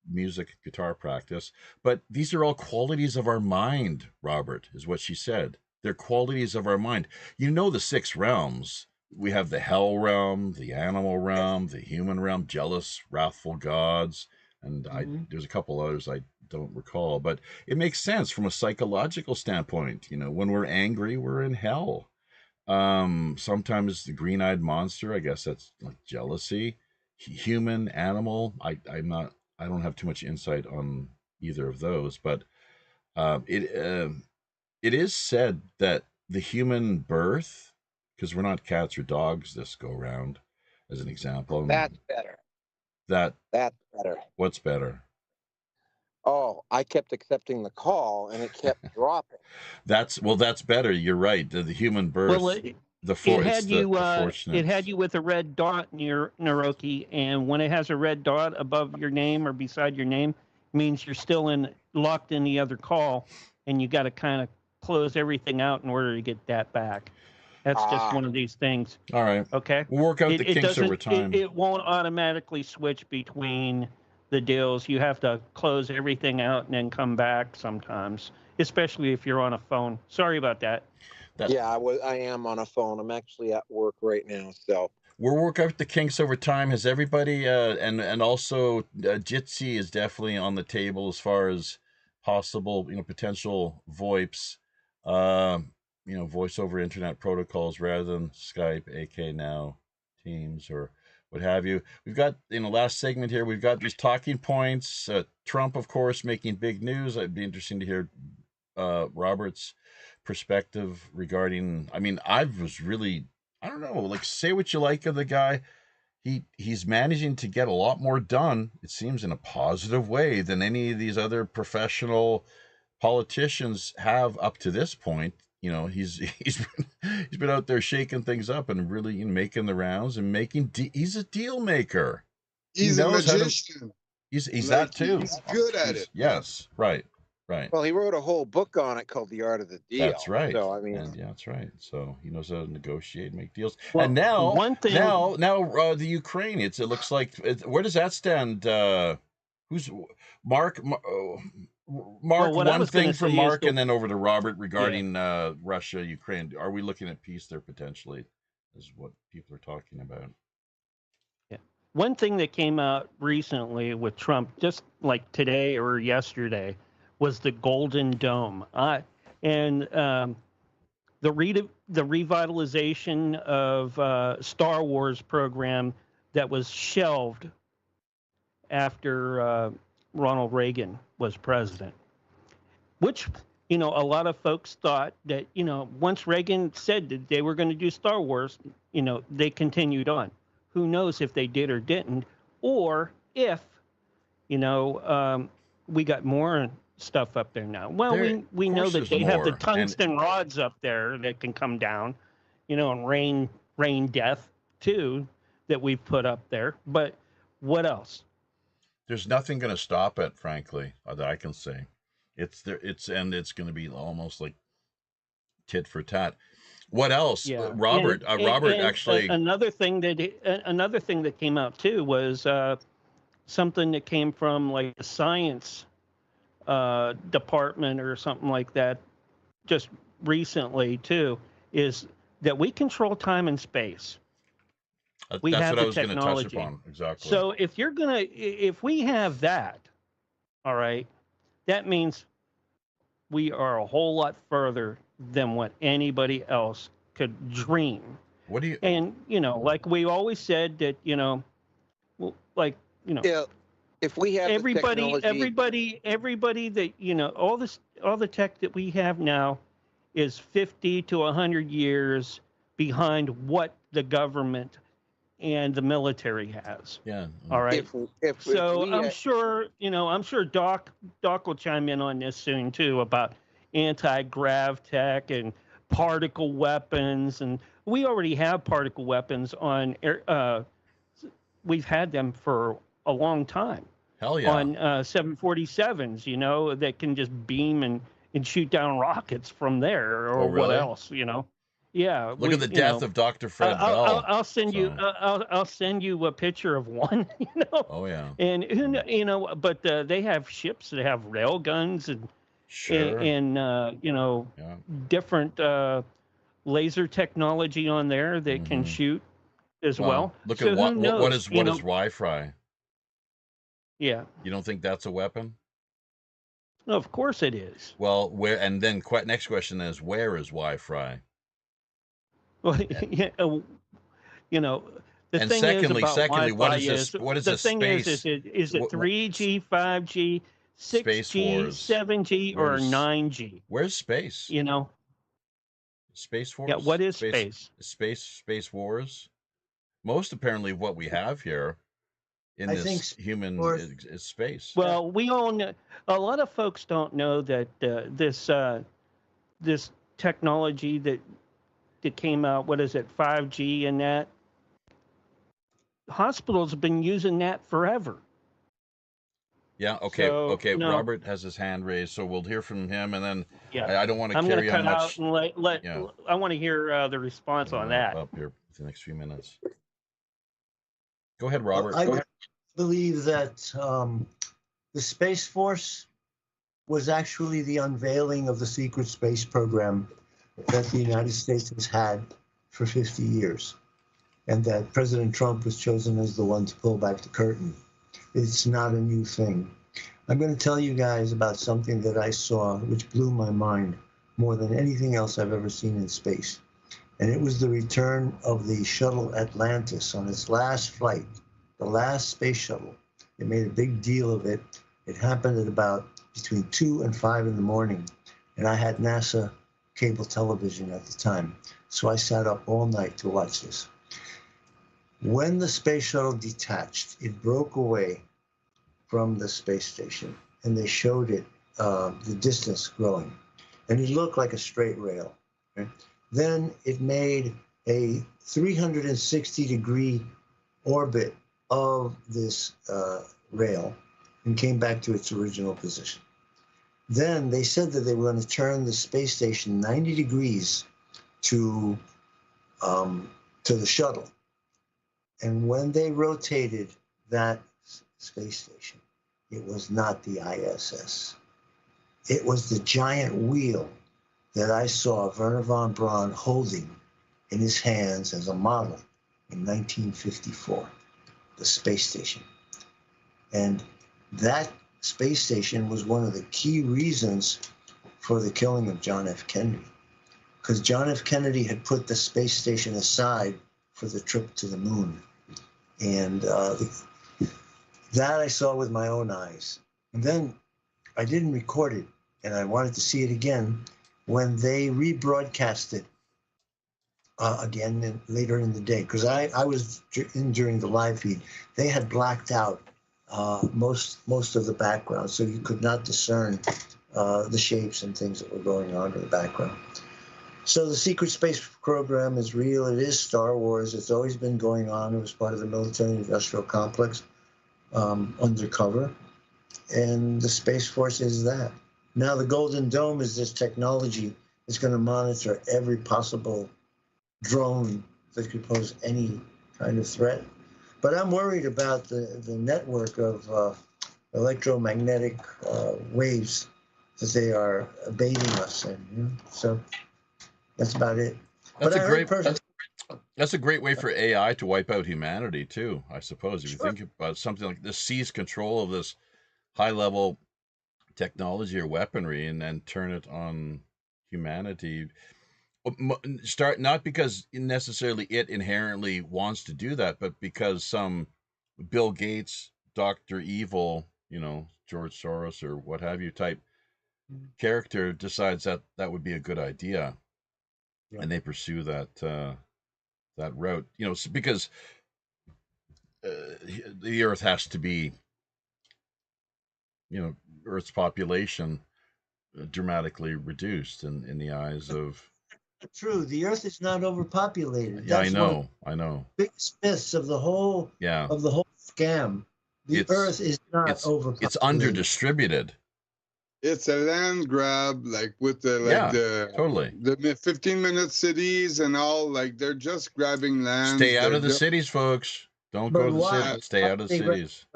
music, guitar practice. But these are all qualities of our mind, Robert, is what she said. They're qualities of our mind. You know, the 6 realms. We have the hell realm, the animal realm, the human realm, jealous, wrathful gods, and there's a couple others I don't recall, but it makes sense from a psychological standpoint. You know, when we're angry, we're in hell. Sometimes the green-eyed monster, I guess that's like jealousy. Human, animal, I don't have too much insight on either of those, but it is said that the human birth, because we're not cats or dogs this go round, as an example. That's better. That's better. What's better? Oh, I kept accepting the call and it kept dropping. That's better. You're right. The human birth. Well, it had you with a red dot near Naroki, and when it has a red dot above your name or beside your name, it means you're still locked in the other call, and you got to kind of close everything out in order to get that back. That's just one of these things. All right. Okay. We'll work out the kinks over time. It won't automatically switch between the deals. You have to close everything out and then come back sometimes, especially if you're on a phone. Sorry about that. Yeah, I am on a phone. I'm actually at work right now, so. We'll work out the kinks over time. Has everybody, and also Jitsi is definitely on the table as far as possible, you know, potential VoIPs, you know, voice over internet protocols rather than Skype, AK now, Teams, or what have you. We've got, in the last segment here, we've got these talking points. Trump, of course, making big news. It'd be interesting to hear Robert's perspective regarding, I mean, I don't know, like, say what you like of the guy. He's managing to get a lot more done, it seems, in a positive way than any of these other professional politicians have up to this point. You know, he's been out there shaking things up and really making the rounds and he's a deal maker. He's a magician. He's that too. He's good at it. Yes, right. Well, he wrote a whole book on it called The Art of the Deal. That's right. So I mean, yeah, that's right. So he knows how to negotiate, make deals. Well, and now, one thing, now, the Ukraine. It looks like. Where does that stand? Who's Mark? Mark, one thing from Mark, and then over to Robert regarding Russia, Ukraine. Are we looking at peace there potentially? Is what people are talking about. Yeah. One thing that came out recently with Trump, just like today or yesterday, was the Golden Dome, and the revitalization of Star Wars program that was shelved after Ronald Reagan was president, which, you know, a lot of folks thought that, you know, once Reagan said that they were going to do Star Wars, you know, they continued on. Who knows if they did or didn't, or if, you know, we got more stuff up there now. Well, we know that they have the tungsten rods up there that can come down, you know, and rain death too that we've put up there. But what else? There's nothing going to stop it, frankly, that I can say. It's there. It's going to be almost like tit for tat. What else? Yeah, Robert. Robert and actually. another thing that came out too was something that came from like the science department or something like that just recently too, is that we control time and space. We That's have what I the was going to touch technology. upon. Exactly. So if we have that, all right, that means we are a whole lot further than what anybody else could dream. What do you? And like we always said that Yeah, if we have everybody the technology, everybody that all the tech that we have now is 50 to 100 years behind what the government and the military has. Yeah. All right. if we I'm sure Doc will chime in on this soon too about anti-grav tech and particle weapons, and we already have particle weapons on we've had them for a long time. Hell yeah. On 747s, that can just beam and shoot down rockets from there, or really? what else, Yeah. Look at the death of Dr. Fred Bell. I'll send you. I'll send you a picture of one. Oh yeah. And but they have ships that have rail guns and sure. and different laser technology on there that can shoot as well. Look So at what is Wi-Fi? Yeah. You don't think that's a weapon? Of course it is. Well, where? And then next question is, where is Wi-Fi? Well, yeah, the And thing secondly, is about Wi-Fi what is this? What is the a thing space? Is it 3G, 5G, Space 6G, Wars. 7G, or Where's- 9G? Where's space? Space Force? Yeah, what is space? Space Wars? Most apparently what we have here in I this think human Wars- is space. Well, we own. A lot of folks don't know that this technology that came out. What is it? 5G and that. Hospitals have been using that forever. Yeah. Okay. So, okay. Robert has his hand raised, so we'll hear from him, and then I don't want to I'm going carry to on cut much. out and let. Yeah. I want to hear the response on that. Up here for the next few minutes. Go ahead, Robert. I believe that the Space Force was actually the unveiling of the secret space program that the United States has had for 50 years, and that President Trump was chosen as the one to pull back the curtain. It's not a new thing. I'm going to tell you guys about something that I saw which blew my mind more than anything else I've ever seen in space. And it was the return of the shuttle Atlantis on its last flight, the last space shuttle. They made a big deal of it. It happened at about between 2 and 5 in the morning. And I had NASA cable television at the time. So I sat up all night to watch this. When the space shuttle detached, it broke away from the space station, and they showed it, the distance growing. And it looked like a straight rail. Okay? Then it made a 360-degree orbit of this rail and came back to its original position. Then they said that they were going to turn the space station 90 degrees to the shuttle. And when they rotated that space station, it was not the ISS. It was the giant wheel that I saw Wernher von Braun holding in his hands as a model in 1954, the space station. And that space station was one of the key reasons for the killing of John F. Kennedy, because John F. Kennedy had put the space station aside for the trip to the moon. And that I saw with my own eyes. And then I didn't record it, and I wanted to see it again when they rebroadcast it again later in the day, because I was in during the live feed. They had blacked out most of the background, so you could not discern the shapes and things that were going on in the background. So the secret space program is real. It is Star Wars. It's always been going on. It was part of the military-industrial complex, undercover. And the Space Force is that. Now the Golden Dome is this technology that's going to monitor every possible drone that could pose any kind of threat. But I'm worried about the network of electromagnetic waves that they are baiting us in. You know? So that's about it. That's a great way for AI to wipe out humanity too, I suppose. If you think about something like this, seize control of this high-level technology or weaponry and then turn it on humanity. Start not because necessarily it inherently wants to do that, but because some Bill Gates, Dr. Evil, George Soros or what have you type character decides that that would be a good idea, and they pursue that that route. Because the Earth has to be, Earth's population dramatically reduced in the eyes of. True, the Earth is not overpopulated. Yeah, That's I one know. of the biggest myths of the whole scam. The Earth is not overpopulated. It's under-distributed. It's a land grab, like with the totally the 15-minute cities and all. Like they're just grabbing land. Stay out of the cities, folks. Don't go to the cities. Stay out of the cities.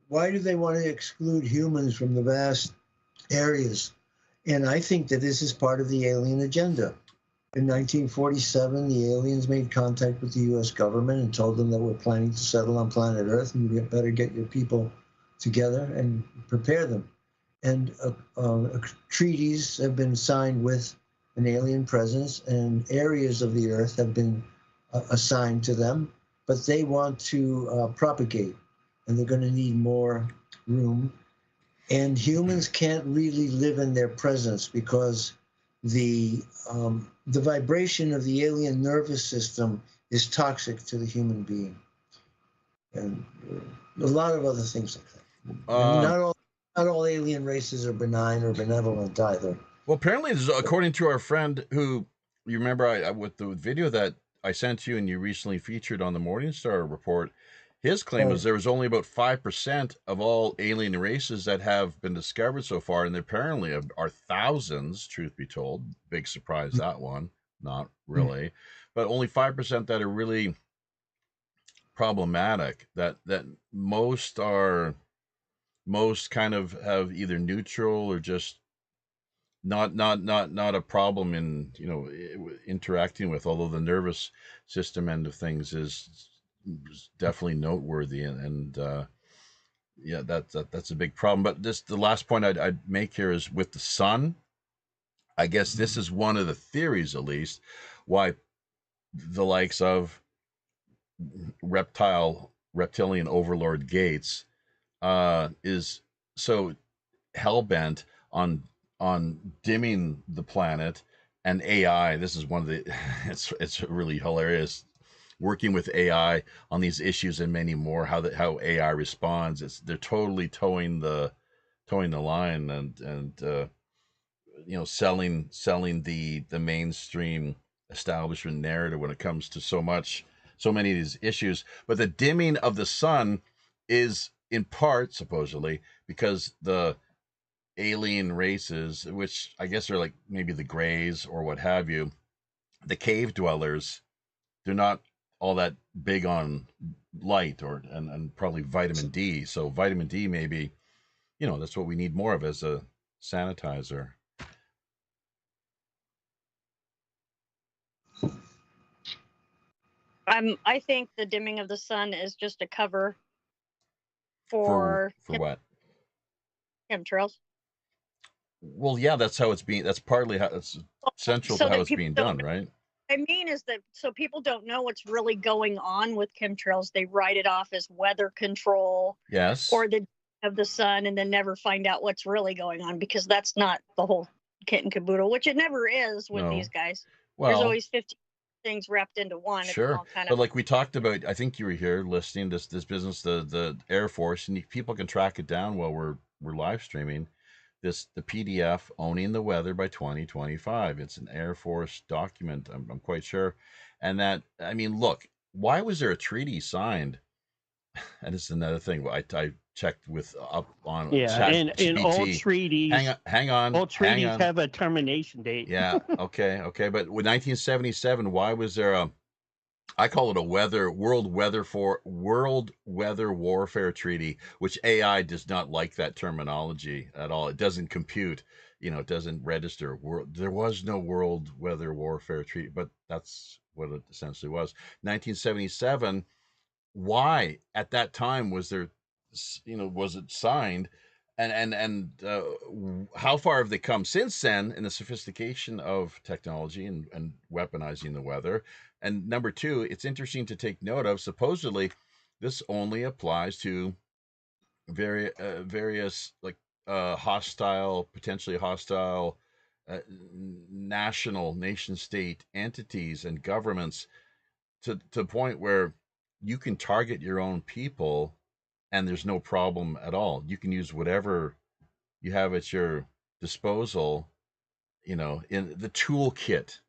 Why do they want to exclude humans from the vast areas? And I think that this is part of the alien agenda. In 1947, the aliens made contact with the U.S. government and told them that we're planning to settle on planet Earth, and you better get your people together and prepare them. And treaties have been signed with an alien presence, and areas of the Earth have been assigned to them, but they want to propagate, and they're going to need more room. And humans can't really live in their presence because the vibration of the alien nervous system is toxic to the human being, and a lot of other things like that. Not all alien races are benign or benevolent either. Well, apparently, according to our friend who, you remember with the video that I sent you and you recently featured on the Morningstar report, his claim was there was only about 5% of all alien races that have been discovered so far, and there apparently are thousands, truth be told. Big surprise, that one. Not really. But only 5% that are really problematic, that most kind of have either neutral or just not a problem in interacting with, although the nervous system end of things is definitely noteworthy, and yeah, that's a big problem. But the last point I'd make here is with the sun. I guess this is one of the theories, at least, why the likes of reptilian overlord Gates is so hell-bent on dimming the planet and AI. This is one of the it's really hilarious, working with AI on these issues and many more, how AI responds. They're totally towing the line and selling the mainstream establishment narrative when it comes to so many of these issues. But the dimming of the sun is in part supposedly because the alien races, which I guess are like maybe the Greys or what have you, the cave dwellers, they're not all that big on light and probably vitamin D. So vitamin D, maybe, that's what we need more of as a sanitizer. I think the dimming of the sun is just a cover for what? Chemtrails. Well, yeah, that's partly how it's central to how it's being done, right? I mean is that so people don't know what's really going on with chemtrails. They write it off as weather control, yes, or the of the sun, and then never find out what's really going on, because that's not the whole kit and caboodle, which it never is with these guys. Well, there's always 50 things wrapped into one. Sure, all kind but like we talked about, I think you were here listening to this business, the Air Force, and people can track it down while we're live streaming. the PDF Owning the Weather by 2025. It's an Air Force document, I'm quite sure. And that, I mean, look, why was there a treaty signed? And this is another thing. I checked with up on Chat in all GPT. treaties. Hang on. All treaties have a termination date. Yeah. Okay. But with 1977, why was there I call it a world weather warfare treaty, which AI does not like that terminology at all. It doesn't compute, it doesn't register. There was no world weather warfare treaty, but that's what it essentially was. 1977. Why at that time was there, was it signed, and how far have they come since then in the sophistication of technology and weaponizing the weather? And number two, it's interesting to take note of, supposedly this only applies to various like potentially hostile nation state entities and governments, to the point where you can target your own people and there's no problem at all. You can use whatever you have at your disposal, in the toolkit,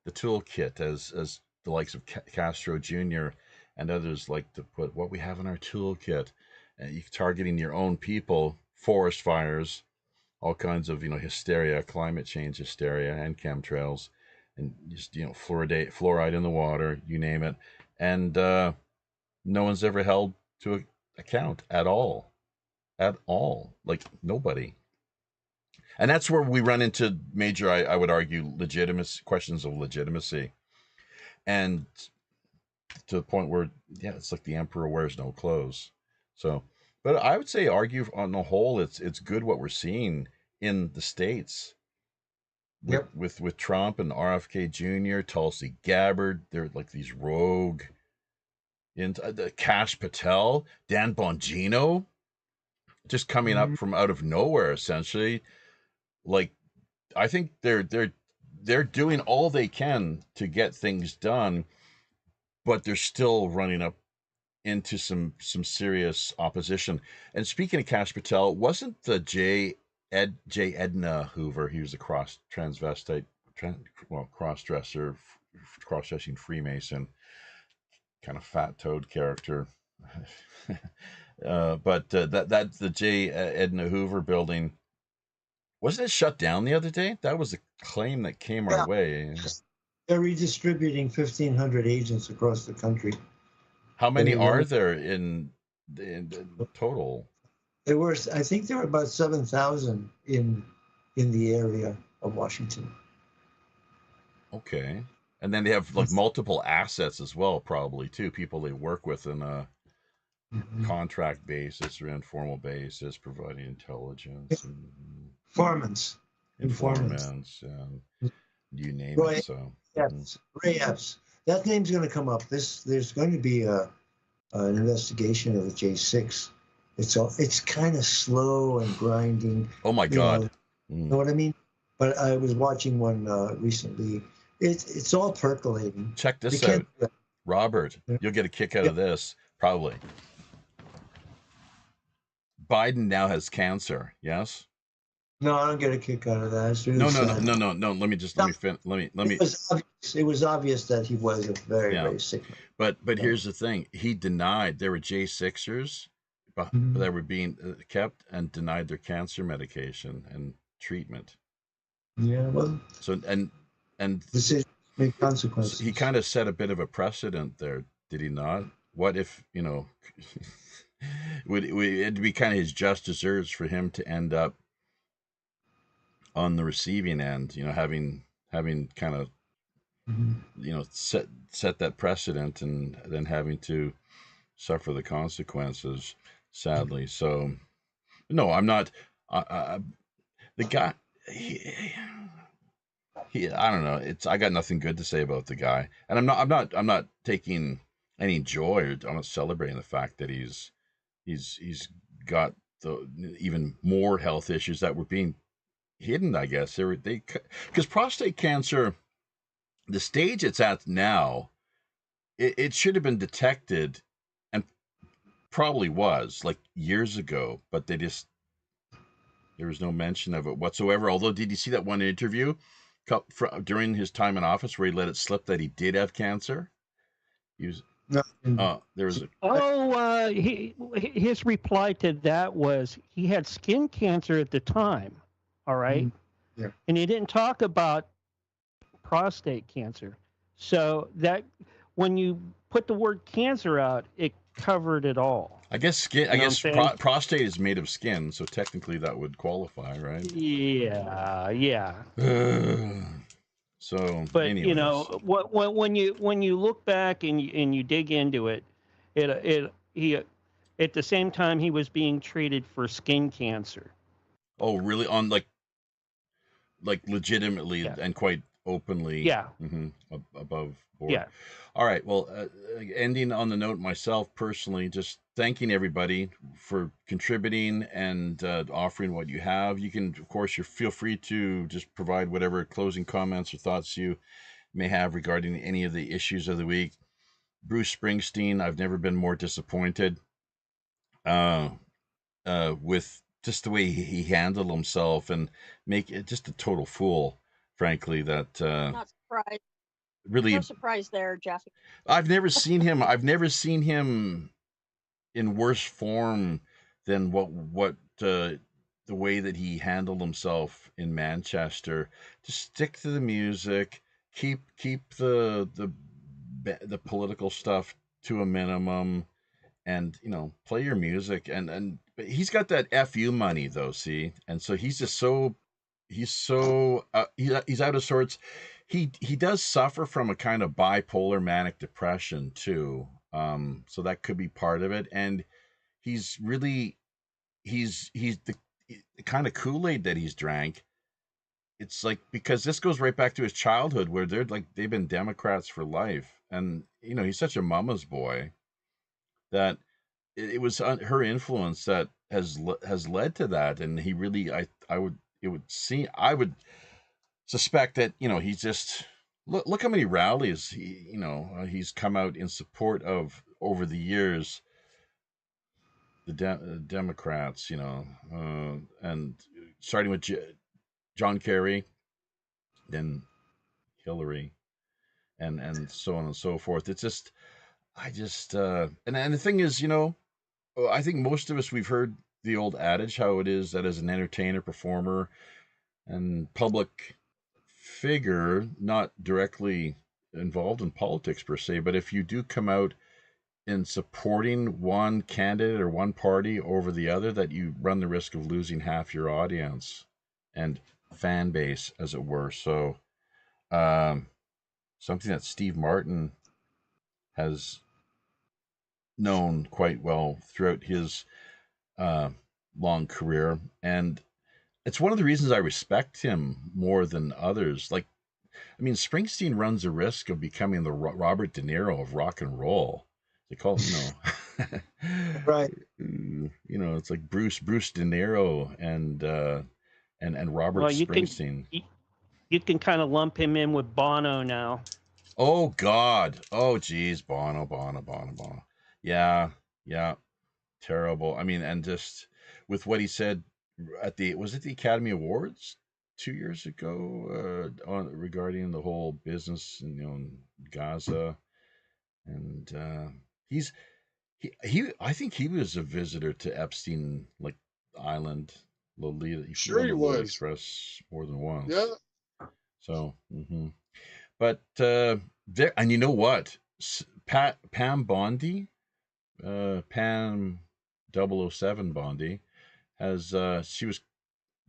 as the likes of Castro Jr. and others like to put what we have in our toolkit. And you targeting your own people, forest fires, all kinds of, hysteria, climate change hysteria, and chemtrails, and just, fluoride in the water, you name it. And no one's ever held to account at all, like nobody. And that's where we run into major, I would argue, questions of legitimacy, and to the point where, it's like the emperor wears no clothes. So, but I would say, argue on the whole, it's good what we're seeing in the States. With Trump and RFK Jr., Tulsi Gabbard, they're like these rogue. The Kash Patel, Dan Bongino, just coming up from out of nowhere, essentially. Like, I think they're doing all they can to get things done, but they're still running up into some serious opposition. And speaking of Kash Patel, wasn't the J. Edna Hoover? He was a cross-dresser, cross-dressing Freemason, kind of fat toad character. But that's the J. Edna Hoover building. Wasn't it shut down the other day? That was a claim that came our way. They're redistributing 1,500 agents across the country. How many are there in total? I think there were about 7,000 in the area of Washington. Okay. And then they have like multiple assets as well, probably too. People they work with on a contract basis or informal basis, providing intelligence. Informants. And you name it. So Ray Epps. That name's going to come up. There's going to be an investigation of the J6. It's kind of slow and grinding. Oh my God! You know what I mean? But I was watching one recently. It's all percolating. Check this out, Robert. You'll get a kick out of this, probably. Biden now has cancer. Yes. No, I don't get a kick out of that. No. Let me. It was obvious that he was a very sick man. But here's the thing: he denied there were J6ers that were being kept and denied their cancer medication and treatment. Yeah, well. So and decisions make consequences. He kind of set a bit of a precedent there, did he not? What if it'd be kind of his just desserts for him to end up on the receiving end, having kind of set that precedent and then having to suffer the consequences, sadly. So no, I'm not the guy. I don't know. I got nothing good to say about the guy, and I'm not taking any joy, or I'm not celebrating the fact that he's got the even more health issues that were being hidden. I guess because prostate cancer, the stage it's at now, it should have been detected, and probably was like years ago, but they just There was no mention of it whatsoever. Although, did you see that one interview during his time in office where he let it slip that he did have cancer? He was, there was his reply to that was he had skin cancer at the time. All right. Yeah. And he didn't talk about prostate cancer. So that when you put the word cancer out, it covered it all. I guess skin. I guess prostate is made of skin, so technically that would qualify, right? Yeah. So, but anyways. You know, when you look back and you dig into it, he at the same time he was being treated for skin cancer. Oh, really? On like legitimately and quite openly. Yeah. Above board. Yeah. All right. Well, ending on the note, myself personally, just thanking everybody for contributing and offering what you have. You can, of course, feel free to just provide whatever closing comments or thoughts you may have regarding any of the issues of the week. Bruce Springsteen, I've never been more disappointed with just the way he handled himself and make it just a total fool, frankly. That not surprised. Really, no surprise there, Jeffy. I've never seen him in worse form than what the way that he handled himself in Manchester. Just stick to the music, keep the political stuff to a minimum, and play your music. And he's got that FU money though, see, and so he's just he's out of sorts. He does suffer from a kind of bipolar manic depression too. So that could be part of it. And he's the kind of Kool-Aid that he's drank. It's like, because this goes right back to his childhood where they've been Democrats for life. And, he's such a mama's boy that it was her influence that has led to that. And he really, I would suspect that he's just look how many rallies he's come out in support of over the years, the Democrats, and starting with John Kerry, then Hillary, and so on and so forth. It's just and the thing is, I think most of us, we've heard the old adage how it is that as an entertainer, performer, and public figure, not directly involved in politics per se, but if you do come out in supporting one candidate or one party over the other, that you run the risk of losing half your audience and fan base, as it were. So something that Steve Martin has known quite well throughout his long career, and it's one of the reasons I respect him more than others. Like, I mean, Springsteen runs a risk of becoming the Robert De Niro of rock and roll. They call him, right. It's like Bruce De Niro and Robert Springsteen. You can kind of lump him in with Bono now. Oh God. Oh geez, Bono. Yeah. Terrible. I mean, and just with what he said at the Academy Awards 2 years ago regarding the whole business in Gaza, and I think he was a visitor to Epstein Island, Lolita. Sure, he was. Express more than once. Yeah. So, but there, and you know what? Pam Bondi, Pam 007 Bondi, has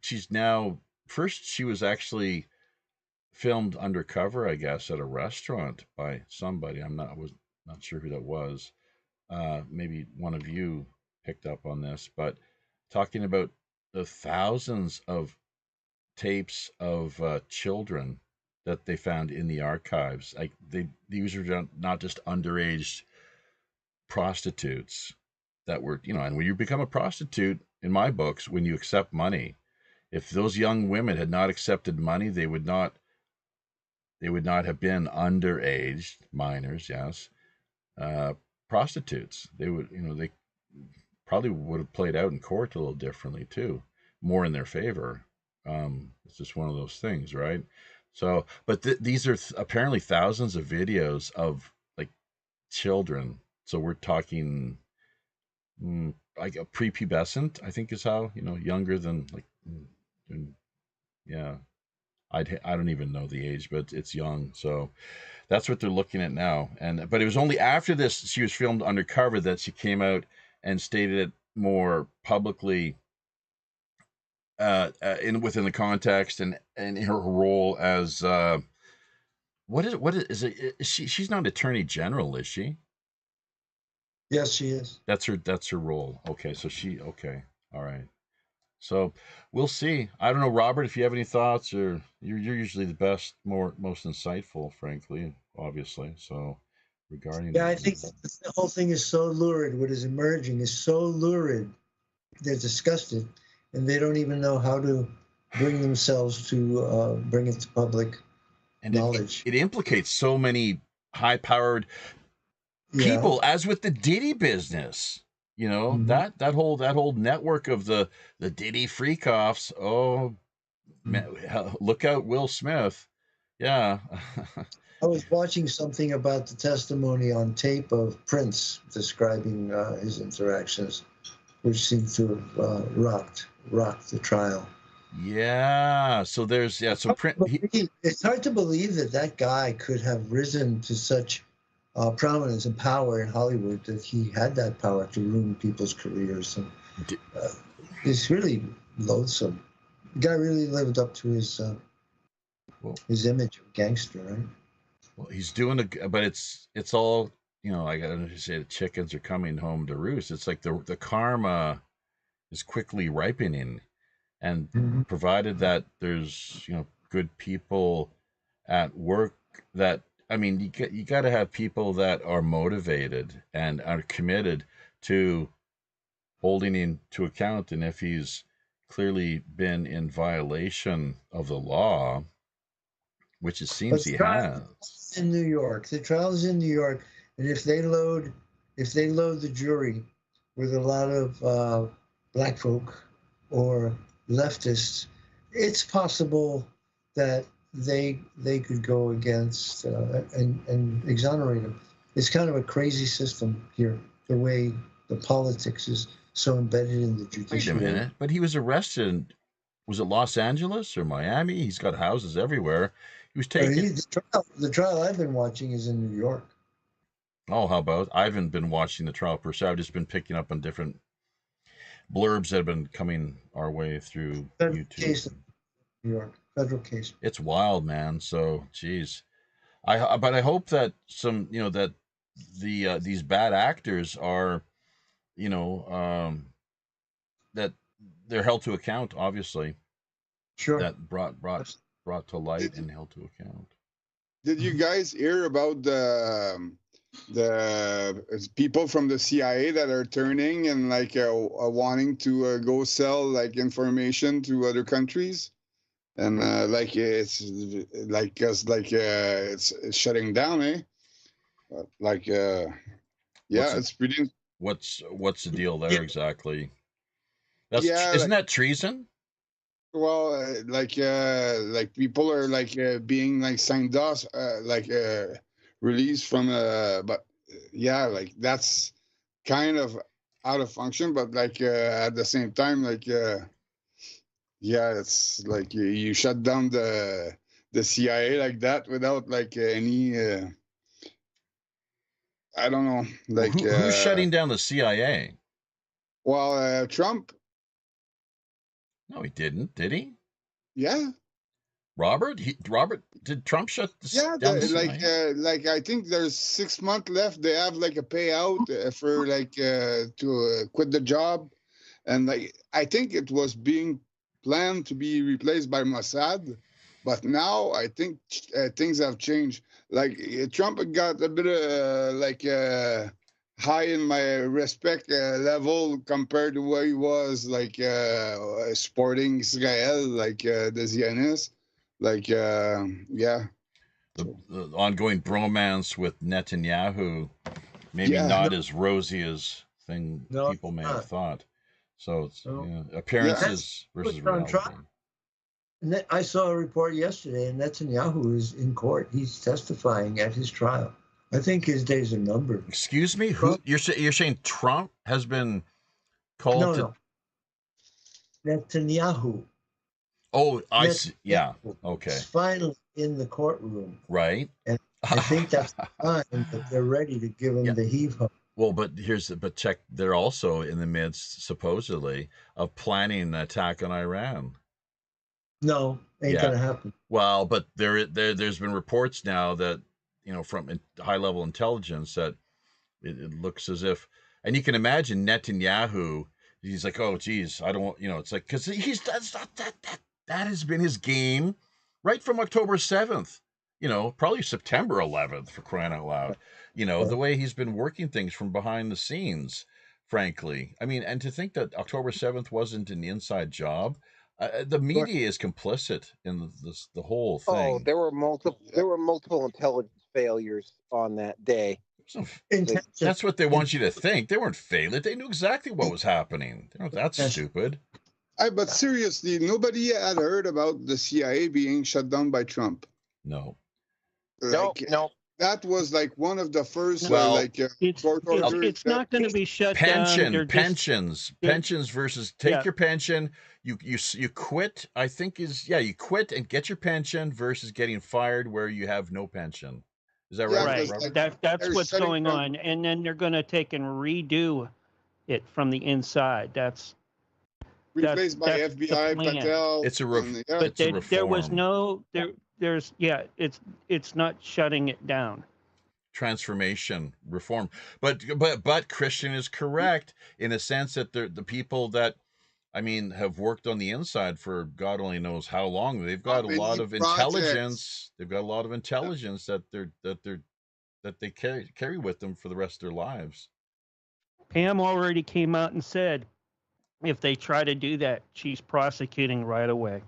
she's now, first she was actually filmed undercover, I guess, at a restaurant by somebody. I was not sure who that was. Maybe one of you picked up on this, but talking about the thousands of tapes of children that they found in the archives. Like these were not just underage prostitutes that were, and when you become a prostitute, in my books, when you accept money, if those young women had not accepted money, they would not have been underage minors, yes, prostitutes. They would, they probably would have played out in court a little differently too. more in their favor. It's just one of those things, right? So, but these are apparently thousands of videos of like children. So we're talking like a prepubescent, I think is how, younger than like, yeah, I don't even know the age, but it's young. So that's what they're looking at now. But it was only after this, she was filmed undercover, that she came out and stated it more publicly within the context and her role as what is it? She's not Attorney General, is she? Yes, she is. That's her role. Okay, so okay, all right. So we'll see. I don't know, Robert, if you have any thoughts, or you're usually the best, most insightful, frankly, obviously. So regarding I think the whole thing is so lurid. What is emerging is so lurid. They're disgusted, and they don't even know how to bring themselves to bring it to public knowledge. It implicates so many high-powered people, as with the Diddy business. That whole network of the Diddy freak-offs. Oh, man, look out, Will Smith. Yeah. I was watching something about the testimony on tape of Prince describing his interactions, which seemed to have rocked the trial. Yeah. So there's So Prince. It's hard to believe that guy could have risen to such prominence and power in Hollywood, that he had that power to ruin people's careers. And it's really loathsome. The guy really lived up to his image of gangster, right? Well, he's doing but it's all, I gotta say, the chickens are coming home to roost. It's like the karma is quickly ripening, and provided that there's good people at work, that you got to have people that are motivated and are committed to holding him to account. And if he's clearly been in violation of the law, which it seems he has. In New York, the trial's in New York, and if they load the jury with a lot of black folk or leftists, it's possible that they could go against and exonerate him. It's kind of a crazy system here, the way the politics is so embedded in the judiciary. Wait a minute, but he was arrested. Was it Los Angeles or Miami? He's got houses everywhere. He was taken. The trial I've been watching is in New York. Oh, how about? I haven't been watching the trial per se. I've just been picking up on different blurbs that have been coming our way through YouTube. Case in New York, federal case. It's wild, man. So, geez, but I hope that that these bad actors are, that they're held to account. Obviously, sure. That brought to light and held to account. Did you guys hear about the people from the CIA that are turning and wanting to go sell information to other countries, and it's shutting down, eh? It's pretty. What's the deal there exactly? Isn't that treason? Well, people are being signed off, released from but that's kind of out of function, but at the same time it's you shut down the CIA like that without any I don't know, who's shutting down the CIA? Well, Trump. No, he didn't. Did he? Yeah. Robert, did Trump shut down the CIA? I think there's 6 months left. They have a payout for to quit the job, and I think it was being planned to be replaced by Mossad, but now I think things have changed. Trump got a bit of high in my respect level compared to where he was sporting Israel, the Zionists. The ongoing bromance with Netanyahu, maybe not as rosy as people may have thought. So it's Yeah, appearances versus reality. I saw a report yesterday, and Netanyahu is in court. He's testifying at his trial. I think his days are numbered. Excuse me, who you're saying Trump has been called to? No, Netanyahu. Oh, I see. Yeah. Okay. He's finally in the courtroom. Right. And I think that's the time that they're ready to give him the heave-ho. Well, but check. They're also in the midst, supposedly, of planning an attack on Iran. No, ain't gonna happen. Well, but there's been reports now that from high-level intelligence that it looks as if, and you can imagine Netanyahu. He's like, oh, geez, I don't, it's like, because that has been his game right from October 7th, probably September 11th, for crying out loud. The way he's been working things from behind the scenes, frankly. I mean, and to think that October 7th wasn't an inside job, the media is complicit in the whole thing. Oh, there were multiple intelligence failures on that day. That's what they want you to think. They weren't failing. They knew exactly what was happening. That's stupid. But seriously, nobody had heard about the CIA being shut down by Trump. No. No. That was like one of the first, it's not going to be shut down. Pensions versus take your pension. You quit. I think you quit and get your pension versus getting fired where you have no pension. Is that right? Right. That's what's going on, and then they're going to take and redo it from the inside. That's replaced by FBI, Patel. It's a reform. There was no there. There's it's not shutting it down. Transformation, reform, but Christian is correct in a sense that the people that have worked on the inside for God only knows how long. They've got a lot of intelligence. They've got a lot of intelligence that they carry with them for the rest of their lives. Pam already came out and said, if they try to do that, she's prosecuting right away.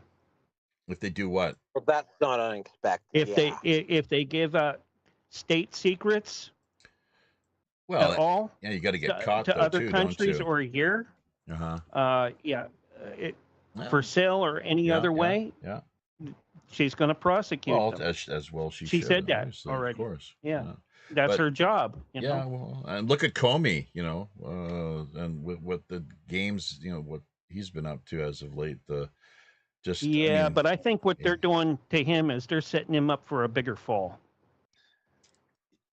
If they do what? Well, that's not unexpected. If they give out state secrets, at all, you got to get caught to other countries or here. For sale or any other way. Yeah. She's going to prosecute them. As well she said that already. Of course. Yeah. That's her job. Well, and look at Comey, and with the games, what he's been up to as of late. But I think what they're doing to him is they're setting him up for a bigger fall.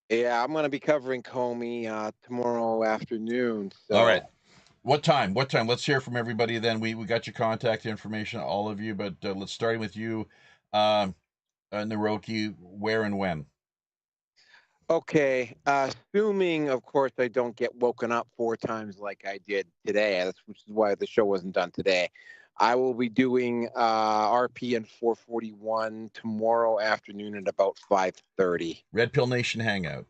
Yeah, I'm going to be covering Comey tomorrow afternoon. So. All right. What time? Let's hear from everybody then. We got your contact information, all of you, but let's start with you, Naroki, where and when? Okay. Assuming, of course, I don't get woken up 4 times like I did today, which is why the show wasn't done today. I will be doing RPN 441 tomorrow afternoon at about 5:30. Red Pill Nation Hangout.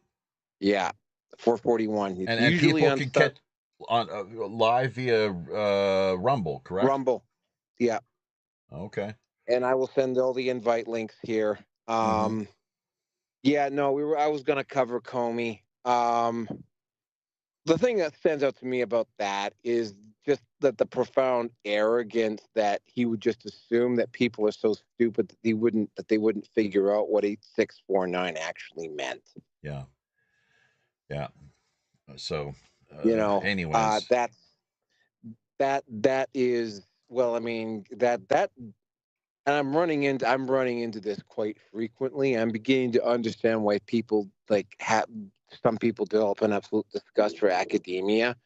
Yeah, 441. And people can get on live via Rumble, correct? Rumble. Yeah. Okay. And I will send all the invite links here. Yeah, no, I was going to cover Comey. The thing that stands out to me about that is just that the profound arrogance that he would just assume that people are so stupid that they wouldn't figure out what 8649 actually meant. Yeah. Yeah. So, anyways, that is, well, I mean, that, and I'm running into this quite frequently. I'm beginning to understand why people some people develop an absolute disgust for academia,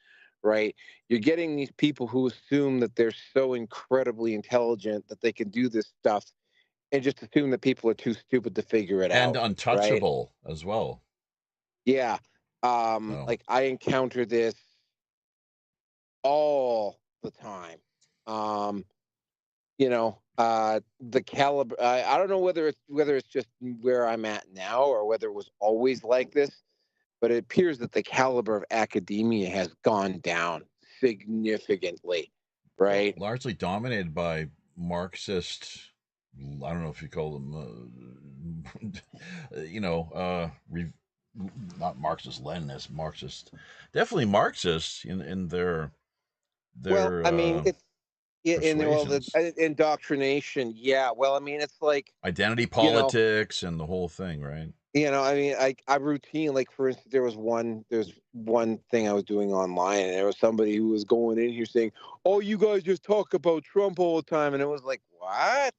right? You're getting these people who assume that they're so incredibly intelligent that they can do this stuff and just assume that people are too stupid to figure it out. And untouchable as well. Yeah. Like I encounter this all the time. The caliber, I don't know whether it's just where I'm at now or whether it was always like this, but it appears that the caliber of academia has gone down significantly, right? Largely dominated by Marxist, I don't know if you call them, not Marxist Leninist, Marxist, definitely Marxist in their their well, I mean, it's persuasions. the indoctrination. Yeah. Well, I mean, it's like Identity politics and the whole thing, right? I mean, I routine, like, for instance, there's one thing I was doing online, and there was somebody who was going in here saying, "Oh, you guys just talk about Trump all the time," and it was like, what?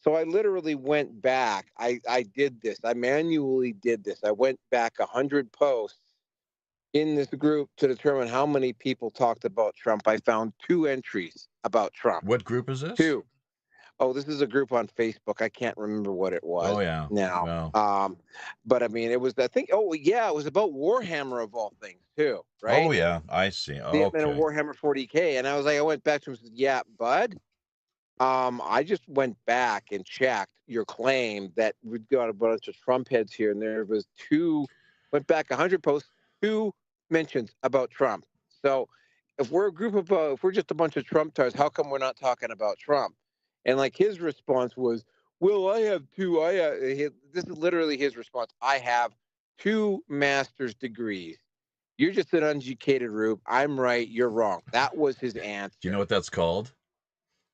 So I literally went back. I did this. I manually did this. I went back 100 posts in this group to determine how many people talked about Trump. I found 2 entries about Trump. What group is this? 2. Oh, this is a group on Facebook. I can't remember what it was. Oh yeah. Now. Well. But I mean, it was, I think. Oh yeah, it was about Warhammer of all things too, right? Oh yeah, I see. The Okay. Warhammer 40K, and I went back to him and said, "Yeah, bud. I just went back and checked your claim that we've got a bunch of Trump heads here, and there was 2. Went back 100 posts, 2 mentions about Trump. So if we're if we're just a bunch of Trump tards, how come we're not talking about Trump?" And like his response was, "Well, I have 2. This is literally his response. I have 2 master's degrees. You're just an uneducated rube. I'm right. You're wrong." That was his answer. Do you know what that's called?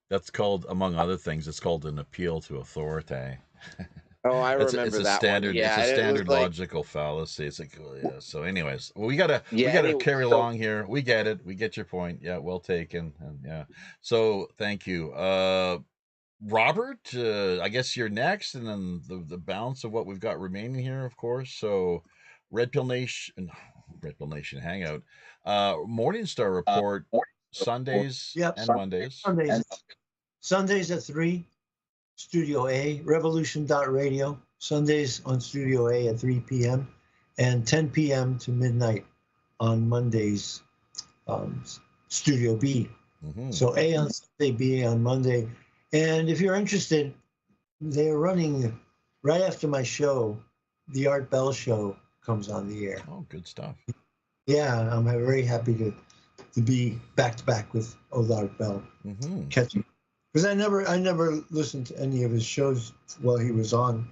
That's called, among other things, it's called an appeal to authority. Oh, I remember it's a that standard, one. Yeah, it's a standard it was logical fallacy. It's like, oh, yeah. So, anyways, we gotta anyway, carry along here. We get it. We get your point. Yeah, well taken. And yeah. So, thank you, Robert. I guess you're next, and then the balance of what we've got remaining here, of course. So, Red Pill Nation Hangout, Morningstar Report, Sundays and Mondays. Sundays at 3, Studio A, Revolution.radio. Sundays on Studio A at 3 p.m. and 10 p.m. to midnight on Mondays, Studio B. Mm-hmm. So A on Sunday, B on Monday. And if you're interested, they're running right after my show. The Art Bell Show comes on the air. Oh, good stuff. Yeah, I'm very happy to be back to back with Art Bell. Mm-hmm. Catching, because I never listened to any of his shows while he was on,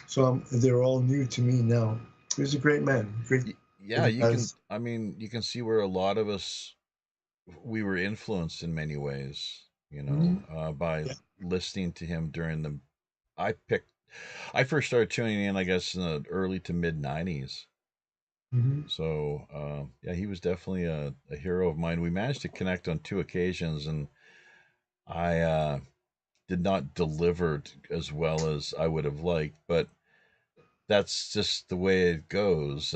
so they're all new to me now. He's a great man. Yeah, you can see where a lot of us, we were influenced in many ways, by listening to him during I first started tuning in, I guess, in the early to mid 90s. Mm-hmm. So, he was definitely a hero of mine. We managed to connect on 2 occasions, and I did not deliver as well as I would have liked, but that's just the way it goes.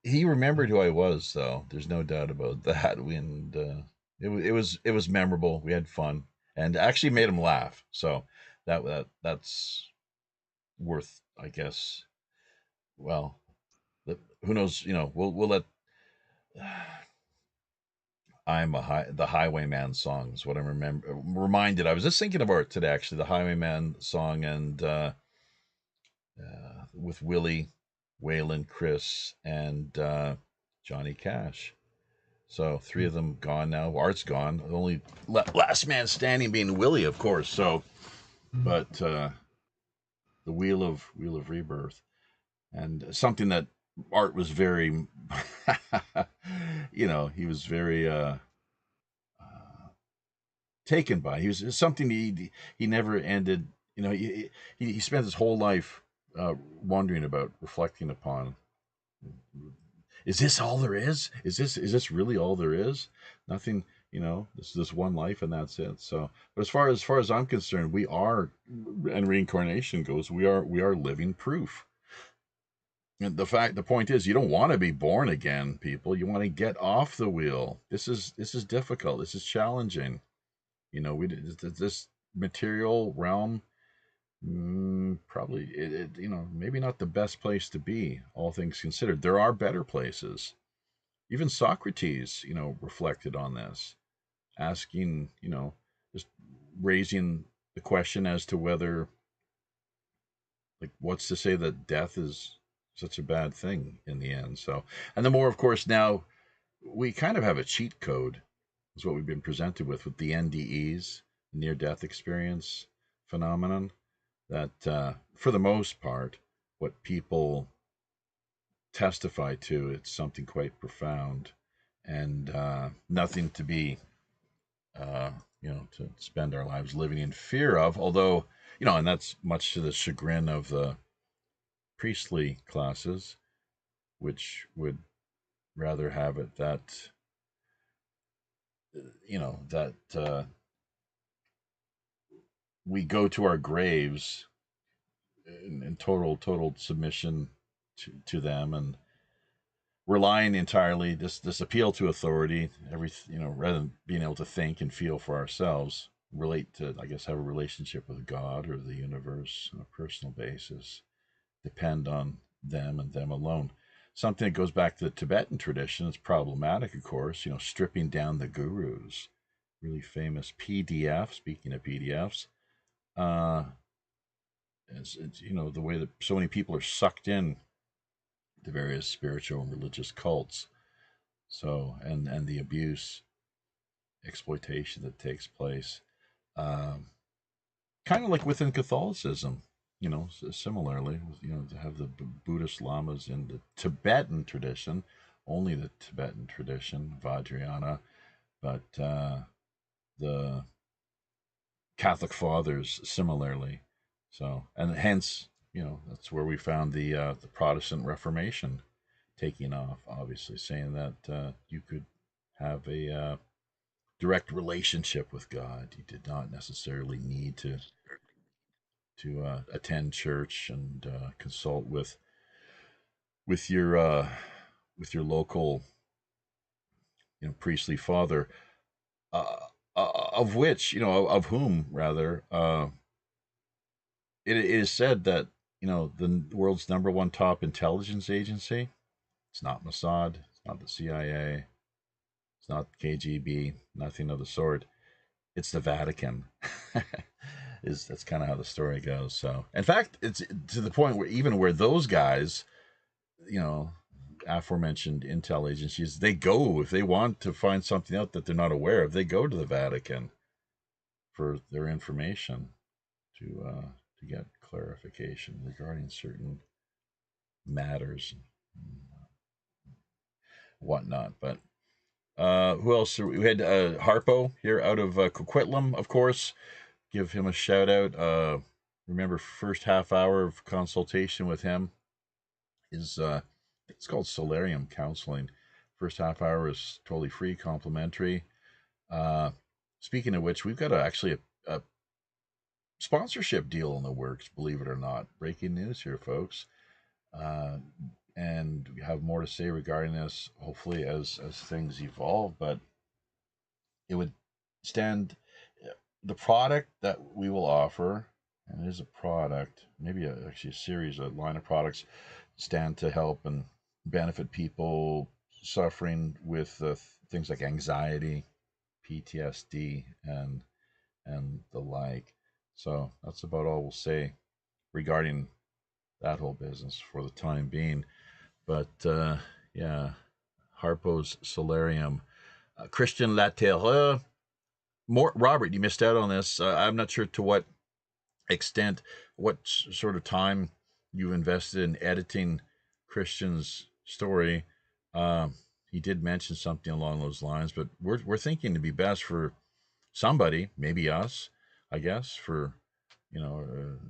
He remembered who I was, though. There's no doubt about that. It was memorable. We had fun, and actually made him laugh. So that's worth, I guess. Well, who knows? We'll let. The Highwayman song is what I'm reminded. I was just thinking about it today, actually, the Highwayman song, and with Willie, Waylon, Chris, and Johnny Cash. So 3 of them gone now. Art's gone. Only last man standing being Willie, of course. So, but the wheel of rebirth, and something that Art was very, he was very taken by. He was something he never ended. He spent his whole life wondering about, reflecting upon. Is this all there is? Is this really all there is? Nothing. This one life, and that's it. So, but as far as I'm concerned, we are, and reincarnation goes, we are living proof. And the point is, you don't want to be born again, people. You want to get off the wheel. This is difficult. This is challenging. This material realm, probably maybe not the best place to be, all things considered. There are better places. Even Socrates, reflected on this, asking, just raising the question as to whether, like, what's to say that death is such a bad thing in the end. So, and the more, of course, now we kind of have a cheat code, is what we've been presented with the NDEs, near-death experience phenomenon, that for the most part, what people testify to, it's something quite profound. and nothing to be, to spend our lives living in fear of. Although, and that's much to the chagrin of the priestly classes, which would rather have it that, that we go to our graves in total submission to them, and relying entirely this appeal to authority, rather than being able to think and feel for ourselves, relate to, I guess, have a relationship with God or the universe on a personal basis, depend on them and them alone. Something that goes back to the Tibetan tradition. It's problematic, of course, stripping down the gurus. Really famous PDF, speaking of PDFs, it's the way that so many people are sucked in the various spiritual and religious cults. So, and the abuse, exploitation that takes place, kind of like within Catholicism, similarly, to have the Buddhist lamas in the Tibetan tradition, only the Tibetan tradition, Vajrayana, but the Catholic fathers similarly. So, and hence, that's where we found the Protestant Reformation taking off, obviously, saying that you could have a direct relationship with God. You did not necessarily need to attend church and consult with your local priestly father, of whom rather it is said that the world's #1 top intelligence agency, it's not Mossad, it's not the CIA, it's not KGB, nothing of the sort. It's the Vatican. That's kind of how the story goes. So, in fact, it's to the point where those guys, aforementioned intel agencies, they go, if they want to find something out that they're not aware of, they go to the Vatican for their information to get clarification regarding certain matters and whatnot. But who else? We had Harpo here out of Coquitlam, of course. Give him a shout out. Remember, first half hour of consultation with him is it's called Solarium Counseling. First half hour is totally free, complimentary. Speaking of which, we've got actually a sponsorship deal in the works, believe it or not. Breaking news here, folks. And we have more to say regarding this, hopefully, as things evolve. But it would stand, the product that we will offer, and it is a product, maybe actually a series, a line of products, stand to help and benefit people suffering with things like anxiety, PTSD, and the like. So that's about all we'll say regarding that whole business for the time being. But yeah, Harpo's Solarium. Christian Laterreur. More, Robert, you missed out on this. I'm not sure to what extent, what sort of time you've invested in editing Christian's story. He did mention something along those lines, but we're thinking to be best for somebody, maybe us, I guess, for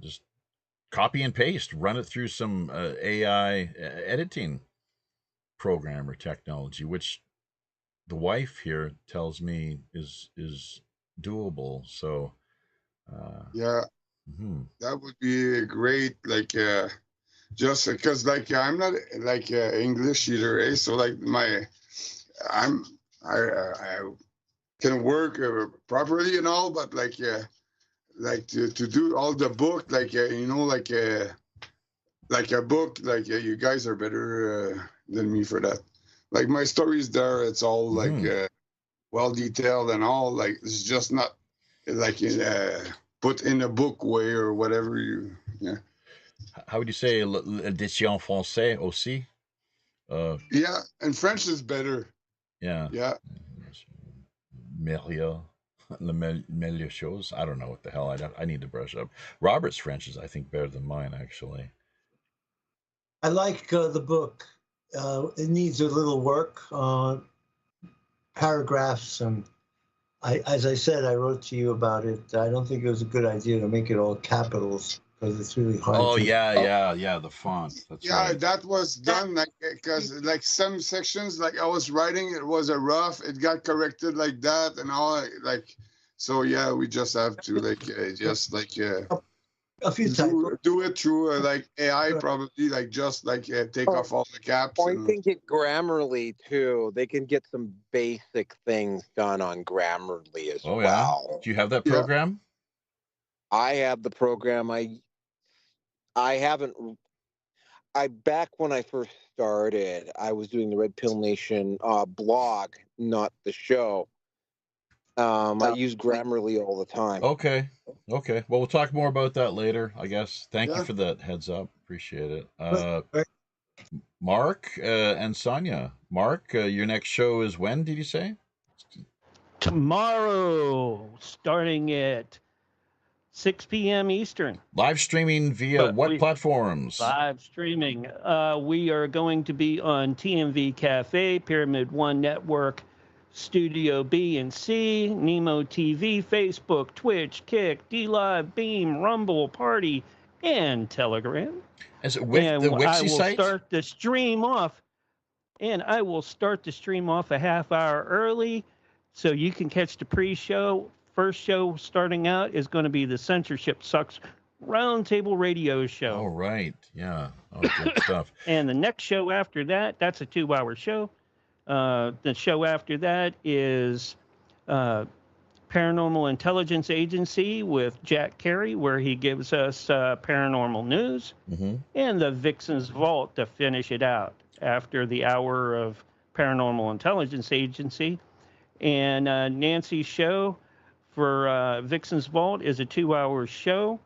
just copy and paste, run it through some AI editing program or technology, which the wife here tells me is doable. So yeah, that would be great. Like just because like I'm not like English either, eh? So like I can work properly and all, but like to do all the book, like like a book, like you guys are better than me for that. Like my stories there, it's all like well detailed and all. Like it's just not like put in a book way or whatever you. Yeah. How would you say l'édition français aussi? Yeah, and French is better. Yeah. Yeah. Meilleure chose. I don't know what the hell. I need to brush up. Robert's French is, I think, better than mine, actually. I like the book. It needs a little work. paragraphs, and as I said, I wrote to you about it. I don't think it was a good idea to make it all capitals because it's really hard. Oh, to... yeah, the font. That's right. That was done like because like some sections, like I was writing, it was a rough. It got corrected like that, and all like. So yeah, we just have to like a few times do it through like AI, probably like just like take off all the caps. Or you can get Grammarly too. They can get some basic things done on Grammarly as well. Yeah. Do you have that program? I have the program. I haven't. Back when I first started, I was doing the Red Pill Nation blog, not the show. I use Grammarly all the time. Okay. Well, we'll talk more about that later, I guess. Thank you for that heads up. Appreciate it. Mark and Sonia. Mark, your next show is when, did you say? Tomorrow, starting at 6 p.m. Eastern. Live streaming via what platforms? Live streaming. We are going to be on TMV Cafe, Pyramid One Network, Studio B and C, Nemo TV, Facebook, Twitch, Kick, DLive, Beam, Rumble, Party, and Telegram. Is it with the Wixie site? Start the stream off, and I will start the stream off a half hour early, so you can catch the pre-show. First show starting out is going to be the Censorship Sucks Roundtable Radio Show. All right, yeah, good stuff. And the next show after that, that's a 2-hour show. The show after that is Paranormal Intelligence Agency with Jack Carey, where he gives us paranormal news, and the Vixen's Vault to finish it out after the hour of Paranormal Intelligence Agency. And Nancy's show for Vixen's Vault is a 2-hour show,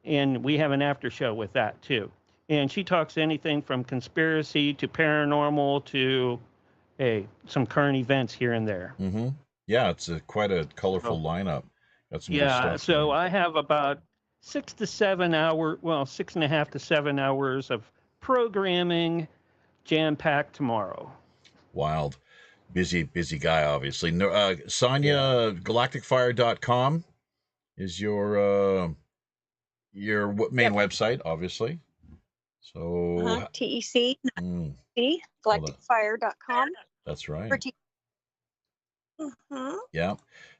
and we have an after show with that too. And she talks anything from conspiracy to paranormal to some current events here and there. Yeah, it's quite a colorful lineup. Got some good stuff. So I have about 6 to 7 hours, 6.5 to 7 hours of programming jam-packed tomorrow. Wild. Busy guy, obviously. Sonia, galacticfire.com is your main website, obviously. So TEC, galacticfire.com. That's right. Yeah.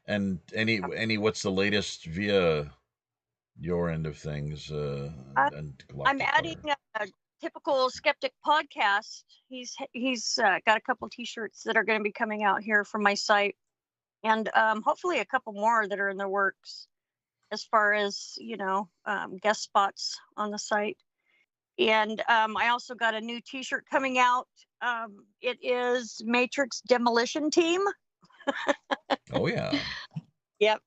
And any what's the latest via your end of things? I'm adding a typical skeptic podcast. He's got a couple T-shirts that are going to be coming out here from my site, and hopefully a couple more that are in the works as far as guest spots on the site. And I also got a new T-shirt coming out. It is Matrix Demolition Team. Oh yeah. Yep.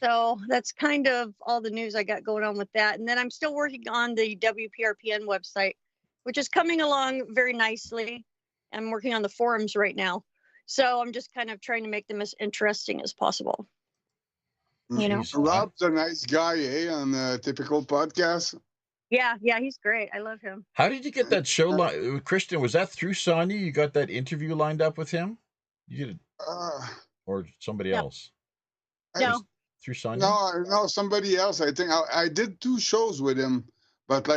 So that's kind of all the news I got going on with that. And then I'm still working on the WPRPN website, which is coming along very nicely. I'm working on the forums right now. So I'm just kind of trying to make them as interesting as possible. Rob's a nice guy, on the typical podcast. Yeah, he's great. I love him. How did you get that show Christian? Was that through Sonia? You got that interview lined up with him? You did, or somebody else? No. Through Sonia? No, somebody else. I think I did 2 shows with him, but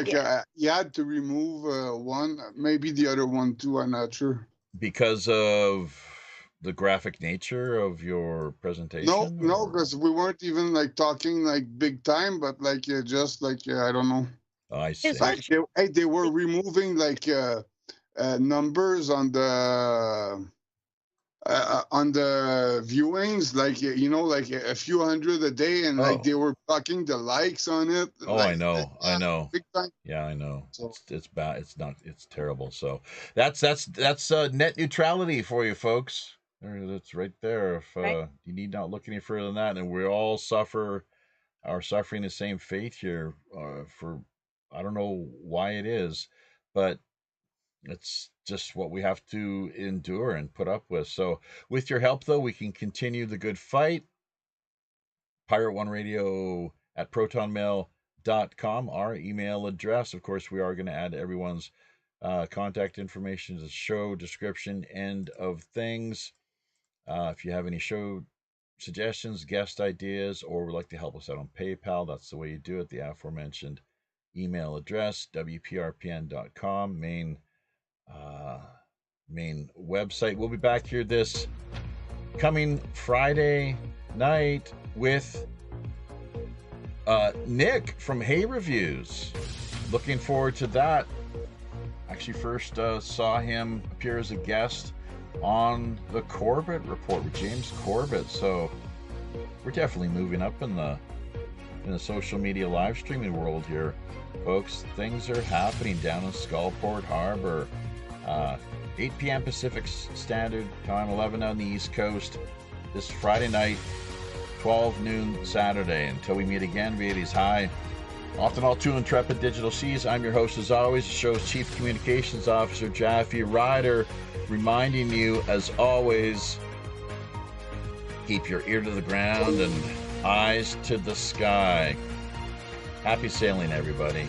he had to remove one, maybe the other one too. I'm not sure. Because of the graphic nature of your presentation? No, because we weren't even talking big time, but just I don't know. Oh, I see. They were removing numbers on the viewings, a few hundred a day, and they were blocking the likes on it. Oh, I know. Big time. Yeah, I know. So, it's bad. It's terrible. So that's net neutrality for you folks. That's right there. If you need not look any further than that, and we all are suffering the same fate here for I don't know why it is, but it's just what we have to endure and put up with. So with your help, though, we can continue the good fight. Pirate One Radio at protonmail.com, our email address. Of course, we are going to add everyone's contact information to the show description, end of things. If you have any show suggestions, guest ideas, or would like to help us out on PayPal, that's the way you do it. The aforementioned email address, WPRPN.com, main website. We'll be back here this coming Friday night with Nick from Hay Reviews. Looking forward to that. Actually, first saw him appear as a guest on the Corbett Report with James Corbett. So we're definitely moving up in the social media live streaming world here, folks. Things are happening down in Skullport Harbor. 8 p.m. Pacific Standard Time, 11 on the East Coast. This Friday night, 12 noon Saturday. Until we meet again via these high, often all too intrepid digital seas, I'm your host as always, the show's Chief Communications Officer, Jaffe Ryder, reminding you as always, keep your ear to the ground and eyes to the sky. Happy sailing, everybody.